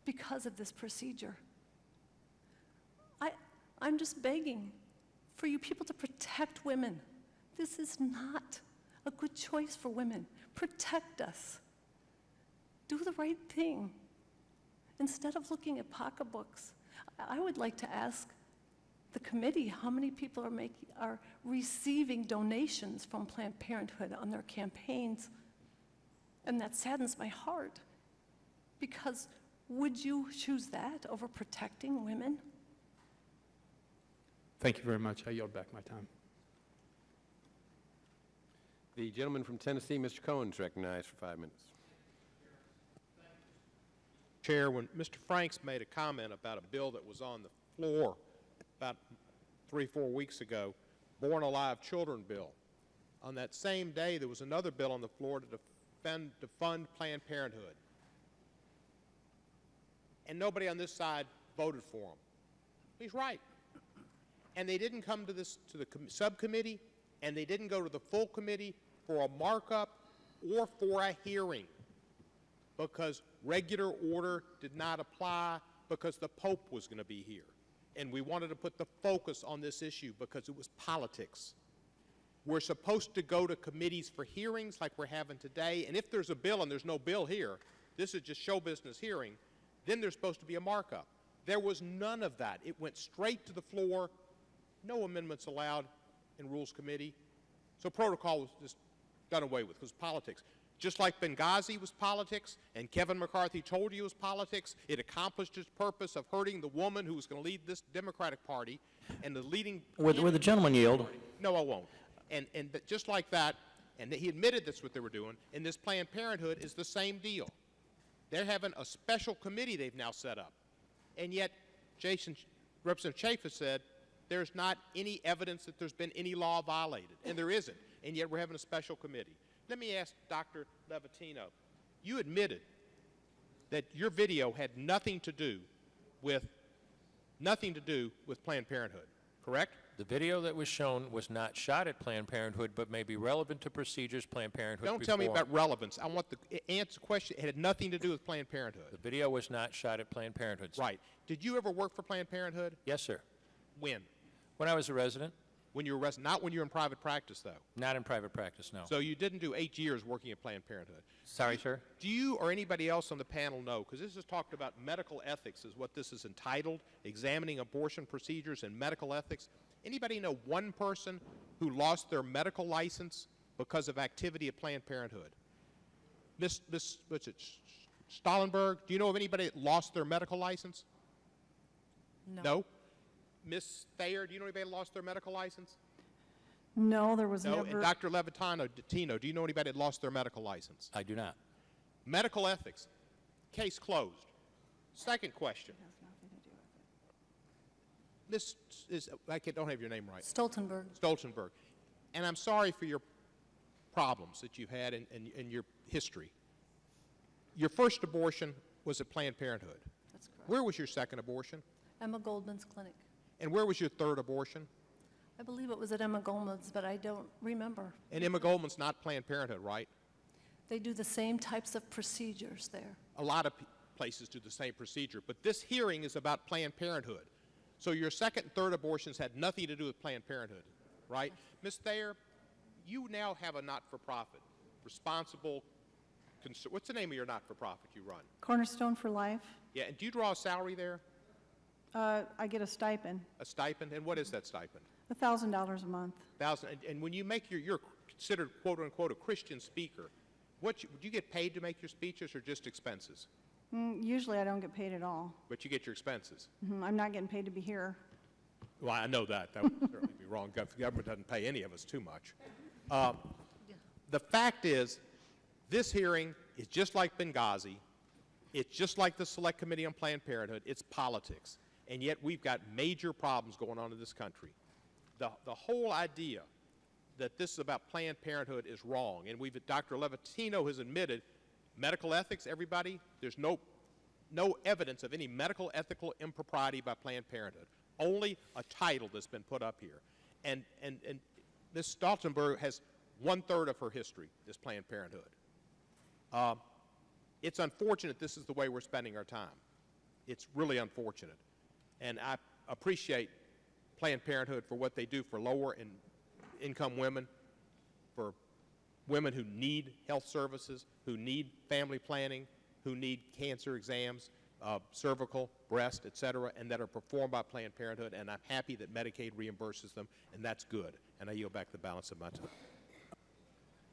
because of this procedure. I'm just begging for you people to protect women. This is not a good choice for women. Protect us. Do the right thing. Instead of looking at pocketbooks, I would like to ask the committee how many people are receiving donations from Planned Parenthood on their campaigns. And that saddens my heart, because Would you choose that over protecting women? Thank you very much. I yield back my time. The gentleman from Tennessee, Mr. Cohen, is recognized for 5 minutes. Chair, when Mr. Franks made a comment about a bill that was on the floor about 3-4 weeks ago, Born Alive Children bill, on that same day there was another bill on the floor to fund Planned Parenthood. And nobody on this side voted for him. He's right. And they didn't come to the subcommittee, and they didn't go to the full committee for a markup or for a hearing, because regular order did not apply, because the Pope was going to be here. And we wanted to put the focus on this issue because it was politics. We're supposed to go to committees for hearings like we're having today, and if there's a bill and there's no bill here, this is just show business hearing, then there's supposed to be a markup. There was none of that. It went straight to the floor, no amendments allowed in Rules Committee. So protocol was just done away with because politics. Just like Benghazi was politics and Kevin McCarthy told you it was politics, it accomplished its purpose of hurting the woman who was going to lead this Democratic Party and the leading... Would the gentleman yield? No, I won't. And just like that, and he admitted that's what they were doing, and this Planned Parenthood is the same deal. They're having a special committee they've now set up. And yet, Representative Chaffetz said there's not any evidence that there's been any law violated, and there isn't. And yet we're having a special committee. Let me ask Dr. Levatino, you admitted that your video had nothing to do with Planned Parenthood, correct? The video that was shown was not shot at Planned Parenthood, but may be relevant to procedures Planned Parenthood Don't tell me about relevance. I want the answer question. It had nothing to do with Planned Parenthood. The video was not shot at Planned Parenthood. Right. Did you ever work for Planned Parenthood? Yes, sir. When? When I was a resident. When you were a resident, not when you were in private practice, though. Not in private practice, no. So you didn't do 8 years working at Planned Parenthood. Sorry, sir? Do you or anybody else on the panel know, because this is talked about medical ethics is what this is entitled, examining abortion procedures and medical ethics. Anybody know one person who lost their medical license because of activity at Planned Parenthood? Miss what's it, Stollenberg, do you know of anybody that lost their medical license? No? Miss Thayer, do you know anybody that lost their medical license? No, there was No? never... And Dr. Levatino, do you know anybody that lost their medical license? I do not. Medical ethics. Case closed. Second question. This is, don't have your name right. Stoltenberg. Stoltenberg. And I'm sorry for your problems that you've had in your history. Your first abortion was at Planned Parenthood. That's correct. Where was your second abortion? Emma Goldman's clinic. And where was your third abortion? I believe it was at Emma Goldman's, but I don't remember. And Emma Goldman's not Planned Parenthood, right? They do the same types of procedures there. A lot of places do the same procedure, but this hearing is about Planned Parenthood. So your second and third abortions had nothing to do with Planned Parenthood, right? Ms. Thayer, you now have a not-for-profit, responsible, what's the name of your not-for-profit you run? Cornerstone for Life. Yeah, and do you draw a salary there? I get a stipend. A stipend? And what is that stipend? $1,000 a month. And when you make you're considered quote-unquote a Christian speaker, do you get paid to make your speeches or just expenses? Usually I don't get paid at all. But you get your expenses. I'm not getting paid to be here. Well, I know that. That would certainly be wrong. The government doesn't pay any of us too much. The fact is, this hearing is just like Benghazi. It's just like the Select Committee on Planned Parenthood. It's politics. And yet we've got major problems going on in this country. The whole idea that this is about Planned Parenthood is wrong. And Dr. Levatino has admitted medical ethics, everybody, there's no evidence of any medical ethical impropriety by Planned Parenthood. Only a title that's been put up here. And Ms. Stoltenberg has 1/3 of her history as Planned Parenthood. It's unfortunate this is the way we're spending our time. It's really unfortunate. And I appreciate Planned Parenthood for what they do for lower income women, for women who need health services, who need family planning, who need cancer exams, cervical, breast, et cetera, and that are performed by Planned Parenthood, and I'm happy that Medicaid reimburses them, and that's good. And I yield back the balance of my time.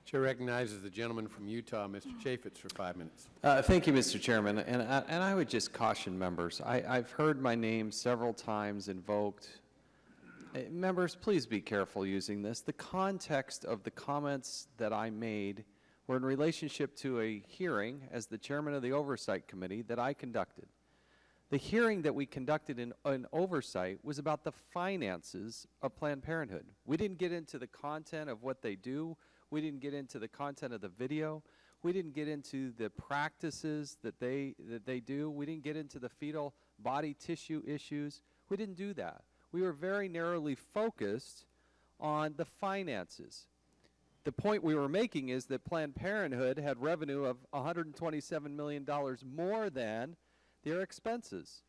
Chair recognizes the gentleman from Utah, Mr. Chaffetz, for 5 minutes. Thank you, Mr. Chairman. And I would just caution members. I've heard my name several times invoked. Members, please be careful using this. The context of the comments that I made were in relationship to a hearing as the chairman of the Oversight Committee that I conducted. The hearing that we conducted in oversight was about the finances of Planned Parenthood. We didn't get into the content of what they do. We didn't get into the content of the video. We didn't get into the practices that they do. We didn't get into the fetal body tissue issues. We didn't do that. We were very narrowly focused on the finances. The point we were making is that Planned Parenthood had revenue of $127 million more than their expenses.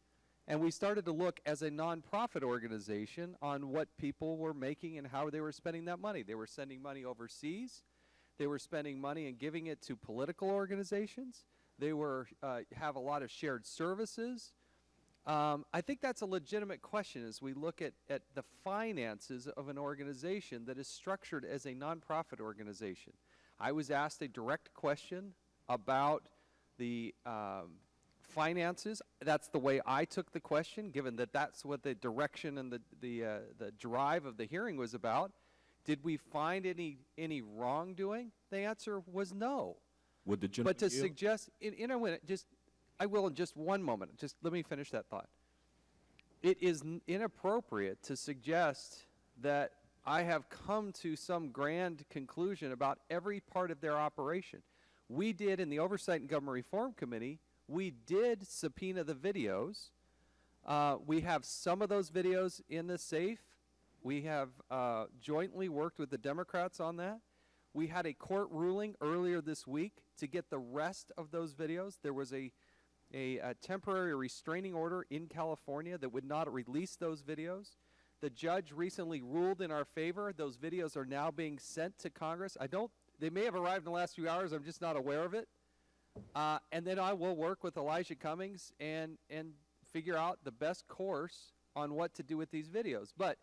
And we started to look as a nonprofit organization on what people were making and how they were spending that money. They were sending money overseas. They were spending money and giving it to political organizations. They were have a lot of shared services. I think that's a legitimate question as we look at the finances of an organization that is structured as a nonprofit organization. I was asked a direct question about the finances. That's the way I took the question, given that that's what the direction and the drive of the hearing was about. Did we find any wrongdoing? The answer was no. Would the gentleman But to yield? suggest, I will in just one moment. Just let me finish that thought. It is inappropriate to suggest that I have come to some grand conclusion about every part of their operation. We did in the Oversight and Government Reform Committee, we did subpoena the videos. We have some of those videos in the safe. We have jointly worked with the Democrats on that. We had a court ruling earlier this week to get the rest of those videos. There was a temporary restraining order in California that would not release those videos. The judge recently ruled in our favor. Those videos are now being sent to Congress. They may have arrived in the last few hours. I'm just not aware of it. And then I will work with Elijah Cummings and figure out the best course on what to do with these videos. But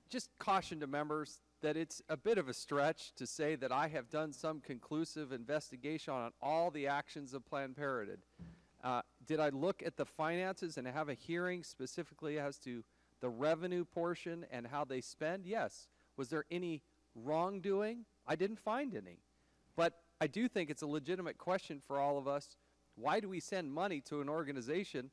just caution to members that it's a bit of a stretch to say that I have done some conclusive investigation on all the actions of Planned Parenthood. Did I look at the finances and have a hearing specifically as to the revenue portion and how they spend? Yes. Was there any wrongdoing? I didn't find any. But I do think it's a legitimate question for all of us. Why do we send money to an organization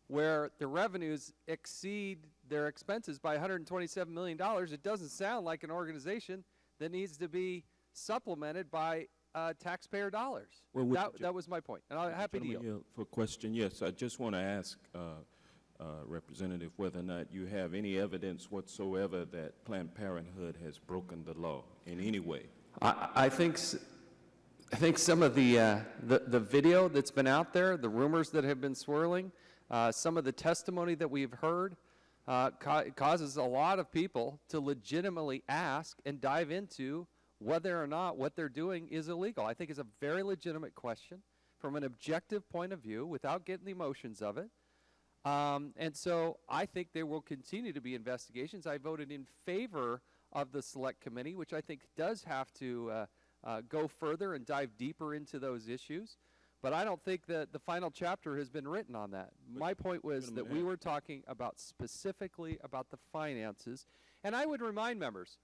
where the revenues exceed their expenses by $127 million? It doesn't sound like an organization that needs to be supplemented by taxpayer dollars. Well, that was my point, and I'm happy to yield. For question, yes, I just want to ask Representative whether or not you have any evidence whatsoever that Planned Parenthood has broken the law in any way. I think some of the video that's been out there, the rumors that have been swirling, some of the testimony that we've heard causes a lot of people to legitimately ask and dive into whether or not what they're doing is illegal. I think it's a very legitimate question from an objective point of view without getting the emotions of it. And so I think there will continue to be investigations. I voted in favor of the Select Committee, which I think does have to go further and dive deeper into those issues. But I don't think that the final chapter has been written on that. My point was that we were talking about specifically about the finances. And I would remind members,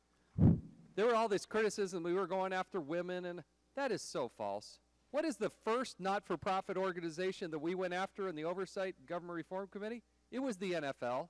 there were all this criticism we were going after women, and that is so false. What is the first not-for-profit organization that we went after in the Oversight and Government Reform Committee? It was the NFL.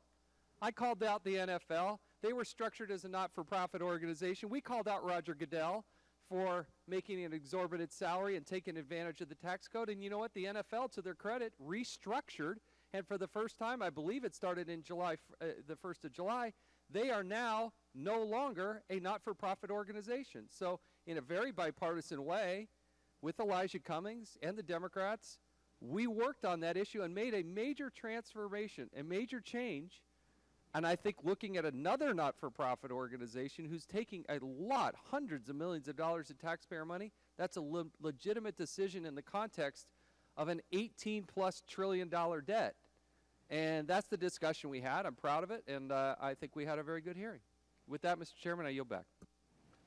I called out the NFL. They were structured as a not-for-profit organization. We called out Roger Goodell for making an exorbitant salary and taking advantage of the tax code. And you know what? The NFL, to their credit, restructured. And for the first time, I believe it started in July, the 1st of July, they are now no longer a not-for-profit organization. So in a very bipartisan way, with Elijah Cummings and the Democrats, we worked on that issue and made a major transformation, a major change. And I think looking at another not-for-profit organization who's taking a lot, hundreds of millions of dollars in taxpayer money, that's a legitimate decision in the context of an $18+ trillion debt. And that's the discussion we had. I'm proud of it, and I think we had a very good hearing. With that, Mr. Chairman, I yield back.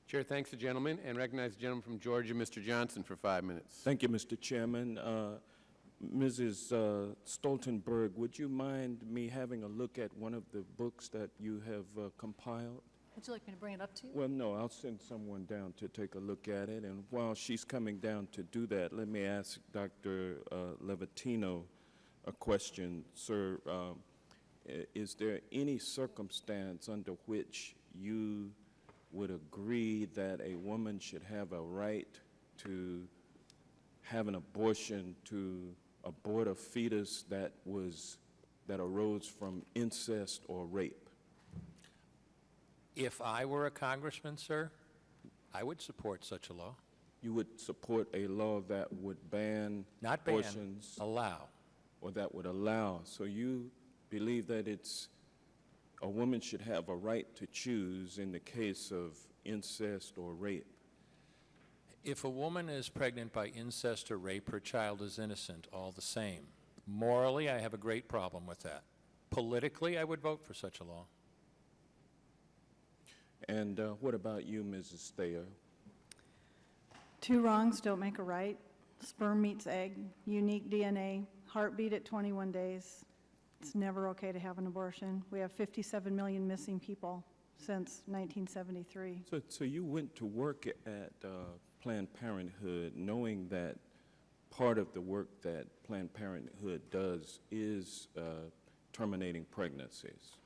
Chair thanks the gentleman and recognizes the gentleman from Georgia, Mr. Johnson, for 5 minutes. Thank you, Mr. Chairman. Mrs. Stoltenberg, would you mind me having a look at one of the books that you have compiled? Would you like me to bring it up to you? Well, no, I'll send someone down to take a look at it. And while she's coming down to do that, let me ask Dr. Levatino a question. Sir, is there any circumstance under which you would agree that a woman should have a right to have an abortion, to abort a fetus that arose from incest or rape? If I were a congressman, sir, I would support such a law. You would support a law that would ban Not ban, abortions? allow. Or that would allow. So you believe that a woman should have a right to choose in the case of incest or rape? If a woman is pregnant by incest or rape, her child is innocent all the same. Morally, I have a great problem with that. Politically, I would vote for such a law. And what about you, Mrs. Thayer? Two wrongs don't make a right. Sperm meets egg, unique DNA, heartbeat at 21 days. It's never okay to have an abortion. We have 57 million missing people since 1973. So you went to work at Planned Parenthood knowing that part of the work that Planned Parenthood does is terminating pregnancies.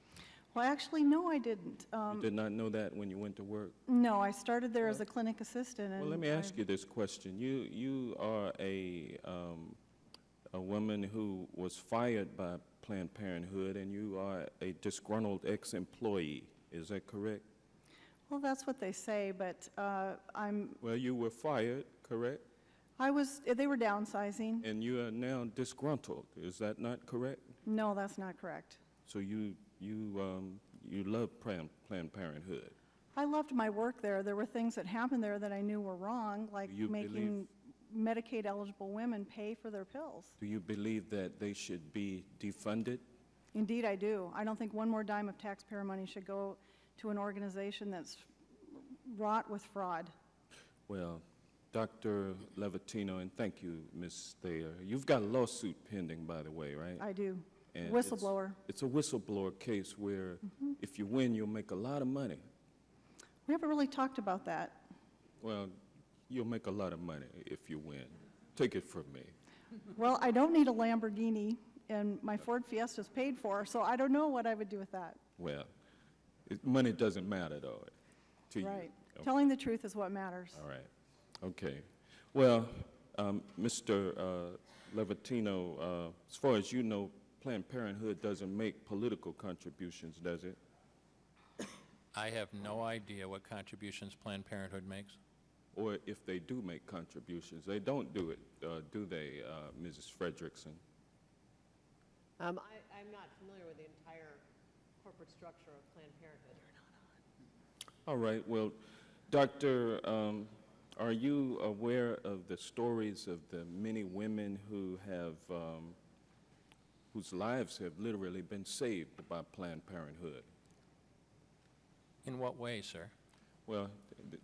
Well, actually, no, I didn't. You did not know that when you went to work? No, I started there as a clinic assistant. And well, let me ask you this question. You are a woman who was fired by Planned Parenthood, and you are a disgruntled ex-employee. Is that correct? Well, that's what they say, but Well, you were fired, correct? They were downsizing. And you are now disgruntled. Is that not correct? No, that's not correct. So you love Planned Parenthood. I loved my work there. There were things that happened there that I knew were wrong, like making Medicaid-eligible women pay for their pills. Do you believe that they should be defunded? Indeed, I do. I don't think one more dime of taxpayer money should go to an organization that's wrought with fraud. Well, Dr. Levatino, and thank you, Ms. Thayer. You've got a lawsuit pending, by the way, right? I do. And Whistleblower. It's a whistleblower case where if you win, you'll make a lot of money. We haven't really talked about that. Well, you'll make a lot of money if you win. Take it from me. Well, I don't need a Lamborghini, and my Ford Fiesta's paid for, so I don't know what I would do with that. Well, money doesn't matter, though, to you. Right. Okay. Telling the truth is what matters. All right. Okay. Well, Mr. Levatino, as far as you know, Planned Parenthood doesn't make political contributions, does it? I have no idea what contributions Planned Parenthood makes. Or if they do make contributions. They don't do it, do they, Mrs. Fredrickson? I'm not familiar with the entire corporate structure of Planned Parenthood. All right. Well, Doctor, are you aware of the stories of the many women who have, whose lives have literally been saved by Planned Parenthood? In what way, sir? Well,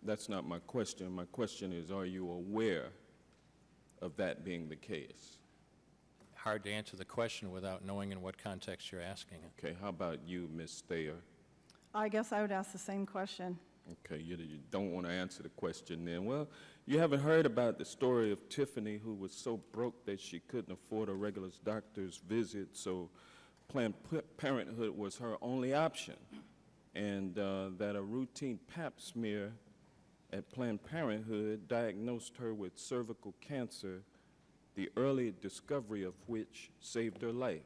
that's not my question. My question is, are you aware of that being the case? Hard to answer the question without knowing in what context you're asking it. Okay, how about you, Ms. Thayer? I guess I would ask the same question. Okay, you don't want to answer the question then. Well, you haven't heard about the story of Tiffany, who was so broke that she couldn't afford a regular doctor's visit, so Planned Parenthood was her only option, and that a routine pap smear at Planned Parenthood diagnosed her with cervical cancer, the early discovery of which saved her life.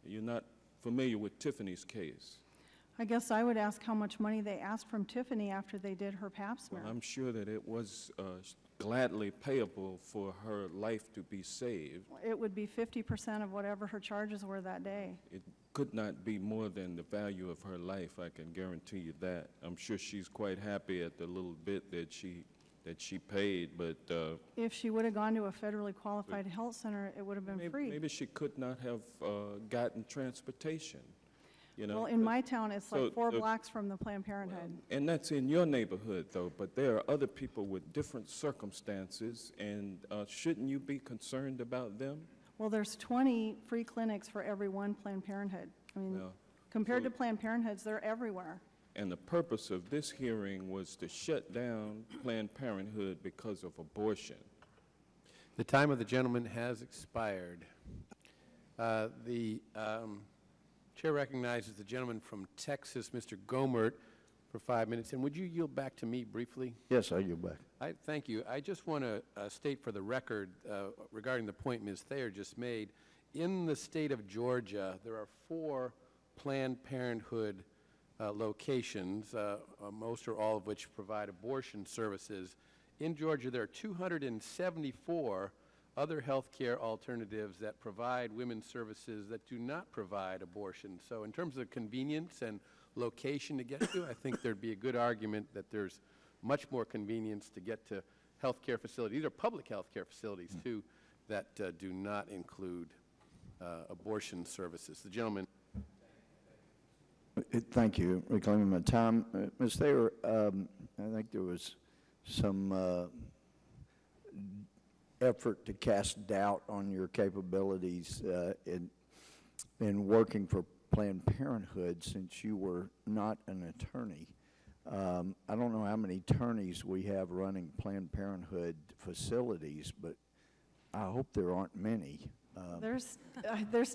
You're not familiar with Tiffany's case? I guess I would ask how much money they asked from Tiffany after they did her pap smear. Well, I'm sure that it was gladly payable for her life to be saved. It would be 50% of whatever her charges were that day. It could not be more than the value of her life, I can guarantee you that. I'm sure she's quite happy at the little bit that she paid, but If she would have gone to a federally qualified health center, it would have been free. maybe she could not have gotten transportation. you know? Well, in my town, it's So like 4 the- blocks from the Planned Parenthood. And that's in your neighborhood, though, but there are other people with different circumstances, and shouldn't you be concerned about them? Well, there's 20 free clinics for every one Planned Parenthood. I mean, Well, compared so- to Planned Parenthoods, they're everywhere. And the purpose of this hearing was to shut down Planned Parenthood because of abortion. The time of the gentleman has expired. The chair recognizes the gentleman from Texas, Mr. Gomert, for 5 minutes. And would you yield back to me briefly? Yes, I yield back. Thank you. I just want to state for the record regarding the point Ms. Thayer just made, in the state of Georgia, there are 4 Planned Parenthood locations, most or all of which provide abortion services. In Georgia, there are 274 other health care alternatives that provide women's services that do not provide abortion. So in terms of convenience and location to get to, I think there'd be a good argument that there's much more convenience to get to health care facilities. These are public health care facilities, too, that do not include abortion services. The gentleman. Thank you, reclaiming my time. Ms. Thayer, I think there was some effort to cast doubt on your capabilities in working for Planned Parenthood since you were not an attorney. I don't know how many attorneys we have running Planned Parenthood facilities, but I hope there aren't many. There's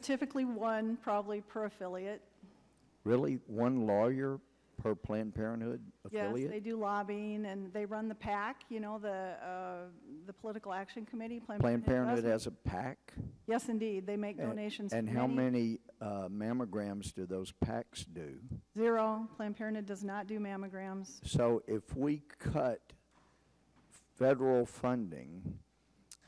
typically one, probably per affiliate. Really? One lawyer per Planned Parenthood affiliate? Yes, they do lobbying, and they run the PAC, you know, the Political Action Committee. Planned Parenthood has a PAC? Yes, indeed. They make donations. And how many mammograms do those PACs do? 0. Planned Parenthood does not do mammograms. So if we cut federal funding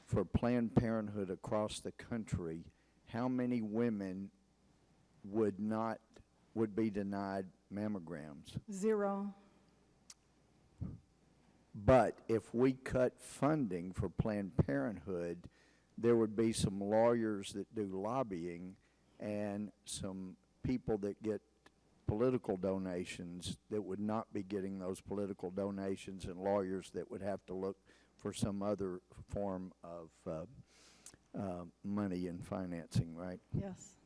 for Planned Parenthood across the country, how many women would be denied mammograms? 0. But if we cut funding for Planned Parenthood, there would be some lawyers that do lobbying and some people that get political donations that would not be getting those political donations, and lawyers that would have to look for some other form of money and financing, right? Yes.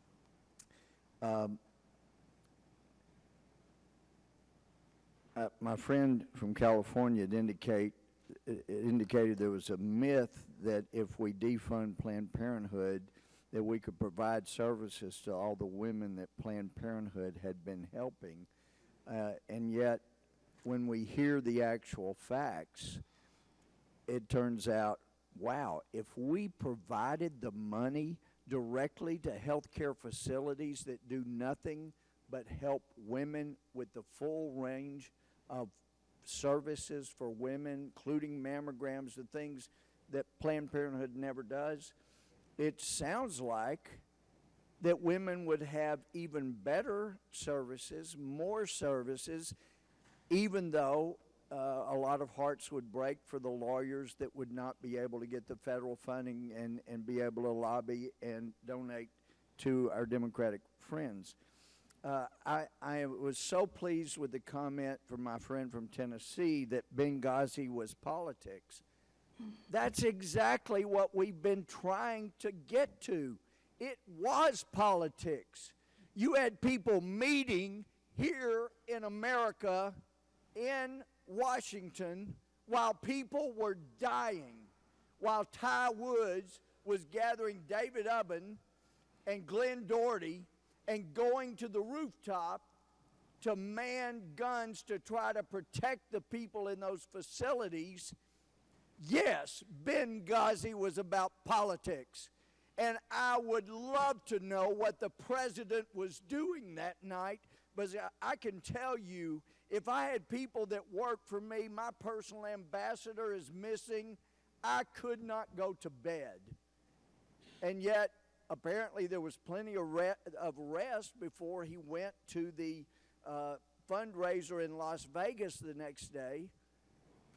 My friend from California had indicated there was a myth that if we defund Planned Parenthood, that we could provide services to all the women that Planned Parenthood had been helping. And yet, when we hear the actual facts, it turns out, wow, if we provided the money directly to healthcare facilities that do nothing but help women with the full range of services for women, including mammograms, the things that Planned Parenthood never does, it sounds like that women would have even better services, more services, even though a lot of hearts would break for the lawyers that would not be able to get the federal funding and be able to lobby and donate to our Democratic friends. I was so pleased with the comment from my friend from Tennessee that Benghazi was politics. That's exactly what we've been trying to get to. It was politics. You had people meeting here in America, in Washington, while people were dying, while Ty Woods was gathering David Ubben and Glenn Doherty and going to the rooftop to man guns to try to protect the people in those facilities. Yes, Benghazi was about politics. And I would love to know what the president was doing that night, but I can tell you, if I had people that worked for me, my personal ambassador is missing, I could not go to bed. And yet, apparently there was plenty of rest before he went to the fundraiser in Las Vegas the next day.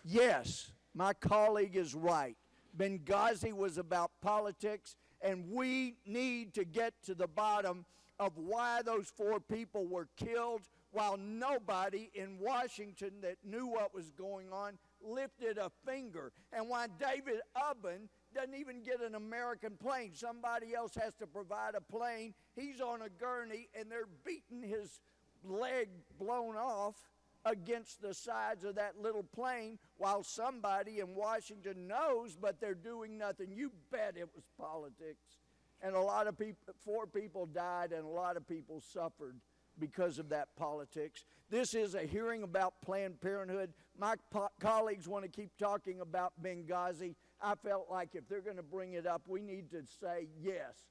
Yes, my colleague is right. Benghazi was about politics, and we need to get to the bottom of why those 4 people were killed, while nobody in Washington that knew what was going on lifted a finger, and why David Ubben doesn't even get an American plane. Somebody else has to provide a plane. He's on a gurney, and they're beating his leg blown off against the sides of that little plane while somebody in Washington knows, but they're doing nothing. You bet it was politics. And a lot of people, 4 people died, and a lot of people suffered because of that politics. This is a hearing about Planned Parenthood. My colleagues want to keep talking about Benghazi. I felt like if they're going to bring it up, we need to say, yes,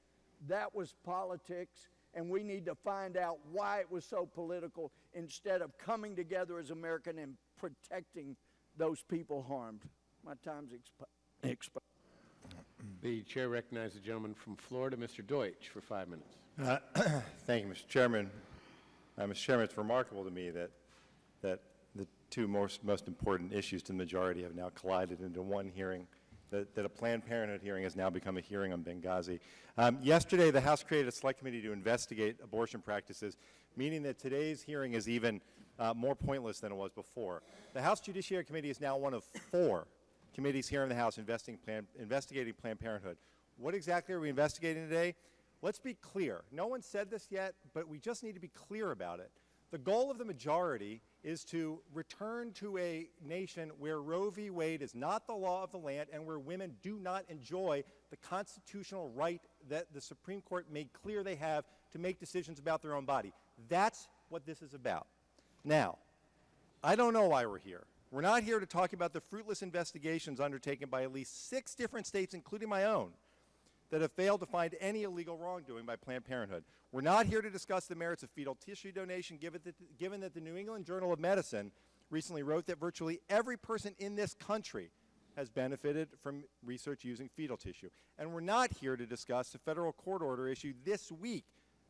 that was politics, and we need to find out why it was so political instead of coming together as American and protecting those people harmed. My time's expired. The chair recognizes the gentleman from Florida, Mr. Deutsch, for 5 minutes. Thank you, Mr. Chairman. Mr. Chairman, it's remarkable to me that the 2 most important issues to the majority have now collided into one hearing, that a Planned Parenthood hearing has now become a hearing on Benghazi. Yesterday, the House created a select committee to investigate abortion practices, meaning that today's hearing is even more pointless than it was before. The House Judiciary Committee is now one of 4 committees here in the House investigating Planned Parenthood. What exactly are we investigating today? Let's be clear. No one said this yet, but we just need to be clear about it. The goal of the majority is to return to a nation where Roe v. Wade is not the law of the land and where women do not enjoy the constitutional right that the Supreme Court made clear they have to make decisions about their own body. That's what this is about. Now, I don't know why we're here. We're not here to talk about the fruitless investigations undertaken by at least 6 different states, including my own, that have failed to find any illegal wrongdoing by Planned Parenthood. We're not here to discuss the merits of fetal tissue donation, given that the New England Journal of Medicine recently wrote that virtually every person in this country has benefited from research using fetal tissue. And we're not here to discuss a federal court order issued this week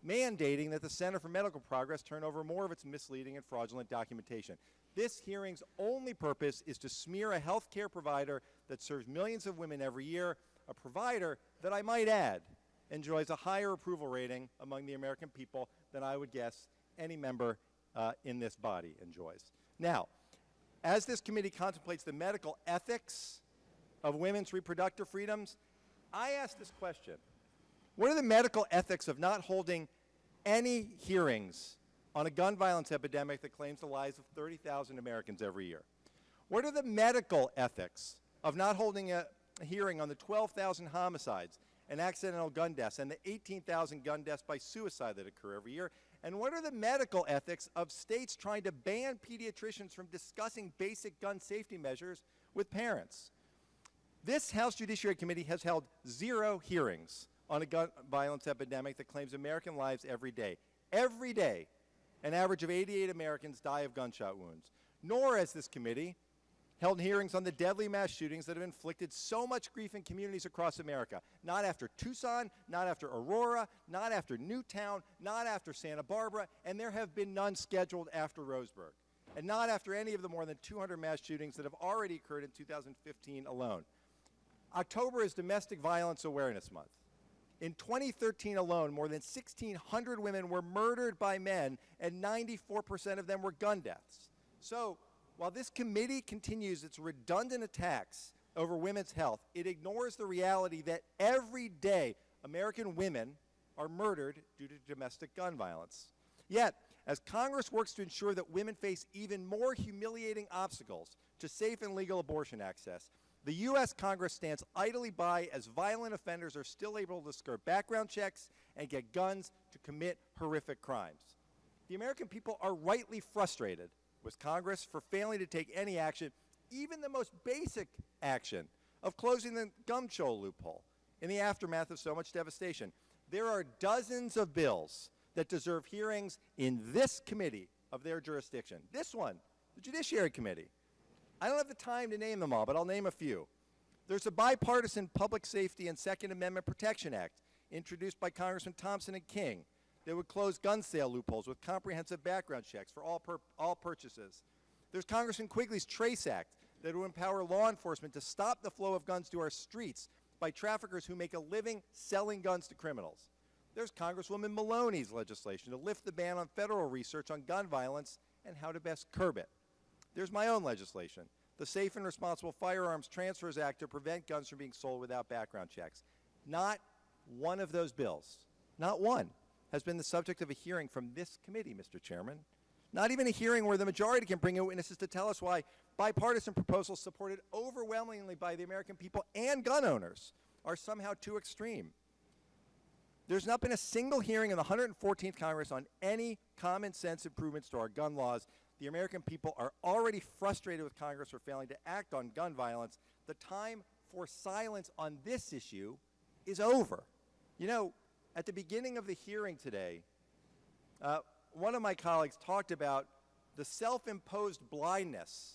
mandating that the Center for Medical Progress turn over more of its misleading and fraudulent documentation. This hearing's only purpose is to smear a health care provider that serves millions of women every year, a provider that, I might add, enjoys a higher approval rating among the American people than I would guess any member in this body enjoys. Now, as this committee contemplates the medical ethics of women's reproductive freedoms, I ask this question: what are the medical ethics of not holding any hearings on a gun violence epidemic that claims the lives of 30,000 Americans every year? What are the medical ethics of not holding a hearing on the 12,000 homicides and accidental gun deaths and the 18,000 gun deaths by suicide that occur every year? And what are the medical ethics of states trying to ban pediatricians from discussing basic gun safety measures with parents? This House Judiciary Committee has held 0 hearings on a gun violence epidemic that claims American lives every day. Every day, an average of 88 Americans die of gunshot wounds. Nor has this committee held hearings on the deadly mass shootings that have inflicted so much grief in communities across America. Not after Tucson, not after Aurora, not after Newtown, not after Santa Barbara, and there have been none scheduled after Roseburg, and not after any of the more than 200 mass shootings that have already occurred in 2015 alone. October is Domestic Violence Awareness Month. In 2013 alone, more than 1,600 women were murdered by men, and 94% of them were gun deaths. So, while this committee continues its redundant attacks over women's health, it ignores the reality that every day American women are murdered due to domestic gun violence. Yet, as Congress works to ensure that women face even more humiliating obstacles to safe and legal abortion access, the U.S. Congress stands idly by as violent offenders are still able to skirt background checks and get guns to commit horrific crimes. The American people are rightly frustrated with Congress for failing to take any action, even the most basic action of closing the gun control loophole in the aftermath of so much devastation. There are dozens of bills that deserve hearings in this committee of their jurisdiction. This one, the Judiciary Committee. I don't have the time to name them all, but I'll name a few. There's a bipartisan Public Safety and Second Amendment Protection Act introduced by Congressman Thompson and King that would close gun sale loopholes with comprehensive background checks for all purchases. There's Congressman Quigley's Trace Act that would empower law enforcement to stop the flow of guns to our streets by traffickers who make a living selling guns to criminals. There's Congresswoman Maloney's legislation to lift the ban on federal research on gun violence and how to best curb it. There's my own legislation, the Safe and Responsible Firearms Transfers Act, to prevent guns from being sold without background checks. Not one of those bills, not one, has been the subject of a hearing from this committee, Mr. Chairman. Not even a hearing where the majority can bring in witnesses to tell us why bipartisan proposals supported overwhelmingly by the American people and gun owners are somehow too extreme. There's not been a single hearing in the 114th Congress on any common sense improvements to our gun laws. The American people are already frustrated with Congress for failing to act on gun violence. The time for silence on this issue is over. You know, at the beginning of the hearing today, one of my colleagues talked about the self-imposed blindness.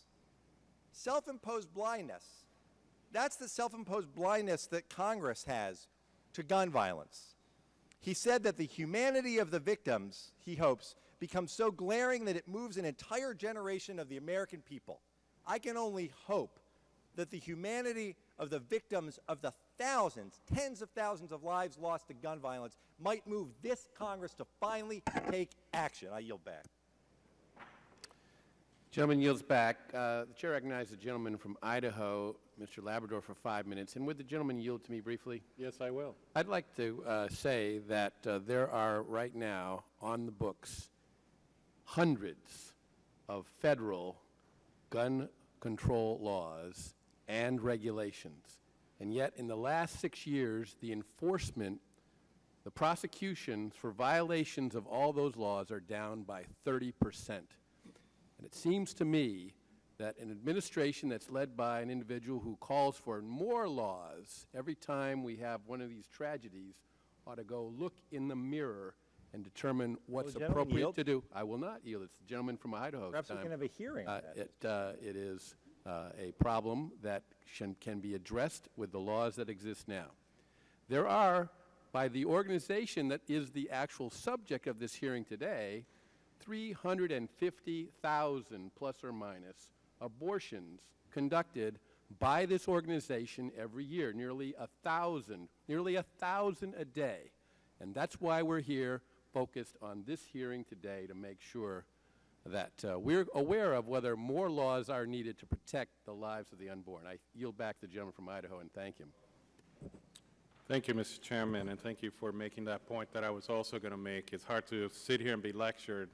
Self-imposed blindness. That's the self-imposed blindness that Congress has to gun violence. He said that the humanity of the victims, he hopes, becomes so glaring that it moves an entire generation of the American people. I can only hope that the humanity of the victims of the thousands, tens of thousands of lives lost to gun violence might move this Congress to finally take action. I yield back. Gentleman yields back. The chair recognizes the gentleman from Idaho, Mr. Labrador, for 5 minutes. And would the gentleman yield to me briefly? Yes, I will. I'd like to say that there are right now on the books hundreds of federal gun control laws and regulations. And yet, in the last 6 years, the enforcement, the prosecutions for violations of all those laws are down by 30%. And it seems to me that an administration that's led by an individual who calls for more laws every time we have one of these tragedies ought to go look in the mirror and determine what's appropriate to do. I will not yield. It's the gentleman from Idaho. Perhaps we can have a hearing on that. It is a problem that can be addressed with the laws that exist now. There are, by the organization that is the actual subject of this hearing today, 350,000 plus or minus abortions conducted by this organization every year, nearly 1,000 a day. And that's why we're here focused on this hearing today, to make sure that we're aware of whether more laws are needed to protect the lives of the unborn. I yield back to the gentleman from Idaho and thank him. Thank you, Mr. Chairman, and thank you for making that point that I was also going to make. It's hard to sit here and be lectured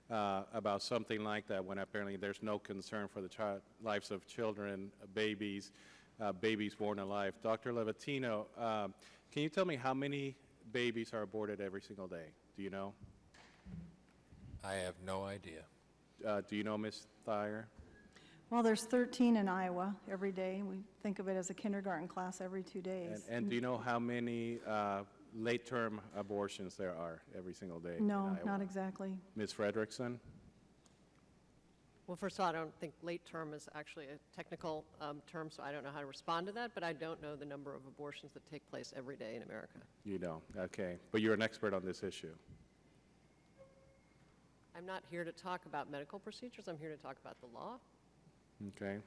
about something like that when apparently there's no concern for the lives of children, babies born alive. Dr. Levatino, can you tell me how many babies are aborted every single day? Do you know? I have no idea. Do you know, Ms. Thayer? Well, there's 13 in Iowa every day. We think of it as a kindergarten class every 2 days. And do you know how many late-term abortions there are every single day? No, not exactly. Ms. Fredrickson? Well, first of all, I don't think late term is actually a technical term, so I don't know how to respond to that, but I don't know the number of abortions that take place every day in America. You don't, okay. But you're an expert on this issue. I'm not here to talk about medical procedures. I'm here to talk about the law. Okay.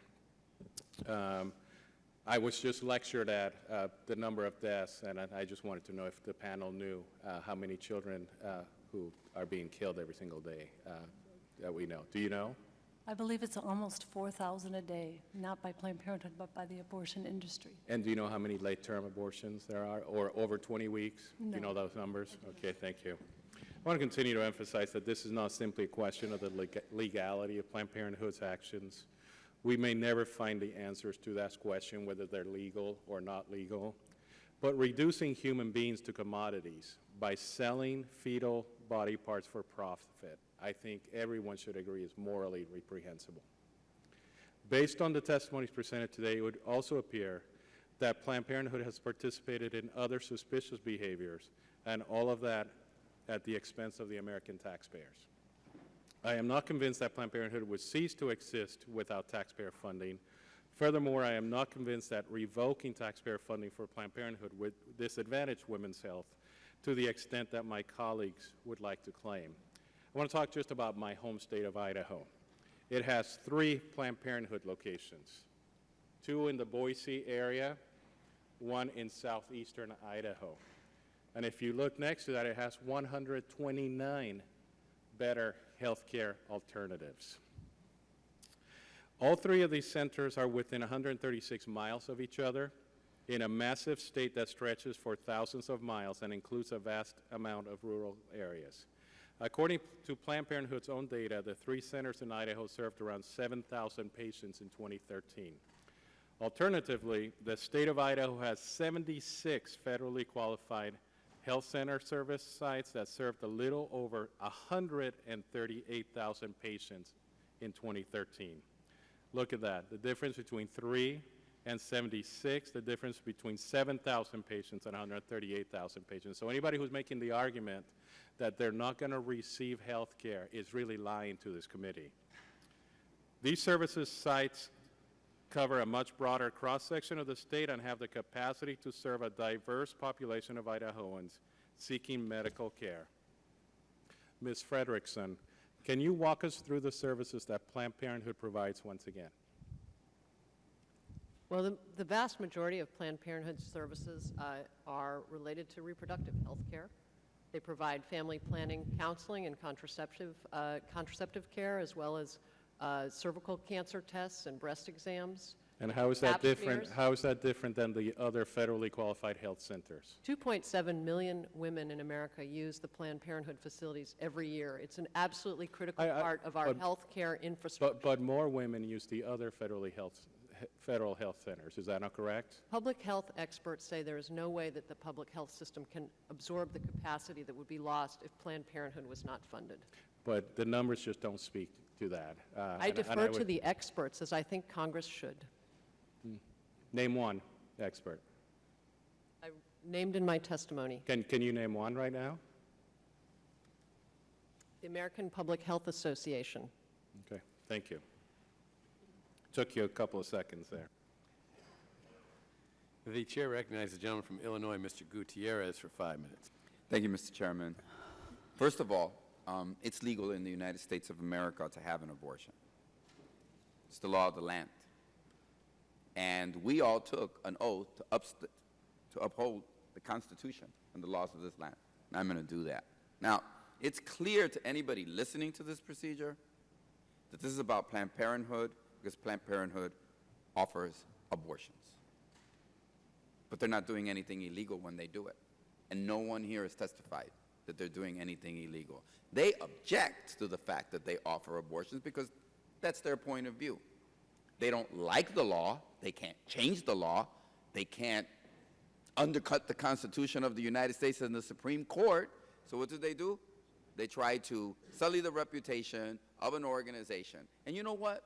I was just lectured at the number of deaths, and I just wanted to know if the panel knew how many children who are being killed every single day that we know. Do you know? I believe it's almost 4,000 a day, not by Planned Parenthood, but by the abortion industry. And do you know how many late-term abortions there are, or over 20 weeks? No. Do you know those numbers? Okay, thank you. I want to continue to emphasize that this is not simply a question of the legality of Planned Parenthood's actions. We may never find the answers to that question, whether they're legal or not legal. But reducing human beings to commodities by selling fetal body parts for profit, I think everyone should agree is morally reprehensible. Based on the testimonies presented today, it would also appear that Planned Parenthood has participated in other suspicious behaviors, and all of that at the expense of the American taxpayers. I am not convinced that Planned Parenthood would cease to exist without taxpayer funding. Furthermore, I am not convinced that revoking taxpayer funding for Planned Parenthood would disadvantage women's health to the extent that my colleagues would like to claim. I want to talk just about my home state of Idaho. It has 3 Planned Parenthood locations, 2 in the Boise area, 1 in southeastern Idaho. And if you look next to that, it has 129 better health care alternatives. All three of these centers are within 136 miles of each other in a massive state that stretches for thousands of miles and includes a vast amount of rural areas. According to Planned Parenthood's own data, the three centers in Idaho served around 7,000 patients in 2013. Alternatively, the state of Idaho has 76 federally qualified health center service sites that served a little over 138,000 patients in 2013. Look at that, the difference between 3 and 76, the difference between 7,000 patients and 138,000 patients. So anybody who's making the argument that they're not going to receive health care is really lying to this committee. These services sites cover a much broader cross-section of the state and have the capacity to serve a diverse population of Idahoans seeking medical care. Ms. Fredrickson, can you walk us through the services that Planned Parenthood provides once again? Well, the vast majority of Planned Parenthood services are related to reproductive health care. They provide family planning, counseling, and contraceptive care, as well as cervical cancer tests and breast exams. And how is that pap different? smears. How is that different than the other federally qualified health centers? 2.7 million women in America use the Planned Parenthood facilities every year. It's an absolutely critical part of our health care infrastructure. But more women use the other federal health centers. Is that not correct? Public health experts say there is no way that the public health system can absorb the capacity that would be lost if Planned Parenthood was not funded. But the numbers just don't speak to that. I defer to the experts, as I think Congress should. Name one expert. I named in my testimony. Can you name one right now? The American Public Health Association. Okay, thank you. Took you a couple of seconds there. The chair recognizes the gentleman from Illinois, Mr. Gutierrez, for 5 minutes. Thank you, Mr. Chairman. First of all, it's legal in the United States of America to have an abortion. It's the law of the land. And we all took an oath to uphold the Constitution and the laws of this land. And I'm going to do that. Now, it's clear to anybody listening to this procedure that this is about Planned Parenthood, because Planned Parenthood offers abortions. But they're not doing anything illegal when they do it. And no one here has testified that they're doing anything illegal. They object to the fact that they offer abortions because that's their point of view. They don't like the law. They can't change the law. They can't undercut the Constitution of the United States and the Supreme Court. So what do? They try to sully the reputation of an organization. And you know what?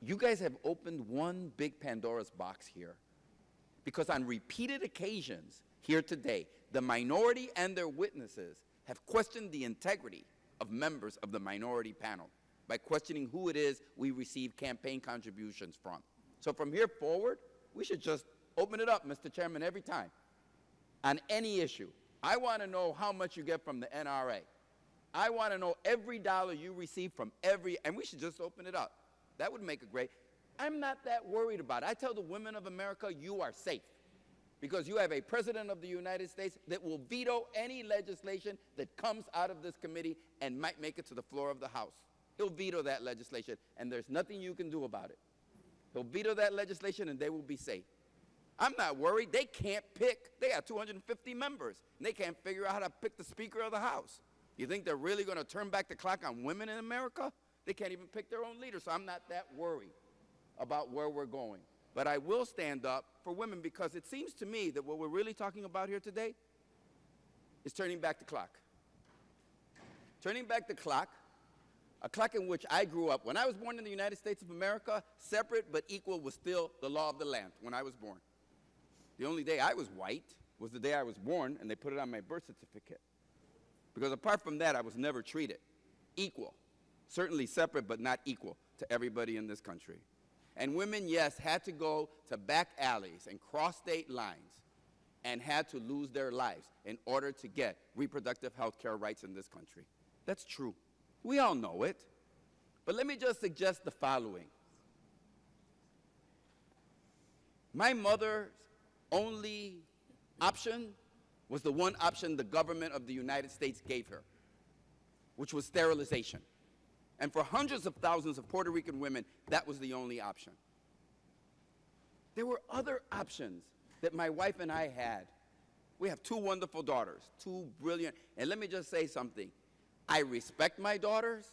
You guys have opened one big Pandora's box here, because on repeated occasions here today, the minority and their witnesses have questioned the integrity of members of the minority panel by questioning who it is we receive campaign contributions from. So from here forward, we should just open it up, Mr. Chairman, every time on any issue. I want to know how much you get from the NRA. I want to know every dollar you receive from and we should just open it up. That would make it great. I'm not that worried about it. I tell the women of America, you are safe, because you have a president of the United States that will veto any legislation that comes out of this committee and might make it to the floor of the House. He'll veto that legislation, and there's nothing you can do about it. He'll veto that legislation, and they will be safe. I'm not worried. They can't pick. They have 250 members, and they can't figure out how to pick the Speaker of the House. You think they're really going to turn back the clock on women in America? They can't even pick their own leader, so I'm not that worried about where we're going. But I will stand up for women, because it seems to me that what we're really talking about here today is turning back the clock. Turning back the clock, a clock in which I grew up. When I was born in the United States of America, separate but equal was still the law of the land when I was born. The only day I was white was the day I was born, and they put it on my birth certificate. Because apart from that, I was never treated equal. Certainly separate, but not equal to everybody in this country. And women, yes, had to go to back alleys and cross state lines and had to lose their lives in order to get reproductive health care rights in this country. That's true. We all know it. But let me just suggest the following. My mother's only option was the one option the government of the United States gave her, which was sterilization. And for hundreds of thousands of Puerto Rican women, that was the only option. There were other options that my wife and I had. We have two wonderful daughters, two brilliant, and let me just say something. I respect my daughters,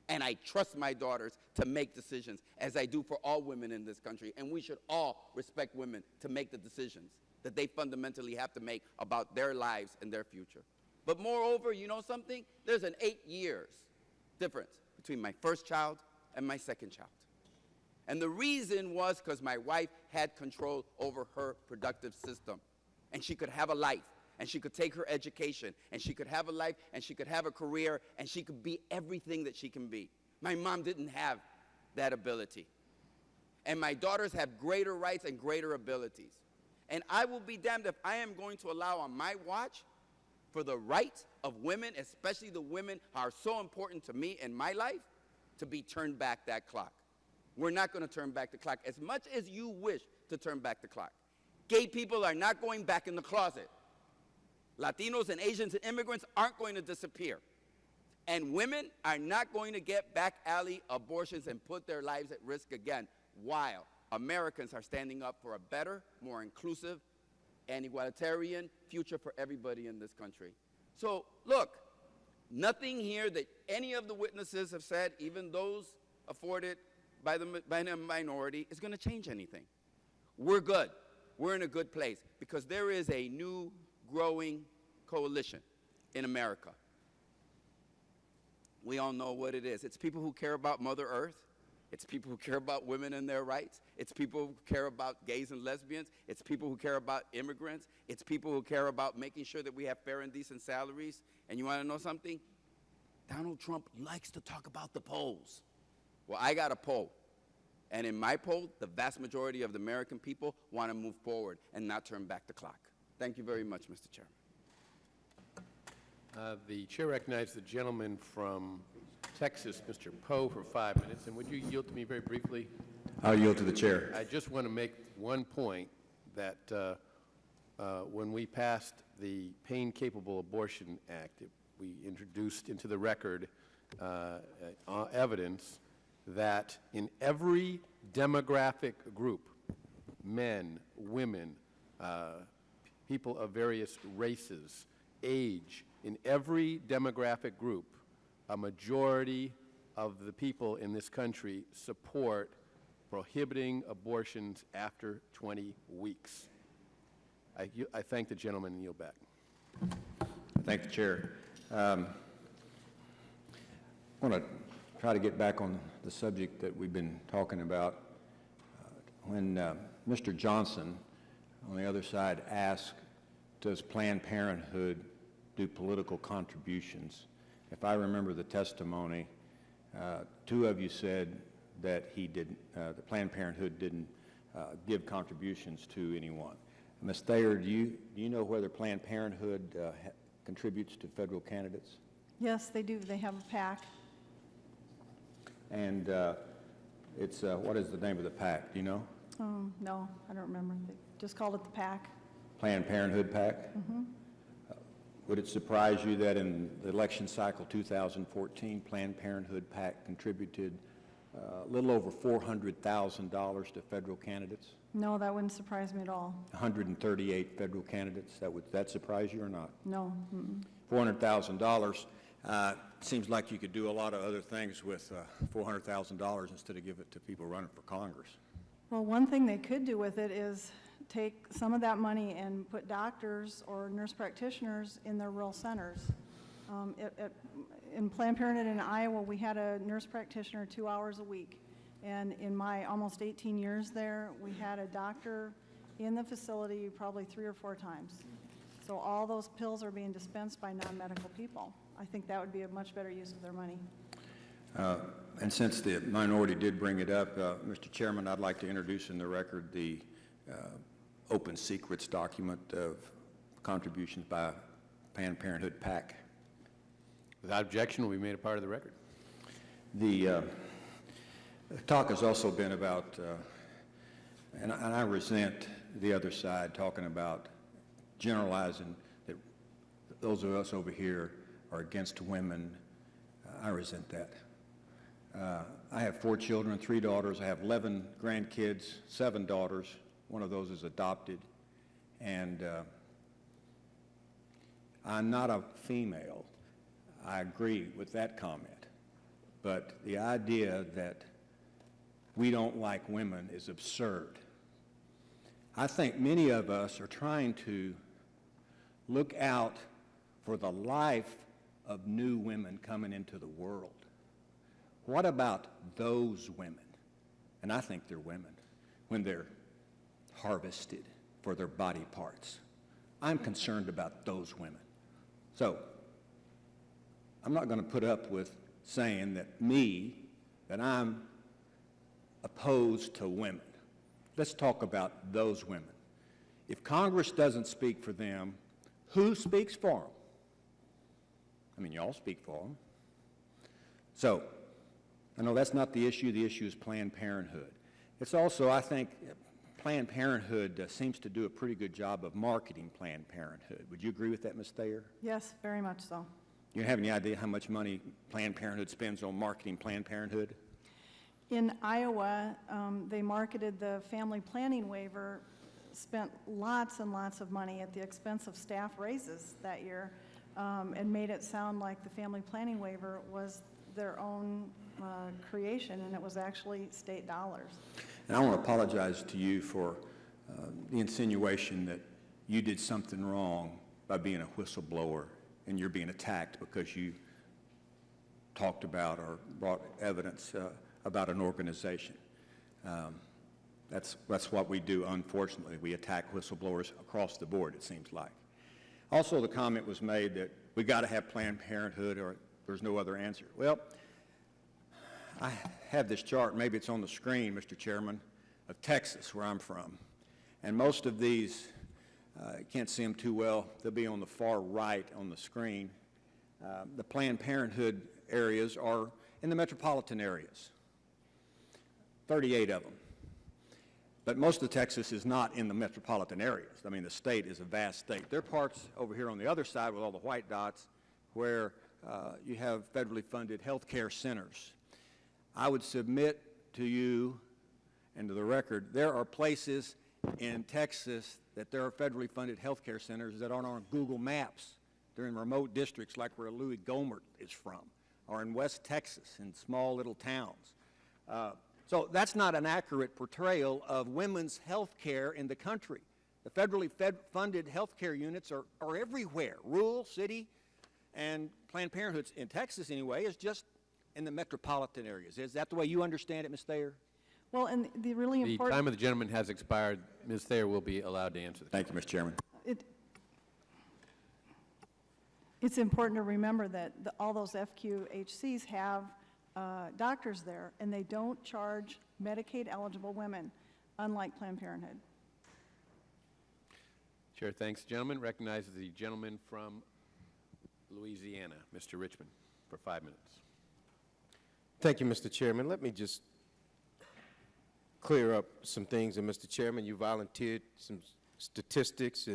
and I trust my daughters to make decisions, as I do for all women in this country, and we should all respect women to make the decisions that they fundamentally have to make about their lives and their future. But moreover, you know something? There's an 8 years difference between my first child and my second child. And the reason was because my wife had control over her productive system. And she could have a life, and she could take her education, and she could have a life, and she could have a career, and she could be everything that she can be. My mom didn't have that ability. And my daughters have greater rights and greater abilities. And I will be damned if I am going to allow on my watch for the rights of women, especially the women who are so important to me in my life, to be turned back that clock. We're not going to turn back the clock as much as you wish to turn back the clock. Gay people are not going back in the closet. Latinos and Asians and immigrants aren't going to disappear. And women are not going to get back alley abortions and put their lives at risk again, while Americans are standing up for a better, more inclusive, and egalitarian future for everybody in this country. So, look, nothing here that any of the witnesses have said, even those afforded by the minority, is going to change anything. We're good. We're in a good place because there is a new growing coalition in America. We all know what it is. It's people who care about Mother Earth. It's people who care about women and their rights. It's people who care about gays and lesbians. It's people who care about immigrants. It's people who care about making sure that we have fair and decent salaries. And you want to know something? Donald Trump likes to talk about the polls. Well, I got a poll. And in my poll, the vast majority of the American people want to move forward and not turn back the clock. Thank you very much, Mr. Chairman. The chair recognizes the gentleman from Texas, Mr. Poe, for 5 minutes. And would you yield to me very briefly? I'll yield to the chair. I just want to make one point that when we passed the Pain-Capable Abortion Act, we introduced into the record evidence that in every demographic group, men, women, people of various races, age, in every demographic group, a majority of the people in this country support prohibiting abortions after 20 weeks. I thank the gentleman and yield back. Thank the chair. I want to try to get back on the subject that we've been talking about. When Mr. Johnson on the other side asked, does Planned Parenthood do political contributions? If I remember the testimony, two of you said that he didn't, the Planned Parenthood didn't give contributions to anyone. Ms. Thayer, do you know whether Planned Parenthood contributes to federal candidates? Yes, they do. They have a PAC. And it's, what is the name of the PAC? Do you know? No, I don't remember. They just called it the PAC. Planned Parenthood PAC? Mm-hmm. Would it surprise you that in the election cycle 2014, Planned Parenthood PAC contributed a little over $400,000 to federal candidates? No, that wouldn't surprise me at all. 138 federal candidates. Would that surprise you or not? No. Mm-mm. $400,000. Seems like you could do a lot of other things with $400,000 instead of give it to people running for Congress. Well, one thing they could do with it is take some of that money and put doctors or nurse practitioners in their rural centers. In Planned Parenthood in Iowa, we had a nurse practitioner 2 hours a week. And in my almost 18 years there, we had a doctor in the facility probably 3 or 4 times. So all those pills are being dispensed by non-medical people. I think that would be a much better use of their money. And since the minority did bring it up, Mr. Chairman, I'd like to introduce in the record the open secrets document of contributions by Planned Parenthood PAC. Without objection, will be made a part of the record. The talk has also been about, and I resent the other side talking about generalizing that those of us over here are against women. I resent that. I have 4 children, 3 daughters. I have 11 grandkids, 7 daughters. One of those is adopted. And I'm not a female. I agree with that comment. But the idea that we don't like women is absurd. I think many of us are trying to look out for the life of new women coming into the world. What about those women? And I think they're women when they're harvested for their body parts. I'm concerned about those women. So I'm not going to put up with saying that I'm opposed to women. Let's talk about those women. If Congress doesn't speak for them, who speaks for them? I mean, y'all speak for them. So I know that's not the issue. The issue is Planned Parenthood. It's also, I think, Planned Parenthood seems to do a pretty good job of marketing Planned Parenthood. Would you agree with that, Ms. Thayer? Yes, very much so. You have any idea how much money Planned Parenthood spends on marketing Planned Parenthood? In Iowa, they marketed the family planning waiver, spent lots and lots of money at the expense of staff raises that year, and made it sound like the family planning waiver was their own creation, and it was actually state dollars. And I want to apologize to you for the insinuation that you did something wrong by being a whistleblower and you're being attacked because you talked about or brought evidence about an organization. That's what we do, unfortunately. We attack whistleblowers across the board, it seems like. Also, the comment was made that we got to have Planned Parenthood or there's no other answer. Well, I have this chart, maybe it's on the screen, Mr. Chairman, of Texas, where I'm from. And most of these, you can't see them too well, they'll be on the far right on the screen. The Planned Parenthood areas are in the metropolitan areas, 38 of them. But most of Texas is not in the metropolitan areas. I mean, the state is a vast state. There are parts over here on the other side with all the white dots where you have federally funded health care centers. I would submit to you and to the record, there are places in Texas that there are federally funded health care centers that aren't on Google Maps. They're in remote districts like where Louis Gohmert is from, or in West Texas in small little towns. So that's not an accurate portrayal of women's health care in the country. The federally funded health care units are everywhere, rural, city, and Planned Parenthood, in Texas anyway, is just in the metropolitan areas. Is that the way you understand it, Ms. Thayer? Well, and the really The important... time of the gentleman has expired. Ms. Thayer will be allowed to answer the question. Thank you, Mr. Chairman. It's important to remember that all those FQHCs have doctors there, and they don't charge Medicaid-eligible women, unlike Planned Parenthood. Chair thanks the gentleman. Recognizes the gentleman from Louisiana, Mr. Richmond, for 5 minutes. Thank you, Mr. Chairman. Let me just clear up some things. And Mr. Chairman, you volunteered some statistics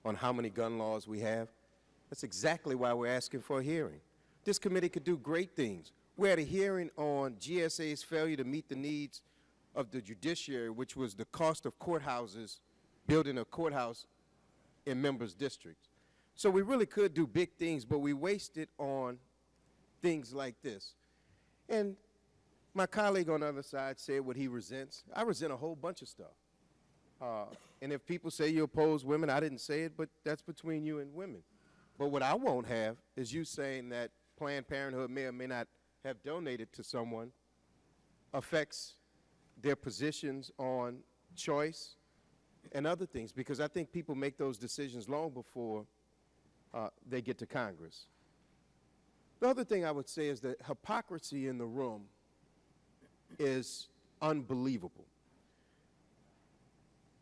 on how many gun laws we have. That's exactly why we're asking for a hearing. This committee could do great things. We had a hearing on GSA's failure to meet the needs of the judiciary, which was the cost of courthouses, building a courthouse in members' districts. So we really could do big things, but we wasted on things like this. And my colleague on the other side said what he resents. I resent a whole bunch of stuff. And if people say you oppose women, I didn't say it, but that's between you and women. But what I won't have is you saying that Planned Parenthood may or may not have donated to someone affects their positions on choice and other things, because I think people make those decisions long before they get to Congress. The other thing I would say is that hypocrisy in the room is unbelievable.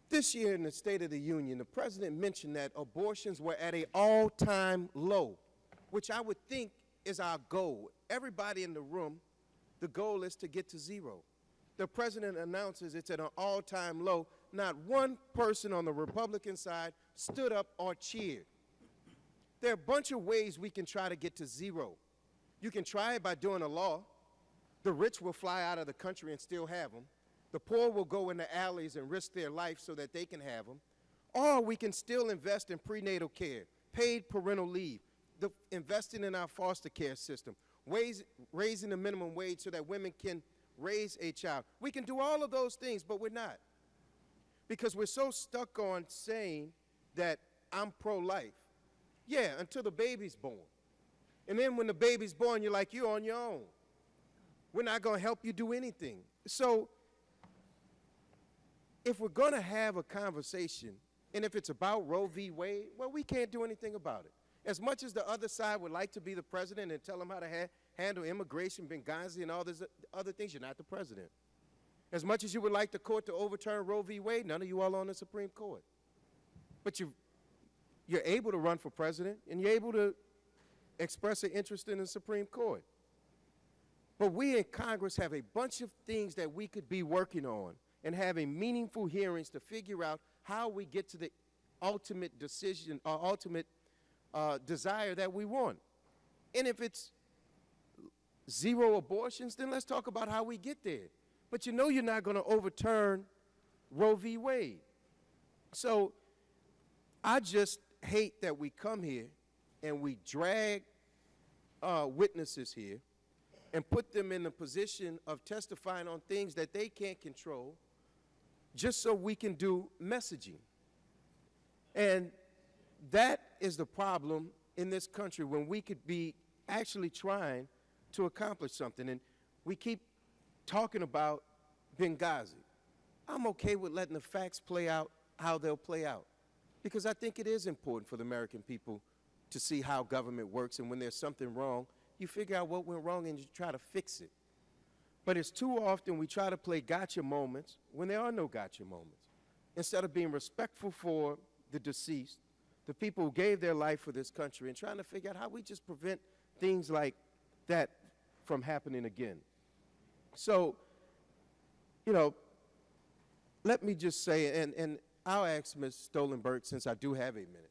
This year in the State of the Union, the President mentioned that abortions were at an all-time low, which I would think is our goal. Everybody in the room, the goal is to get to zero. The President announces it's at an all-time low. not one person on the Republican side stood up or cheered. There are a bunch of ways we can try to get to zero. You can try it by doing a law. The rich will fly out of the country and still have them. The poor will go in the alleys and risk their life so that they can have them. Or we can still invest in prenatal care, paid parental leave, investing in our foster care system, raising the minimum wage so that women can raise a child. We can do all of those things, but we're not. Because we're so stuck on saying that I'm pro-life. Yeah, until the baby's born. And then when the baby's born, you're like, you're on your own. We're not going to help you do anything. So if we're going to have a conversation, and if it's about Roe v. Wade, well, we can't do anything about it. As much as the other side would like to be the president and tell them how to handle immigration, Benghazi, and all these other things, you're not the president. As much as you would like the court to overturn Roe v. Wade, none of you all on the Supreme Court. But you're able to run for president, and you're able to express an interest in the Supreme Court. But we in Congress have a bunch of things that we could be working on and having meaningful hearings to figure out how we get to the ultimate decision or ultimate desire that we want. And if it's zero abortions, then let's talk about how we get there. But you know you're not going to overturn Roe v. Wade. So I just hate that we come here and we drag witnesses here and put them in the position of testifying on things that they can't control just so we can do messaging. And that is the problem in this country when we could be actually trying to accomplish something. And we keep talking about Benghazi. I'm okay with letting the facts play out how they'll play out, because I think it is important for the American people to see how government works, and when there's something wrong, you figure out what went wrong and you try to fix it. But it's too often we try to play gotcha moments when there are no gotcha moments. Instead of being respectful for the deceased, the people who gave their life for this country, and trying to figure out how we just prevent things like that from happening again. So, you know, let me just say, and I'll ask Ms. Stolenberg, since I do have a minute,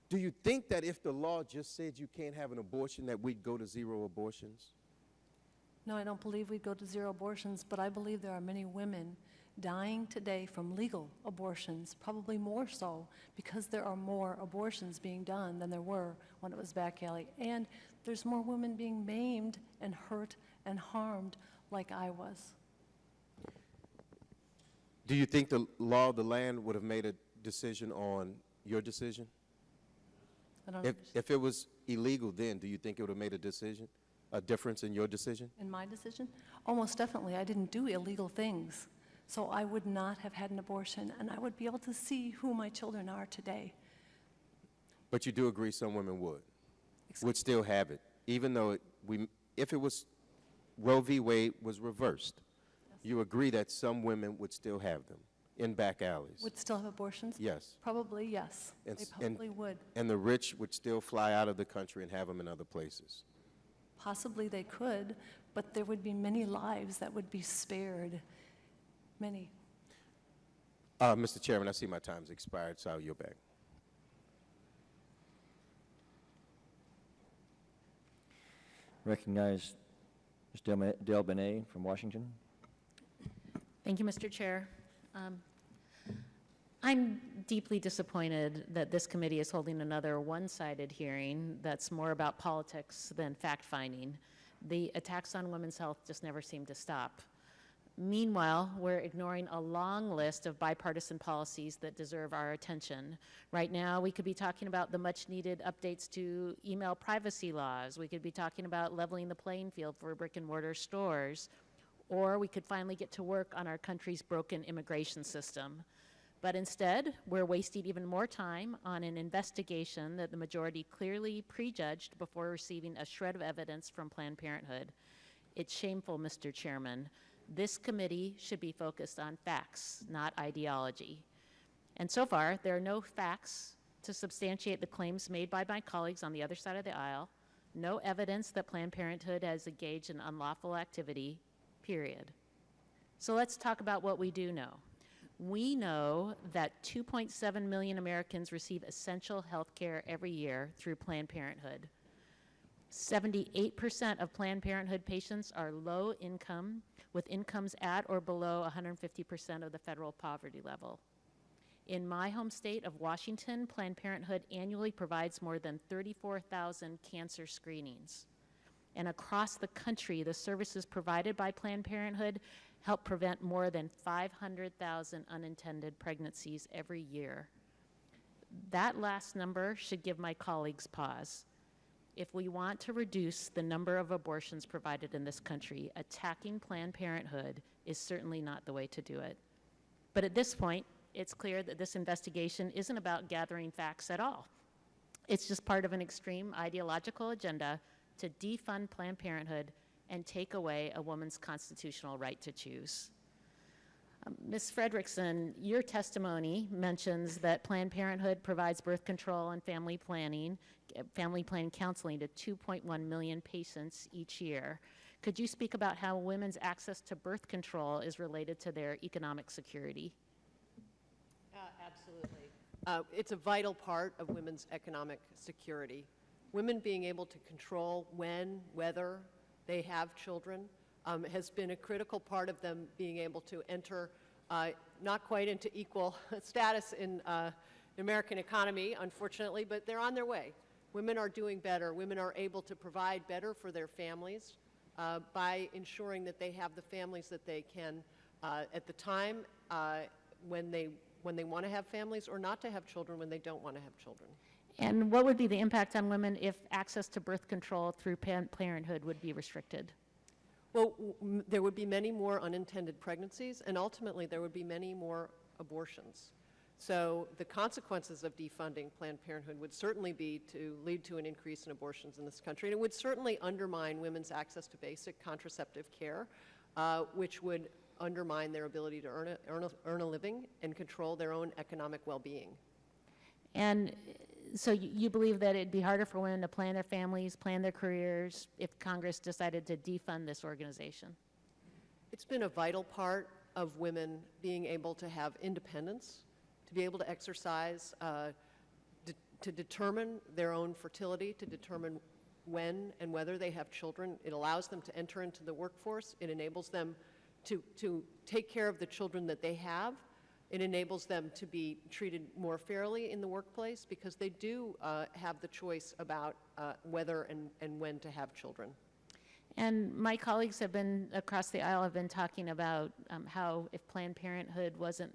do you think that if the law just said you can't have an abortion, that we'd go to zero abortions? No, I don't believe we'd go to zero abortions, but I believe there are many women dying today from legal abortions, probably more so because there are more abortions being done than there were when it was back alley. And there's more women being maimed and hurt and harmed like I was. Do you think the law of the land would have made a decision on your decision? I don't If it was illegal then, do you think it would have made a difference in your decision? In my decision? Almost definitely. I didn't do illegal things. So I would not have had an abortion, and I would be able to see who my children are today. But you do agree some women would still have it, even though if it was Roe v. Wade was reversed, yes, you agree that some women would still have them in back alleys? Would still have abortions? Yes. Probably, yes. They probably would. And the rich would still fly out of the country and have them in other places? Possibly they could, but there would be many lives that would be spared. Many. Mr. Chairman, I see my time's expired, so I'll yield back. Recognize Ms. Delbene from Washington. Thank you, Mr. Chair. I'm deeply disappointed that this committee is holding another one-sided hearing that's more about politics than fact-finding. The attacks on women's health just never seem to stop. Meanwhile, we're ignoring a long list of bipartisan policies that deserve our attention. Right now, we could be talking about the much-needed updates to email privacy laws. We could be talking about leveling the playing field for brick-and-mortar stores. Or we could finally get to work on our country's broken immigration system. But instead, we're wasting even more time on an investigation that the majority clearly prejudged before receiving a shred of evidence from Planned Parenthood. It's shameful, Mr. Chairman. This committee should be focused on facts, not ideology. And so far, there are no facts to substantiate the claims made by my colleagues on the other side of the aisle, no evidence that Planned Parenthood has engaged in unlawful activity, period. So let's talk about what we do know. We know that 2.7 million Americans receive essential health care every year through Planned Parenthood. 78% of Planned Parenthood patients are low income, with incomes at or below 150% of the federal poverty level. In my home state of Washington, Planned Parenthood annually provides more than 34,000 cancer screenings. And across the country, the services provided by Planned Parenthood help prevent more than 500,000 unintended pregnancies every year. That last number should give my colleagues pause. If we want to reduce the number of abortions provided in this country, attacking Planned Parenthood is certainly not the way to do it. But at this point, it's clear that this investigation isn't about gathering facts at all. It's just part of an extreme ideological agenda to defund Planned Parenthood and take away a woman's constitutional right to choose. Ms. Fredrickson, your testimony mentions that Planned Parenthood provides birth control and family planning counseling to 2.1 million patients each year. Could you speak about how women's access to birth control is related to their economic security? Absolutely. It's a vital part of women's economic security. Women being able to control when, whether they have children has been a critical part of them being able to enter, not quite into equal status in the American economy, unfortunately, but they're on their way. Women are doing better. Women are able to provide better for their families by ensuring that they have the families that they can at the time when they want to have families, or not to have children when they don't want to have children. And what would be the impact on women if access to birth control through Planned Parenthood would be restricted? Well, there would be many more unintended pregnancies, and ultimately there would be many more abortions. So the consequences of defunding Planned Parenthood would certainly be to lead to an increase in abortions in this country, and it would certainly undermine women's access to basic contraceptive care, which would undermine their ability to earn a living and control their own economic well-being. And so you believe that it'd be harder for women to plan their families, plan their careers, if Congress decided to defund this organization? It's been a vital part of women being able to have independence, to be able to exercise, to determine their own fertility, to determine when and whether they have children. It allows them to enter into the workforce. It enables them to take care of the children that they have. It enables them to be treated more fairly in the workplace because they do have the choice about whether and when to have children. And my colleagues have been, across the aisle, have been talking about how if Planned Parenthood wasn't,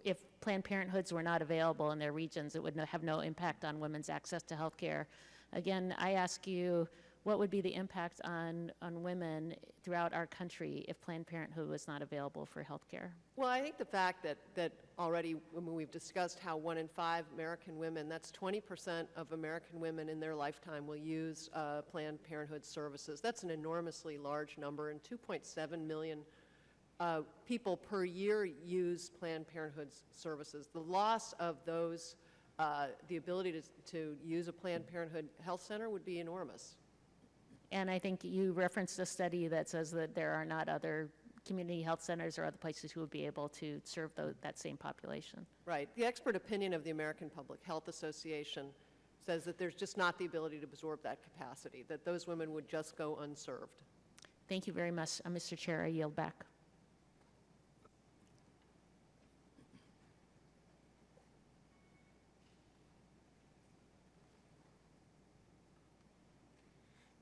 if Planned Parenthoods were not available in their regions, it would have no impact on women's access to health care. Again, I ask you, what would be the impact on women throughout our country if Planned Parenthood was not available for health care? Well, I think the fact that already when we've discussed how 1 in 5 American women, that's 20% of American women in their lifetime will use Planned Parenthood services. That's an enormously large number, and 2.7 million people per year use Planned Parenthood's services. The loss of those, the ability to use a Planned Parenthood health center would be enormous. And I think you referenced a study that says that there are not other community health centers or other places who would be able to serve that same population. Right. The expert opinion of the American Public Health Association says that there's just not the ability to absorb that capacity, that those women would just go unserved. Thank you very much. Mr. Chair, I yield back.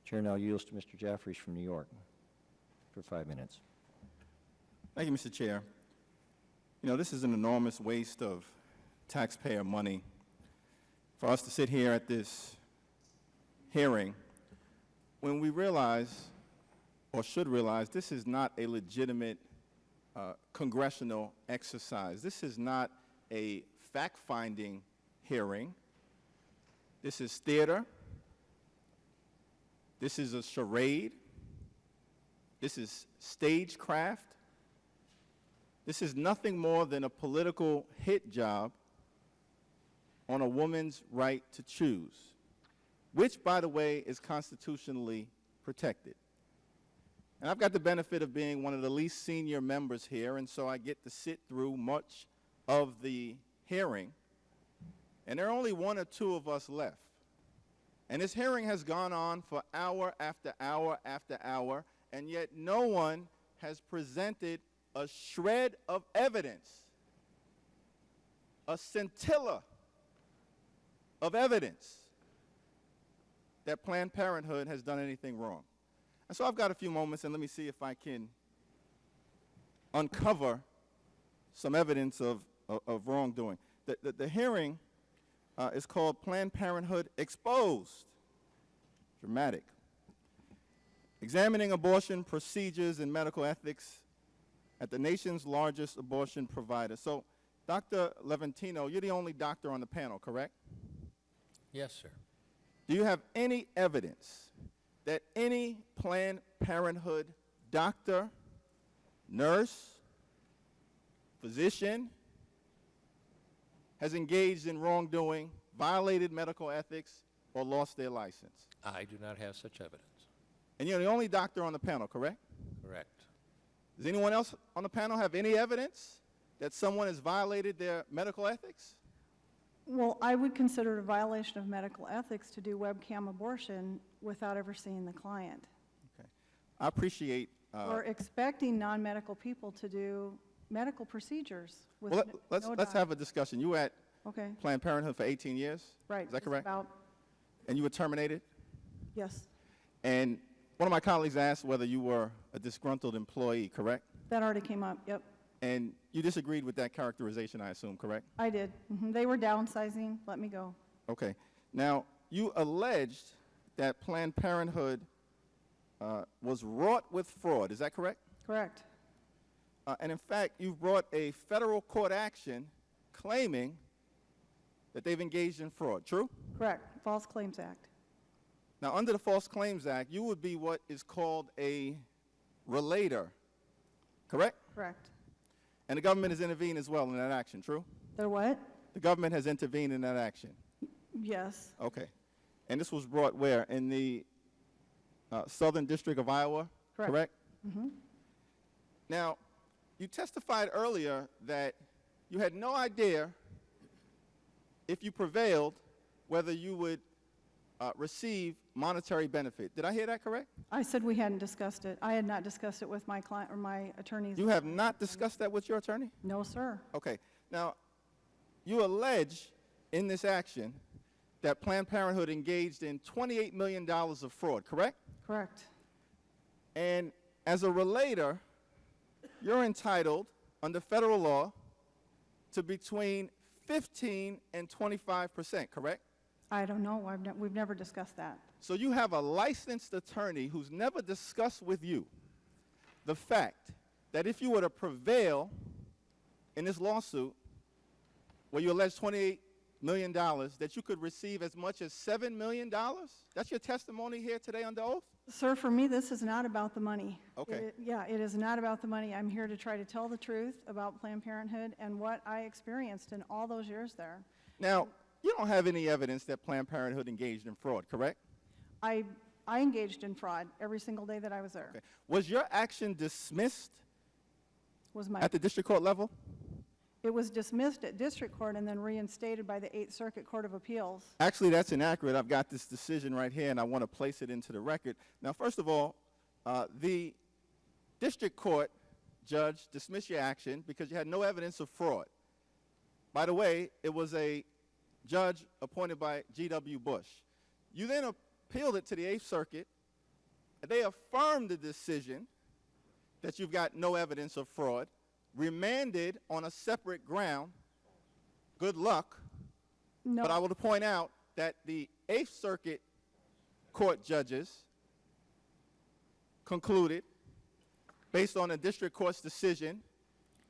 Chair now yields to Mr. Jaffries from New York for 5 minutes. Thank you, Mr. Chair. You know, this is an enormous waste of taxpayer money for us to sit here at this hearing when we realize, or should realize, this is not a legitimate congressional exercise. This is not a fact-finding hearing. This is theater. This is a charade. This is stagecraft. This is nothing more than a political hit job on a woman's right to choose, which, by the way, is constitutionally protected. And I've got the benefit of being one of the least senior members here, and so I get to sit through much of the hearing. And there are only one or two of us left. And this hearing has gone on for hour after hour after hour, and yet no one has presented a shred of evidence, a scintilla of evidence that Planned Parenthood has done anything wrong. And so I've got a few moments, and let me see if I can uncover some evidence of wrongdoing. The hearing is called Planned Parenthood Exposed. Dramatic. Examining abortion procedures and medical ethics at the nation's largest abortion provider. So, Dr. Levantino, you're the only doctor on the panel, correct? Yes, sir. Do you have any evidence that any Planned Parenthood doctor, nurse, physician has engaged in wrongdoing, violated medical ethics, or lost their license? I do not have such evidence. And you're the only doctor on the panel, correct? Correct. Does anyone else on the panel have any evidence that someone has violated their medical ethics? Well, I would consider it a violation of medical ethics to do webcam abortion without ever seeing the client. Okay. I appreciate... or expecting non-medical people to do medical procedures with well, no let's have a discussion. You were at Okay. Planned Parenthood for 18 years? Right. Is that just correct? About, And you were terminated? yes. And one of my colleagues asked whether you were a disgruntled employee, correct? That already came up, yep. And you disagreed with that characterization, I assume, correct? I did. They were downsizing, let me go. Okay. Now, you alleged that Planned Parenthood was wrought with fraud. Is that correct? Correct. And in fact, you've brought a federal court action claiming that they've engaged in fraud. True? Correct. False Claims Act. Now, under the False Claims Act, you would be what is called a relator, correct? Correct. And the government has intervened as well in that action, true? They're what? The government has intervened in that action. Yes. Okay. And this was brought where? In the Southern District of Iowa, correct? Now, you testified earlier that you had no idea if you prevailed whether you would receive monetary benefit. Did I hear that correct? I said we hadn't discussed it. I had not discussed it with my client or my attorneys. You have not discussed that with your attorney? No, sir. Okay. Now, you allege in this action that Planned Parenthood engaged in $28 million of fraud, correct? Correct. And as a relator, you're entitled, under federal law, to between 15 and 25%, correct? I don't know. We've never discussed that. So you have a licensed attorney who's never discussed with you the fact that if you were to prevail in this lawsuit where you allege $28 million, that you could receive as much as $7 million? That's your testimony here today under oath? Sir, for me, this is not about the money. Okay. It is not about the money. I'm here to try to tell the truth about Planned Parenthood and what I experienced in all those years there. Now, you don't have any evidence that Planned Parenthood engaged in fraud, correct? I engaged in fraud every single day that I was there. Okay. Was your action dismissed Was my at the district court level? It was dismissed at district court and then reinstated by the 8th Circuit Court of Appeals. Actually, that's inaccurate. I've got this decision right here, and I want to place it into the record. Now, first of all, the district court judge dismissed your action because you had no evidence of fraud. By the way, it was a judge appointed by G.W. Bush. You then appealed it to the 8th Circuit, and they affirmed the decision that you've got no evidence of fraud, remanded on a separate ground. Good luck. No. But I will point out that the 8th Circuit court judges concluded, based on the district court's decision,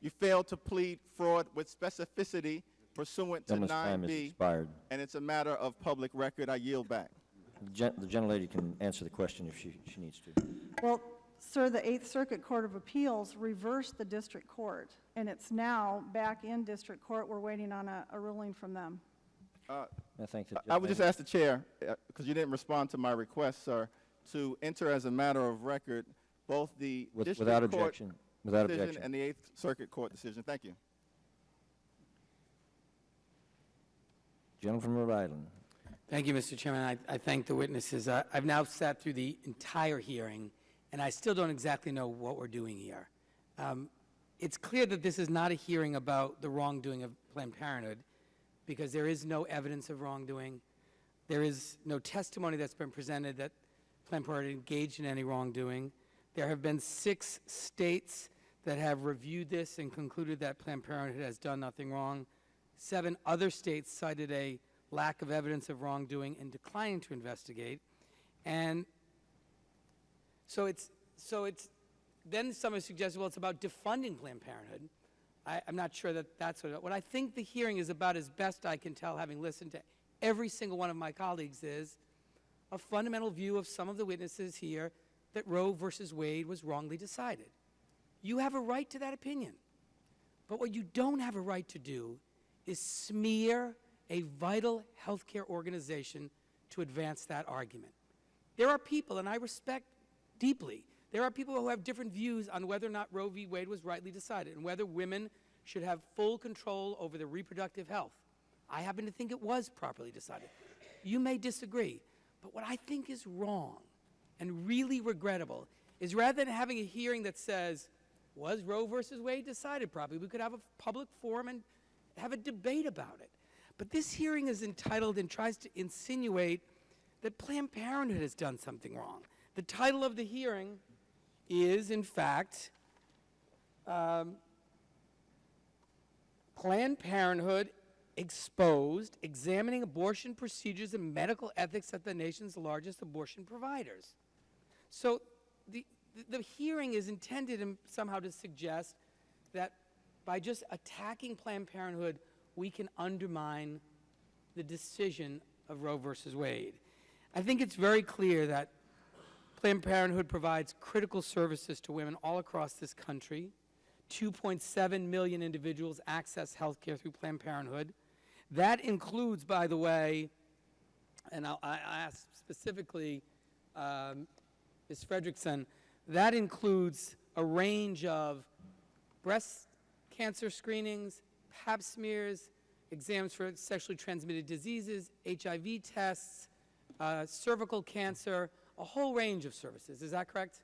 you failed to plead fraud with specificity pursuant to Gentleman's time has 9B, expired. and it's a matter of public record. I yield back. The gentlelady can answer the question if she needs to. Well, sir, the 8th Circuit Court of Appeals reversed the district court, and it's now back in district court. We're waiting on a ruling from them. I thank the I would just gentleman. ask the chair, because you didn't respond to my request, sir, to enter as a matter of record both the district Without court objection. Without decision objection. and the Eighth Circuit Court decision. Thank you. Gentleman from Rhode Island. Thank you, Mr. Chairman. I thank the witnesses. I've now sat through the entire hearing, and I still don't exactly know what we're doing here. It's clear that this is not a hearing about the wrongdoing of Planned Parenthood, because there is no evidence of wrongdoing. There is no testimony that's been presented that Planned Parenthood engaged in any wrongdoing. There have been 6 states that have reviewed this and concluded that Planned Parenthood has done nothing wrong. 7 other states cited a lack of evidence of wrongdoing and declining to investigate. And so then someone suggested, well, it's about defunding Planned Parenthood. I'm not sure that that's what I think the hearing is about, as best I can tell, having listened to every single one of my colleagues, is a fundamental view of some of the witnesses here that Roe versus Wade was wrongly decided. You have a right to that opinion. But what you don't have a right to do is smear a vital healthcare organization to advance that argument. There are people, and I respect deeply, there are people who have different views on whether or not Roe v. Wade was rightly decided and whether women should have full control over their reproductive health. I happen to think it was properly decided. You may disagree, but what I think is wrong and really regrettable is, rather than having a hearing that says, was Roe versus Wade decided properly, we could have a public forum and have a debate about it. But this hearing is entitled and tries to insinuate that Planned Parenthood has done something wrong. The title of the hearing is, in fact, Planned Parenthood Exposed, Examining Abortion Procedures and Medical Ethics at the Nation's Largest Abortion Providers. So the hearing is intended somehow to suggest that by just attacking Planned Parenthood, we can undermine the decision of Roe versus Wade. I think it's very clear that Planned Parenthood provides critical services to women all across this country. 2.7 million individuals access health care through Planned Parenthood. That includes, by the way, and I ask specifically Ms. Fredrickson, that includes a range of breast cancer screenings, pap smears, exams for sexually transmitted diseases, HIV tests, cervical cancer, a whole range of services. Is that correct?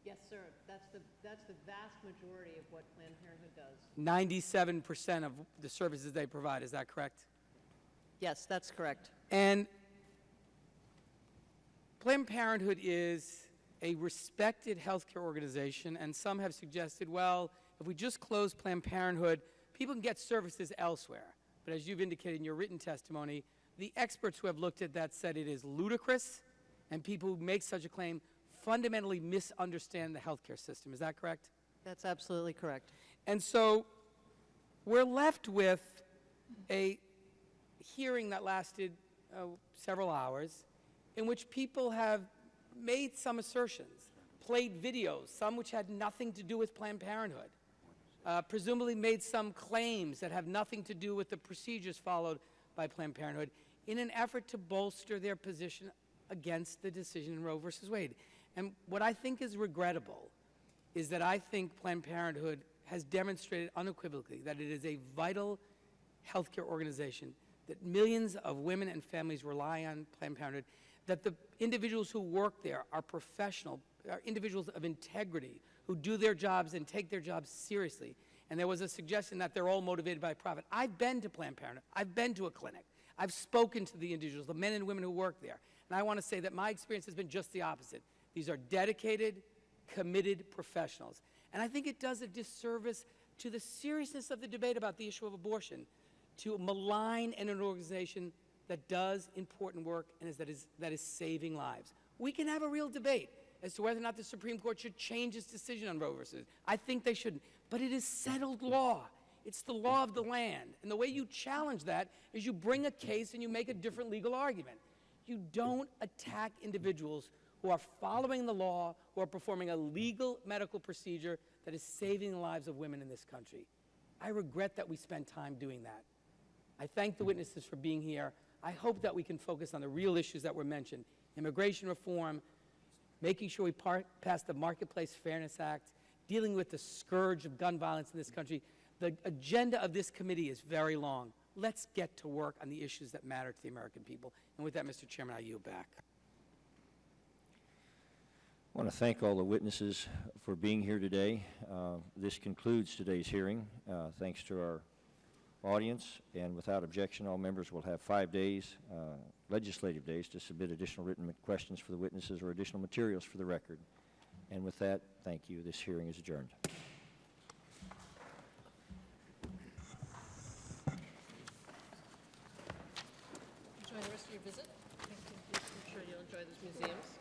Yes, sir. That's the vast majority of what Planned Parenthood does. 97% of the services they provide. Is that correct? Yes, that's correct. And Planned Parenthood is a respected healthcare organization, and some have suggested, well, if we just close Planned Parenthood, people can get services elsewhere. But as you've indicated in your written testimony, the experts who have looked at that said it is ludicrous, and people who make such a claim fundamentally misunderstand the healthcare system. Is that correct? That's absolutely correct. And so we're left with a hearing that lasted several hours, in which people have made some assertions, played videos, some which had nothing to do with Planned Parenthood, presumably made some claims that have nothing to do with the procedures followed by Planned Parenthood, in an effort to bolster their position against the decision in Roe versus Wade. And what I think is regrettable is that I think Planned Parenthood has demonstrated unequivocally that it is a vital healthcare organization, that millions of women and families rely on Planned Parenthood, that the individuals who work there are professional, are individuals of integrity, who do their jobs and take their jobs seriously. And there was a suggestion that they're all motivated by profit. I've been to Planned Parenthood. I've been to a clinic. I've spoken to the individuals, the men and women who work there. And I want to say that my experience has been just the opposite. These are dedicated, committed professionals. And I think it does a disservice to the seriousness of the debate about the issue of abortion to malign an organization that does important work and that is saving lives. We can have a real debate as to whether or not the Supreme Court should change its decision on Roe versus. I think they shouldn't. But it is settled law. It's the law of the land. And the way you challenge that is you bring a case and you make a different legal argument. You don't attack individuals who are following the law, who are performing a legal medical procedure that is saving the lives of women in this country. I regret that we spend time doing that. I thank the witnesses for being here. I hope that we can focus on the real issues that were mentioned: immigration reform, making sure we pass the Marketplace Fairness Act, dealing with the scourge of gun violence in this country. The agenda of this committee is very long. Let's get to work on the issues that matter to the American people. And with that, Mr. Chairman, I yield back. I want to thank all the witnesses for being here today. This concludes today's hearing. Thanks to our audience, and without objection, all members will have 5 days, legislative days, to submit additional written questions for the witnesses or additional materials for the record. And with that, thank you. This hearing is adjourned. Enjoy the rest of your visit. I'm sure you'll enjoy those museums.